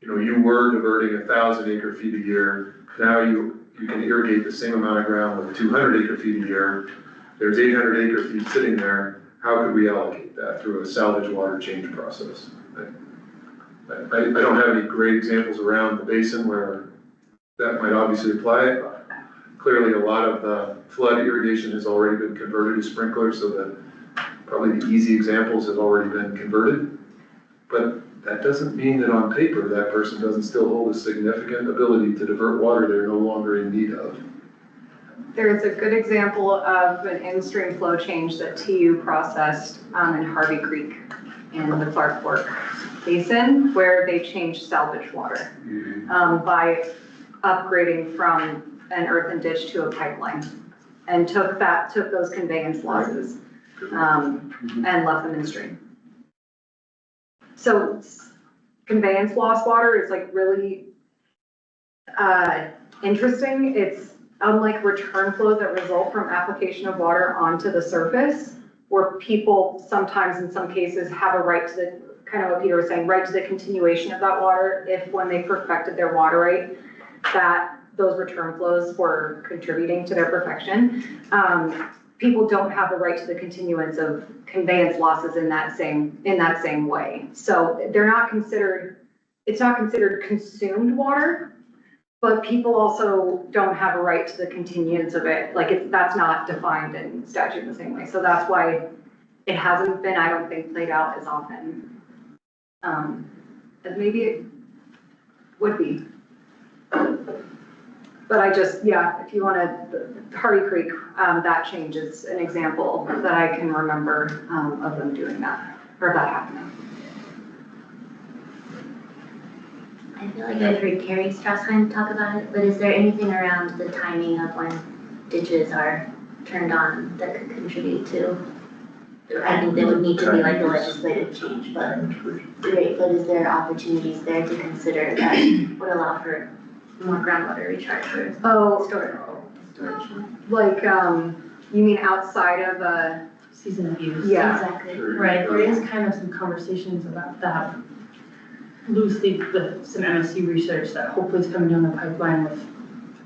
you were diverting 1,000 acre feet a year, now you can irrigate the same amount of ground with 200 acre feet a year, there's 800 acre feet sitting there, how could we allocate that through a salvage water change process? I don't have any great examples around the basin where that might obviously apply. clearly a lot of the flood irrigation has already been converted to sprinklers, so that probably the easy examples have already been converted. But that doesn't mean that on paper, that person doesn't still hold a significant ability to divert water they're no longer in need of. There's a good example of an in-stream flow change that TU processed in Harvey Creek in the Clark Fork Basin, where they changed salvage water by upgrading from an earthen ditch to a pipeline, and took those conveyance losses and left them in stream. So conveyance loss water is like really interesting. It's unlike return flows that result from application of water onto the surface, where people sometimes in some cases have a right to the, kind of what Peter was saying, right to the continuation of that water if when they perfected their water right, that those return flows were contributing to their perfection. People don't have the right to the continuance of conveyance losses in that same way. So they're not considered, it's not considered consumed water, but people also don't have a right to the continuance of it. Like that's not defined in statute in the same way. So that's why it hasn't been, I don't think, played out as often as maybe it would be. But I just, yeah, if you want to, Hardy Creek, that change is an example that I can remember of them doing that, or that happening. I feel like I've heard Carrie Strassheim talk about it, but is there anything around the timing of when ditches are turned on that could contribute to? I think there would need to be like a legislative change, but great, but is there opportunities there to consider that would allow for more groundwater recharge for storage? Like, you mean outside of Season of use. yeah. Exactly. Right, there is kind of some conversations about that loosely with some MSU research that hopefully is coming down the pipeline with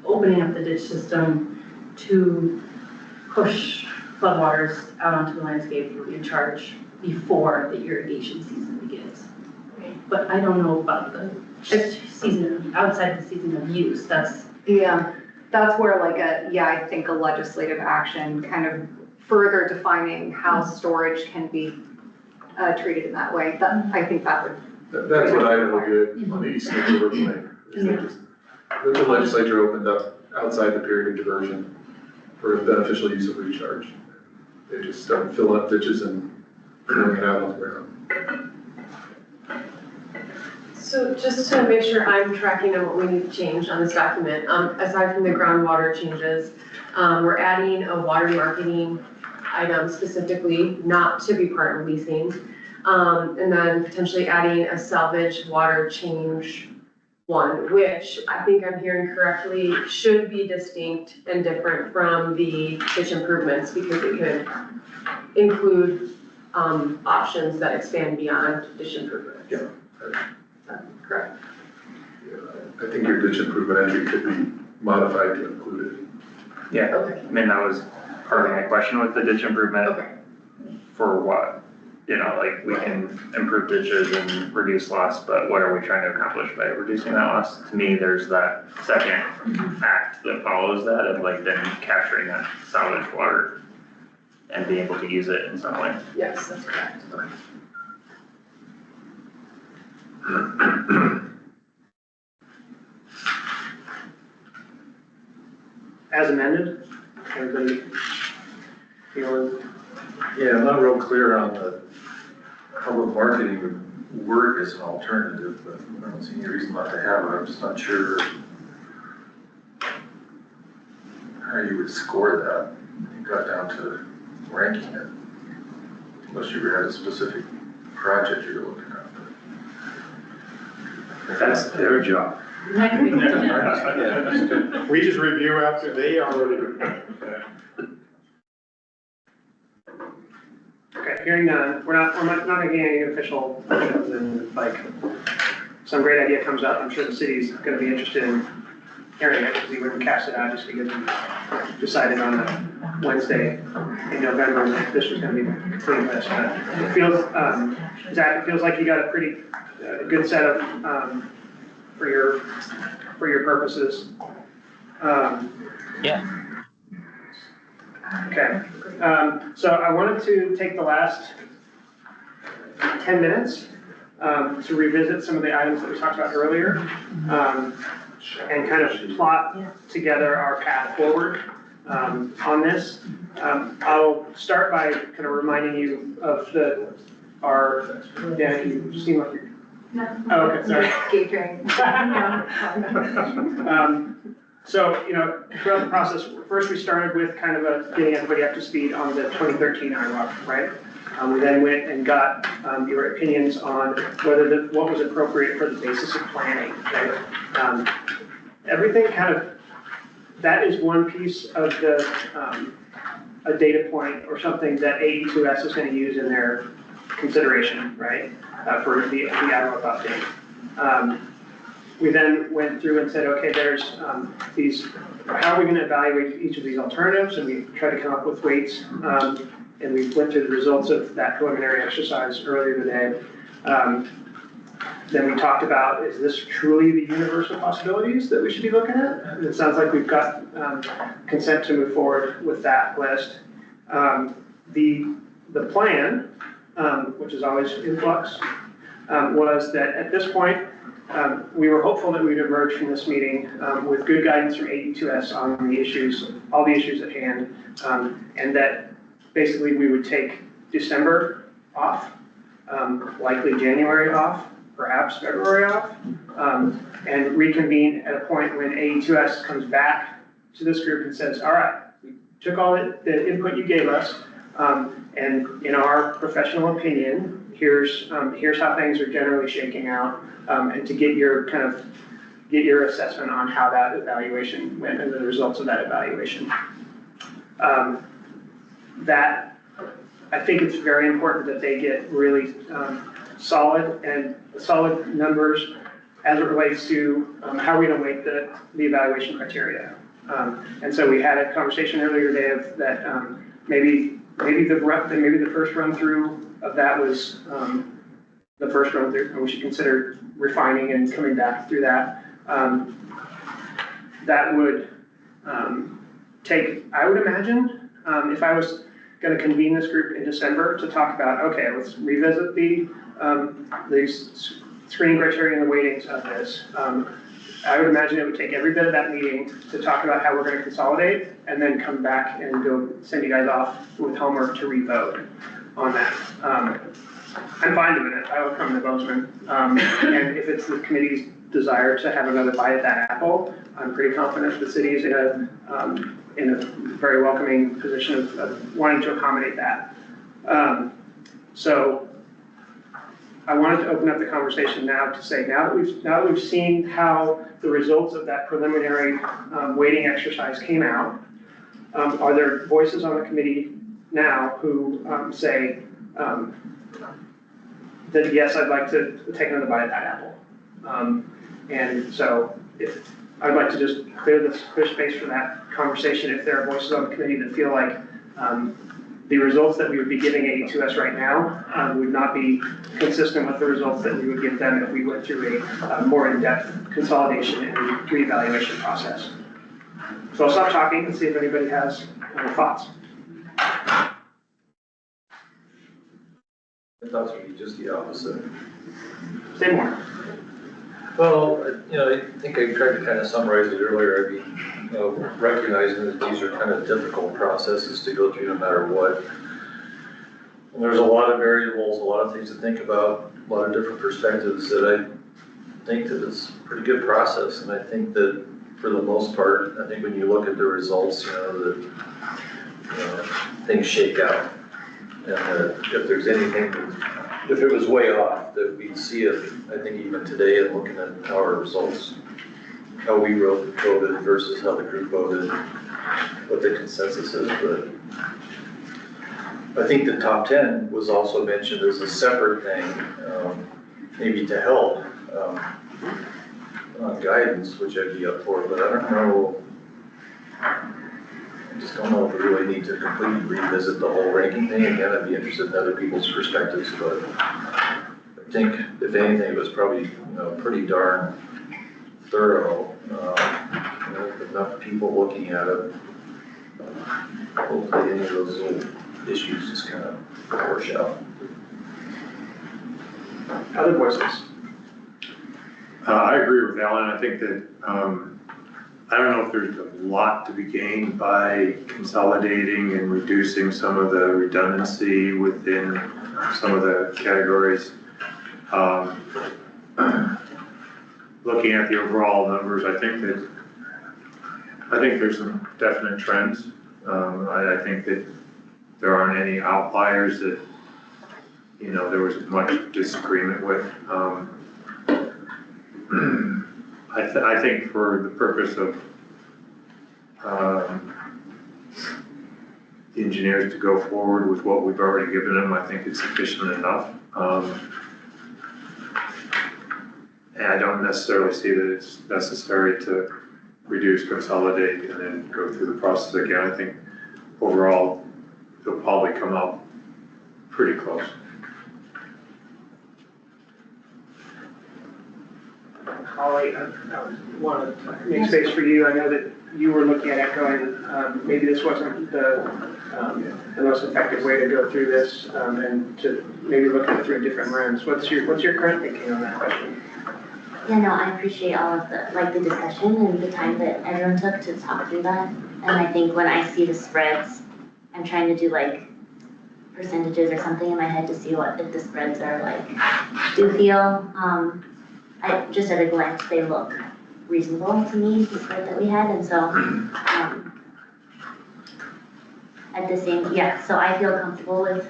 opening up the ditch system to push floodwaters out onto the landscape for recharge before the irrigation season begins. But I don't know about the season, outside the season of use, that's. Yeah, that's where like I think a legislative action kind of further defining how storage can be treated in that way. I think that would. That's what Idaho did on the East Snake River Plain. The legislature opened up outside the period of diversion for beneficial use of recharge. They just started filling up ditches and throwing it out on the ground. So just to make sure I'm tracking on what we need to change on this document, aside from the groundwater changes, we're adding a water marketing item specifically not to be part of leasing. And then potentially adding a salvage water change one, which I think I'm hearing correctly, should be distinct and different from the ditch improvements because it could include options that expand beyond ditch improvements. Yeah. Correct. Yeah, I think your ditch improvement entry could be modified to include it. Yeah, Okay. I mean, that was part of my question with the ditch improvement. Okay. For what? You know, like we can improve ditches and reduce loss, but what are we trying to accomplish by reducing that loss? To me, there's that second act that follows that of like then capturing that salvage water and being able to use it in some way. Yes, that's correct. As amended, everybody feeling? Yeah, I'm not real clear on the public marketing would work as an alternative, but I don't see any reason not to have it. I'm just not sure how you would score that. You got down to ranking it, unless you had a specific project you're looking at. That's their job. We just review after they already. Okay, hearing none, we're not making any official motions, and like some great idea comes up, I'm sure the city's gonna be interested in hearing it, because we wouldn't cast it out just because we decided on a Wednesday in November that this was gonna be the complete list. But it feels, Zach, it feels like you got a pretty good setup for your purposes. Yeah. Okay, so I wanted to take the last 10 minutes to revisit some of the items that we talked about earlier, and kind of plot together our path forward on this. I'll start by kind of reminding you of Dan, you seem like you're. No. Oh, okay, sorry. Escaping. So, throughout the process, first we started with kind of getting everybody up to speed on the 2013 IWRP, right? We then went and got your opinions on what was appropriate for the basis of planning, right? Everything kind of, that is one piece of a data point or something that AE2S is going to use in their consideration, right? For the IWRP update. We then went through and said, okay, there's how are we going to evaluate each of these alternatives? And we tried to come up with weights. And we went through the results of that preliminary exercise earlier today. Then we talked about, is this truly the universe of possibilities that we should be looking at? And it sounds like we've got consent to move forward with that list. The plan, which is always in flux, was that at this point, we were hopeful that we'd emerge from this meeting with good guidance from AE2S on the issues, all the issues at hand, and that basically we would take December off, likely January off, perhaps February off, and reconvene at a point when AE2S comes back to this group and says, all right, we took all the input you gave us, and in our professional opinion, here's how things are generally shaking out, and to get your assessment on how that evaluation went and the results of that evaluation. That, I think it's very important that they get really solid numbers as it relates to how we're going to weight the evaluation criteria. And so we had a conversation earlier today of that maybe the first run through of that was the first run through, and we should consider refining and coming back through that. That would take, I would imagine, if I was going to convene this group in December to talk about, okay, let's revisit the screening criteria and the weightings of this. I would imagine it would take every bit of that meeting to talk about how we're going to consolidate and then come back and go send you guys off with homework to re-vote on that. I'm fine doing it. I will come to Bozeman. And if it's the committee's desire to have another bite at that apple, I'm pretty confident the city is in a very welcoming position of wanting to accommodate that. So I wanted to open up the conversation now to say, now that we've seen how the results of that preliminary weighting exercise came out, are there voices on the committee now who say that yes, I'd like to take another bite at that apple? And so I'd like to just clear space for that conversation. If there are voices on the committee that feel like the results that we would be giving AE2S right now would not be consistent with the results that we would give them if we went through a more in-depth consolidation and reevaluation process. So I'll stop talking and see if anybody has thoughts. My thoughts would be just the opposite. Say more. Well, I think I tried to kind of summarize it earlier. I mean, recognizing that these are kind of difficult processes to go through no matter what. And there's a lot of variables, a lot of things to think about, a lot of different perspectives that I think that it's a pretty good process. And I think that for the most part, I think when you look at the results, that things shake out. And if there's anything, if it was way off, that we'd see it, I think even today, and looking at our results, how we voted versus how the group voted, what the consensus is. But I think the top 10 was also mentioned as a separate thing, maybe to help on guidance, which I'd be up for, but I don't know. I just don't know if we really need to completely revisit the whole ranking thing. Again, I'd be interested in other people's perspectives, but I think if anything, it was probably pretty darn thorough. The enough people looking at it, hopefully any of those little issues just kind of wash out. Other voices? I agree with Alan. I think that, I don't know if there's a lot to be gained by consolidating and reducing some of the redundancy within some of the categories. Looking at the overall numbers, I think there's some definite trends. I think that there aren't any outliers that, you know, there was much disagreement with. I think for the purpose of the engineers to go forward with what we've already given them, I think it's sufficient enough. And I don't necessarily see that it's necessary to reduce, consolidate, and then go through the process again. I think overall, they'll probably come out pretty close. Holly, I want to make space for you. I know that you were looking at it going, maybe this wasn't the most effective way to go through this, and to maybe look at it through a different lens. What's your current thinking on that question? Yeah, no, I appreciate all of the, like, the discussion and the time that everyone took to talk through that. And I think when I see the spreads, I'm trying to do like percentages or something in my head to see what, if the spreads are like, do feel, I, just at a glance, they look reasonable to me, the spread that we had, and so, at the same, yeah, so I feel comfortable with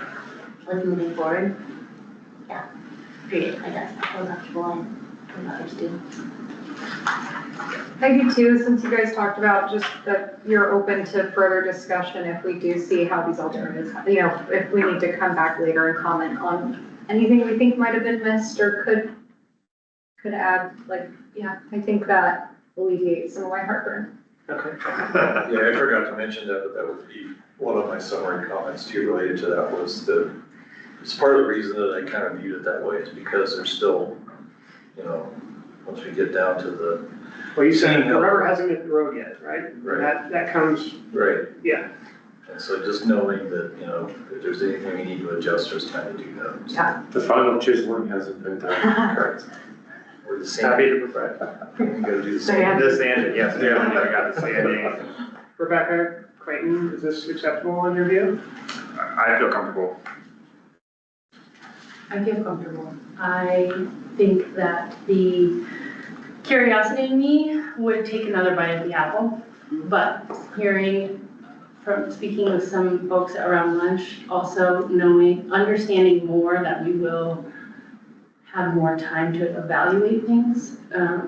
moving forward. Yeah, period, I guess, I feel comfortable and others do. I do too, since you guys talked about just that you're open to further discussion if we do see how these alternatives, you know, if we need to come back later and comment on anything we think might have been missed or could add, like, yeah, I think that alleviates some of my heartburn. Okay. Yeah, I forgot to mention that, but that would be one of my summary comments too related to that was that it's part of the reason that I kind of viewed it that way is because there's still, you know, once we get down to the. Well, you said the rubber hasn't hit the road yet, right? Right. That comes. Right. Yeah. And so just knowing that, you know, if there's anything we need to adjust, there's time to do that. Yeah. The final chiseling hasn't been done. Correct. We're the same. Happy to provide. We gotta do the same. The sanding, yes, we haven't even got the sanding. Rebecca, Clayton, is this acceptable in your view? I feel comfortable. I feel comfortable. I think that the curiosity in me would take another bite of the apple, but speaking with some folks around lunch, also understanding more that we will have more time to evaluate things,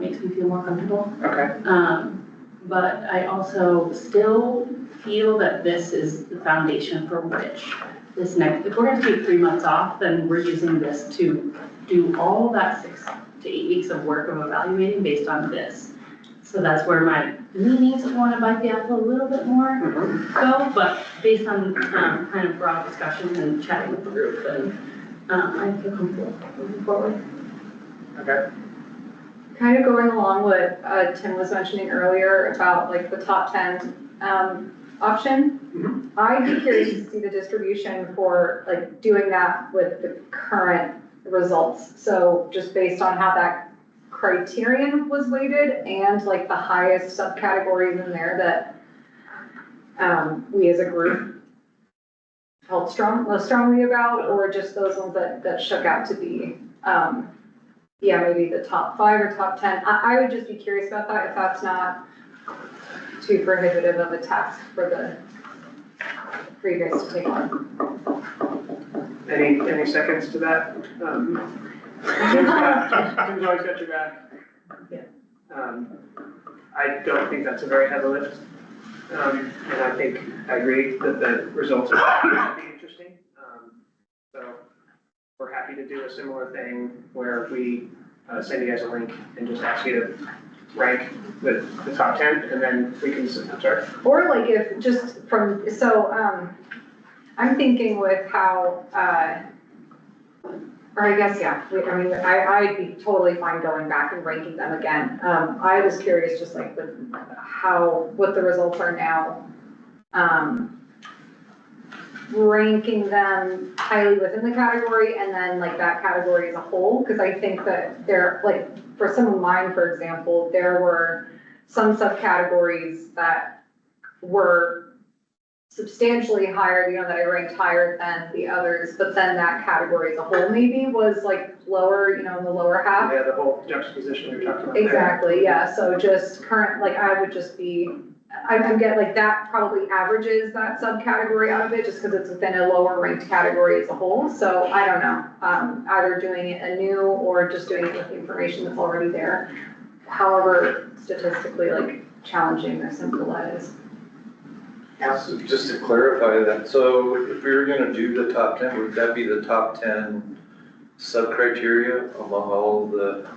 makes me feel more comfortable. Okay. But I also still feel that this is the foundation for which if we're gonna take 3 months off, then we're using this to do all that 6 to 8 weeks of work of evaluating based on this. So that's where my leanings want to bite the apple a little bit more go, but based on kind of broad discussion and chatting with the group, then I feel comfortable moving forward. Okay. Kind of going along what Tim was mentioning earlier about like the top 10 option. I'd be curious to see the distribution for like doing that with the current results. So just based on how that criterion was weighted and like the highest subcategories in there that we as a group felt most strongly about, or just those ones that shook out to be, yeah, maybe the top 5 or top 10. I would just be curious about that if that's not too prohibitive of a task for you guys to take on. Any seconds to that? Tim's always got your back. Yeah. I don't think that's a very heavy lift. And I think I agree that the results are be interesting. So we're happy to do a similar thing where we send you guys a link and just ask you to rank the top 10 and then we can, I'm sorry. Or like if just from, so I'm thinking with how Or I guess, yeah, I'd be totally fine going back and ranking them again. I was curious just like with what the results are now. Ranking them highly within the category and then like that category as a whole, because I think that like, for some of mine, for example, there were some subcategories that were substantially higher, that I ranked higher than the others, but then that category as a whole maybe was like lower, in the lower half. Yeah, the whole juxtaposition we were talking about there. Exactly, yeah, so just I would just be, I'm getting like that probably averages that subcategory out of it, just because it's within a lower ranked category as a whole, so I don't know. Either doing it anew or just doing it with the information that's already there. However, statistically, like challenging or simple that is. So just to clarify that, so if we were gonna do the top 10, would that be the top 10 sub-criteria among all the?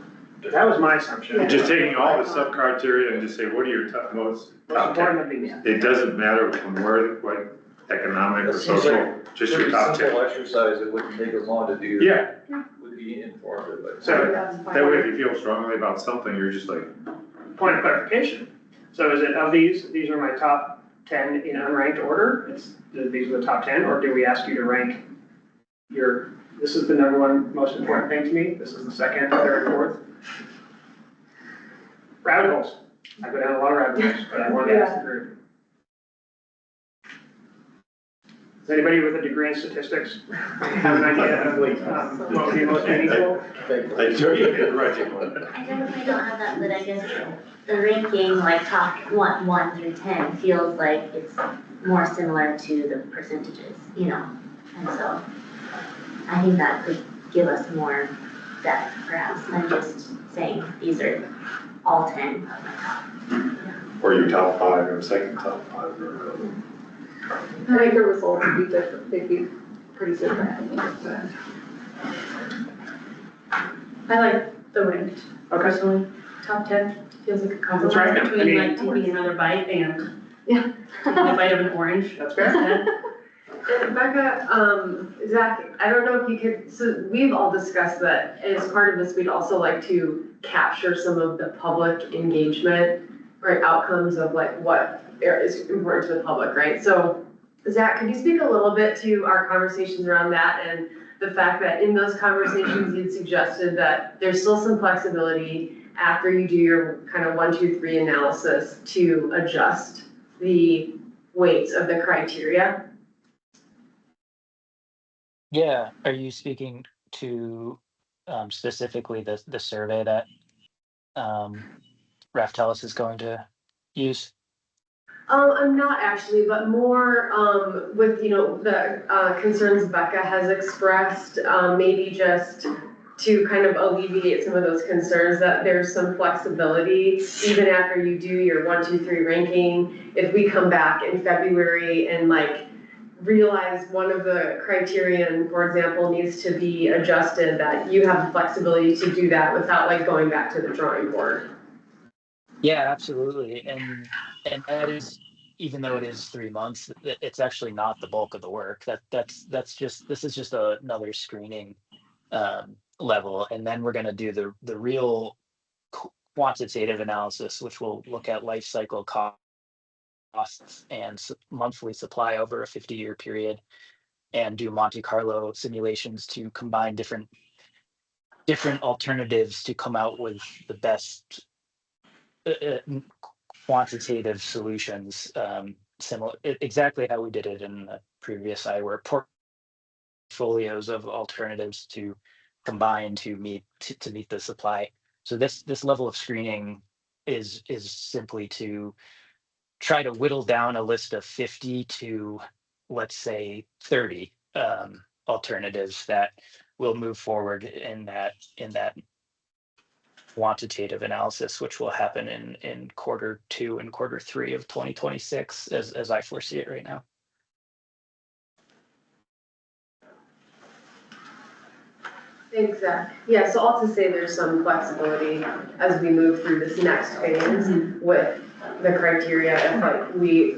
That was my assumption. You're just taking all the sub-criteria and just say, what are your top 10? of these. It doesn't matter from where, what economic or That seems social, just your Pretty top 10. simple exercise, it wouldn't take as long to do. Yeah, Would be informative, but. So, That's fine. that way if you feel strongly about something, you're just like, point of clarification. So is it of these are my top 10 in unranked order? These are the top 10, or do we ask you to rank this is the number one most important thing to me, this is the second, third, fourth? Rabbit holes. I go down a lot of rabbit holes, but I want to ask the group. Does anybody with a degree in statistics have an idea of what would be most meaningful? I told you the right one. I definitely don't have that, but I guess the ranking, like top 1 through 10, feels like it's more similar to the percentages, and so I think that could give us more depth perhaps than just saying these are all 10 of my top. Or your top 5 or second top 5 or. I think the results would be different, they'd be pretty different, I think, I like the ranked, personally, top 10 feels like a compromise That's right. between like taking another bite and Yeah. taking a bite of an orange. That's fair. And Becca, Zach, I don't know if you could, so we've all discussed that as part of this, we'd also like to capture some of the public engagement, right, outcomes of like what is important to the public, right? So Zach, could you speak a little bit to our conversations around that and the fact that in those conversations you'd suggested that there's still some flexibility after you do your kind of 1, 2, 3 analysis to adjust the weights of the criteria? Yeah, are you speaking to specifically the survey that Raftellus is going to use? I'm not actually, but more with, the concerns Becca has expressed, maybe just to kind of alleviate some of those concerns that there's some flexibility, even after you do your 1, 2, 3 ranking. If we come back in February and like realize one of the criterion, for example, needs to be adjusted, that you have the flexibility to do that without like going back to the drawing board. Yeah, absolutely. And that is, even though it is 3 months, it's actually not the bulk of the work. This is just another screening level. And then we're going to do the real quantitative analysis, which will look at life cycle costs and monthly supply over a 50-year period, and do Monte Carlo simulations to combine different alternatives to come out with the best quantitative solutions, similar, exactly how we did it in the previous IWRP portfolios of alternatives to combine to meet the supply. So this level of screening is simply to try to whittle down a list of 50 to, let's say, 30 alternatives that will move forward in that quantitative analysis, which will happen in Q2 and Q3 of 2026, as I foresee it right now. Exactly. Yeah, so all to say there's some flexibility as we move through this next phase with the criteria. If like we,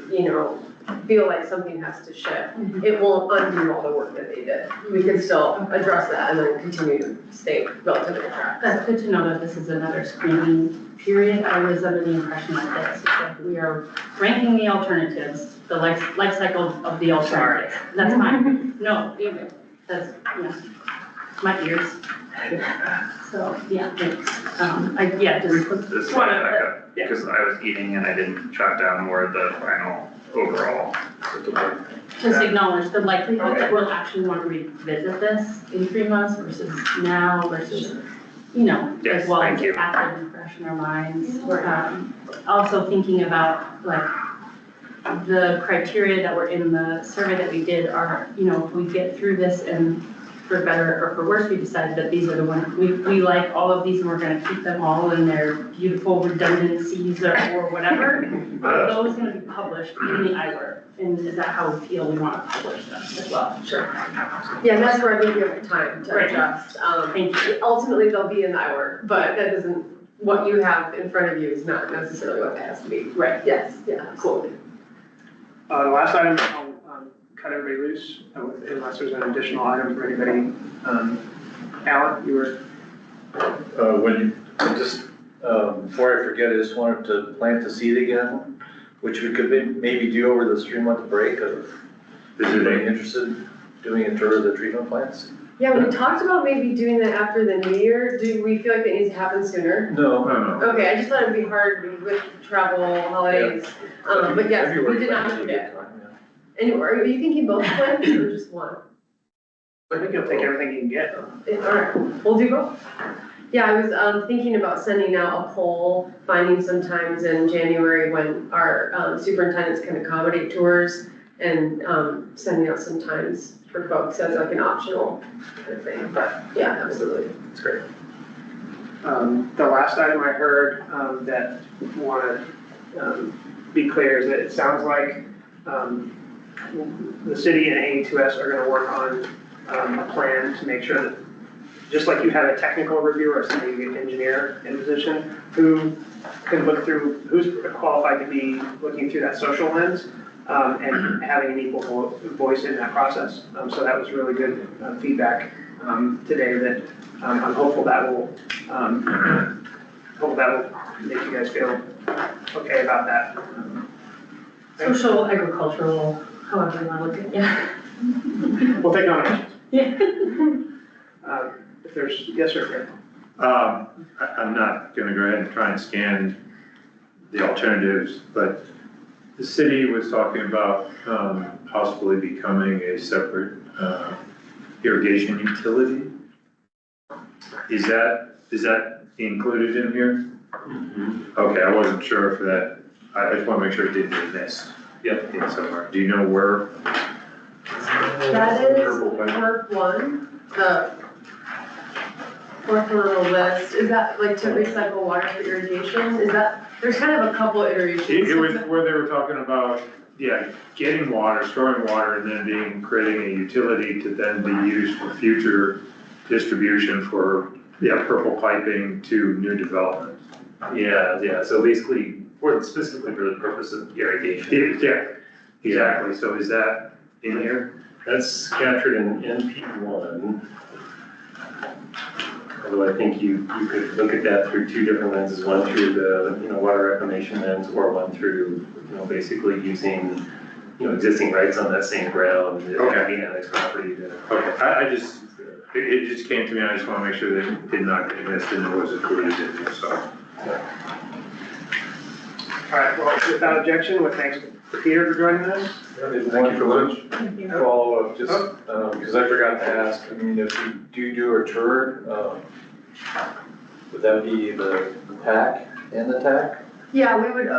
feel like something has to shift, it won't undo all the work that they did. We can still address that and then continue to stay relatively on track. That's good to know that this is another screening period. I was under the impression that this, that we are ranking the alternatives, the life cycle of the alternatives. That's fine. No, that's, my ears. So, yeah, thanks. This one back up, because I was eating and I didn't jot down more of the final overall. Just acknowledge the likelihood that we'll actually want to revisit this in 3 months versus now versus, Yes, as well thank as you. after we freshen our minds. We're also thinking about like the criteria that were in the survey that we did are, if we get through this and for better or for worse, we decided that these are the ones, we like all of these and we're gonna keep them all in their beautiful redundancies or whatever. Are those gonna be published in the IWRP? And is that how we feel we wanna publish them as well? Sure. Yeah, and that's where I think we have time to Right. adjust. Thank you. Ultimately, they'll be in the IWRP, but that doesn't, what you have in front of you is not necessarily what that has to be. Right. Yes, yeah, absolutely. The last item, I'll cut everybody loose unless there's an additional item for anybody. Alan, you were, Before I forget, I just wanted to plant the seed again, which we could maybe do over this 3-month break of, is anybody interested in doing a tour of the treatment plants? Yeah, we talked about maybe doing that after the new year. Do we feel like that needs to happen sooner? No. Okay, I just thought it'd be hard with travel, holidays, but yes, we did not forget. And are you thinking both plants or just one? I think you'll take everything you can get. All right, we'll do both. Yeah, I was thinking about sending out a poll, finding some times in January when our superintendents can accommodate tours and sending out some times for folks as like an optional kind of thing, but yeah, absolutely. That's great. The last item I heard that want to be clear is that it sounds like the city and A2S are going to work on a plan to make sure that, just like you have a technical reviewer or somebody, an engineer in a position who can look through, who's qualified to be looking through that social lens and having an equal voice in that process. So that was really good feedback today that I'm hopeful that will make you guys feel okay about that. Social, agricultural, however you wanna look at it, We'll take nominations. yeah. If there's, yes, sir, Fred. I'm not gonna go ahead and try and scan the alternatives, but the city was talking about possibly becoming a separate irrigation utility. Is that included in here? Okay, I wasn't sure if that, I just wanna make sure it didn't get missed. Yep. In somewhere. Do you know where? That is part one, the fourth one on the list. Is that like to recycle water for irrigation? Is that, there's kind of a couple iterations. It was where they were talking about, getting water, storing water, and then creating a utility to then be used for future distribution for, purple piping to new development. Yeah, so basically, specifically for the purpose of irrigation. Yeah, exactly, so is that in here? That's captured in NP1. Although I think you could look at that through two different lenses, one through the, water reclamation lens, or one through, basically using, existing rights on that same ground, Okay. the annex property to. Okay, I just, it just came to me, I just wanna make sure that it did not get missed and it was included in here, so. All right, well, without objection, with thanks to Peter for joining us. Thank you for lunch. Follow up, just, because I forgot to ask, I mean, if you do a tour, would that be the TAC and the TAC? Yeah,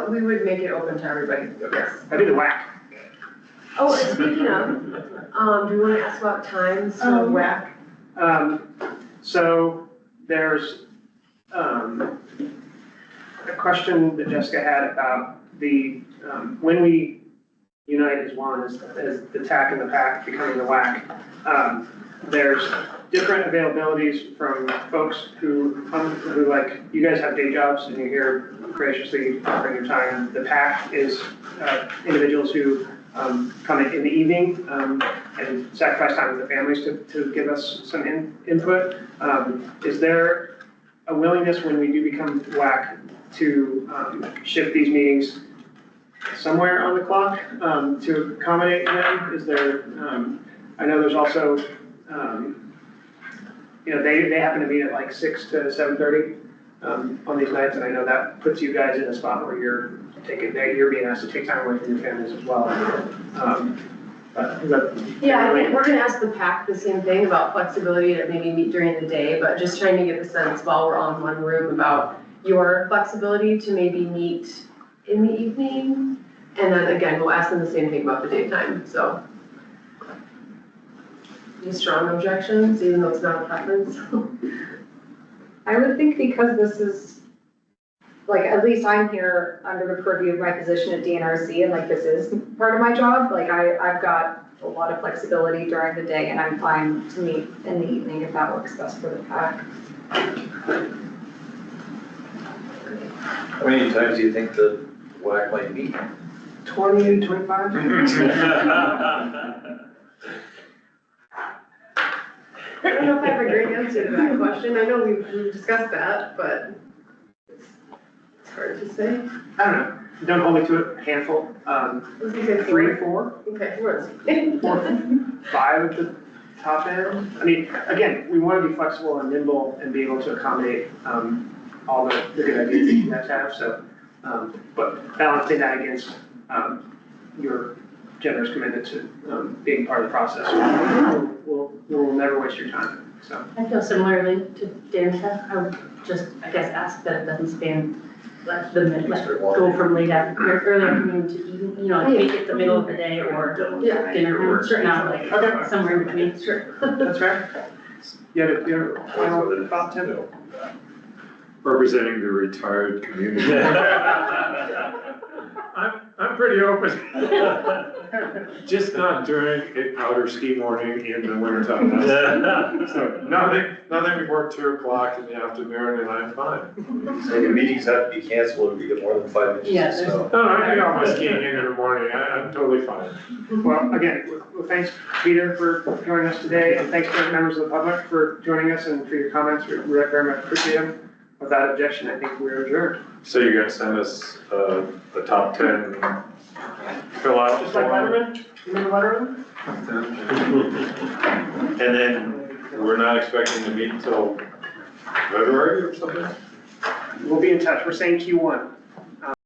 we would make it open to everybody, yes. I do the whack. Oh, and speaking of, do you want to ask about times for WAC? So there's a question that Jessica had about the, when we unite as one, as the TAC and the PAC becoming the WAC. There's different availabilities from folks who like, you guys have day jobs and you're here graciously offering your time. The PAC is individuals who come in the evening and sacrifice time with their families to give us some input. Is there a willingness when we do become WAC to shift these meetings somewhere on the clock to accommodate them? Is there, I know there's also, you know, they happen to meet at like 6 to 7:30 on these nights, and I know that puts you guys in a spot where you're being asked to take time away from your families as well. Yeah, I think we're gonna ask the PAC the same thing about flexibility to maybe meet during the day, but just trying to get the sense while we're all in one room about your flexibility to maybe meet in the evening. And then again, we'll ask them the same thing about the daytime, so. Any strong objections, even though it's not a preference? I would think because this is, like, at least I'm here under the purview of my position at DNRC, and like, this is part of my job, like, I've got a lot of flexibility during the day, and I'm fine to meet in the evening if that works best for the PAC. How many times do you think the WAC might meet? 20 to 25? I don't know if I have a great answer to that question. I know we've discussed that, but it's hard to say. I don't know. Don't hold me to it. A handful. Was he say 3 or 4? Okay, four. 5 at the top end. I mean, again, we want to be flexible and nimble and be able to accommodate all the good ideas that you guys have. So, but balancing that against your generous commitment to being part of the process, we'll never waste your time. So I feel similarly to Danica. I would just, I guess, ask that it doesn't span like go from late afternoon, early afternoon to evening, you know, make it the middle of the day or dinner time, not like somewhere in between. Sure. that's right. You have a final thought, Tim? Representing the retired community. I'm pretty open. Just not during a powder ski morning in the wintertime. So nothing before 2 o'clock in the afternoon, and I'm fine. So the meetings have to be canceled if you get more than 5 inches Yeah, of snow. No, I can go my skiing in the morning. I'm totally fine. Well, again, well, thanks, Peter, for joining us today, and thanks to members of the public for joining us and for your comments. We very much appreciate them. Without objection, I think we're adjourned. So you're gonna send us the top 10 fill out Just like form? Letterman? Remember Letterman? And then we're not expecting to meet until February or something? We'll be in touch. We're saying Q1.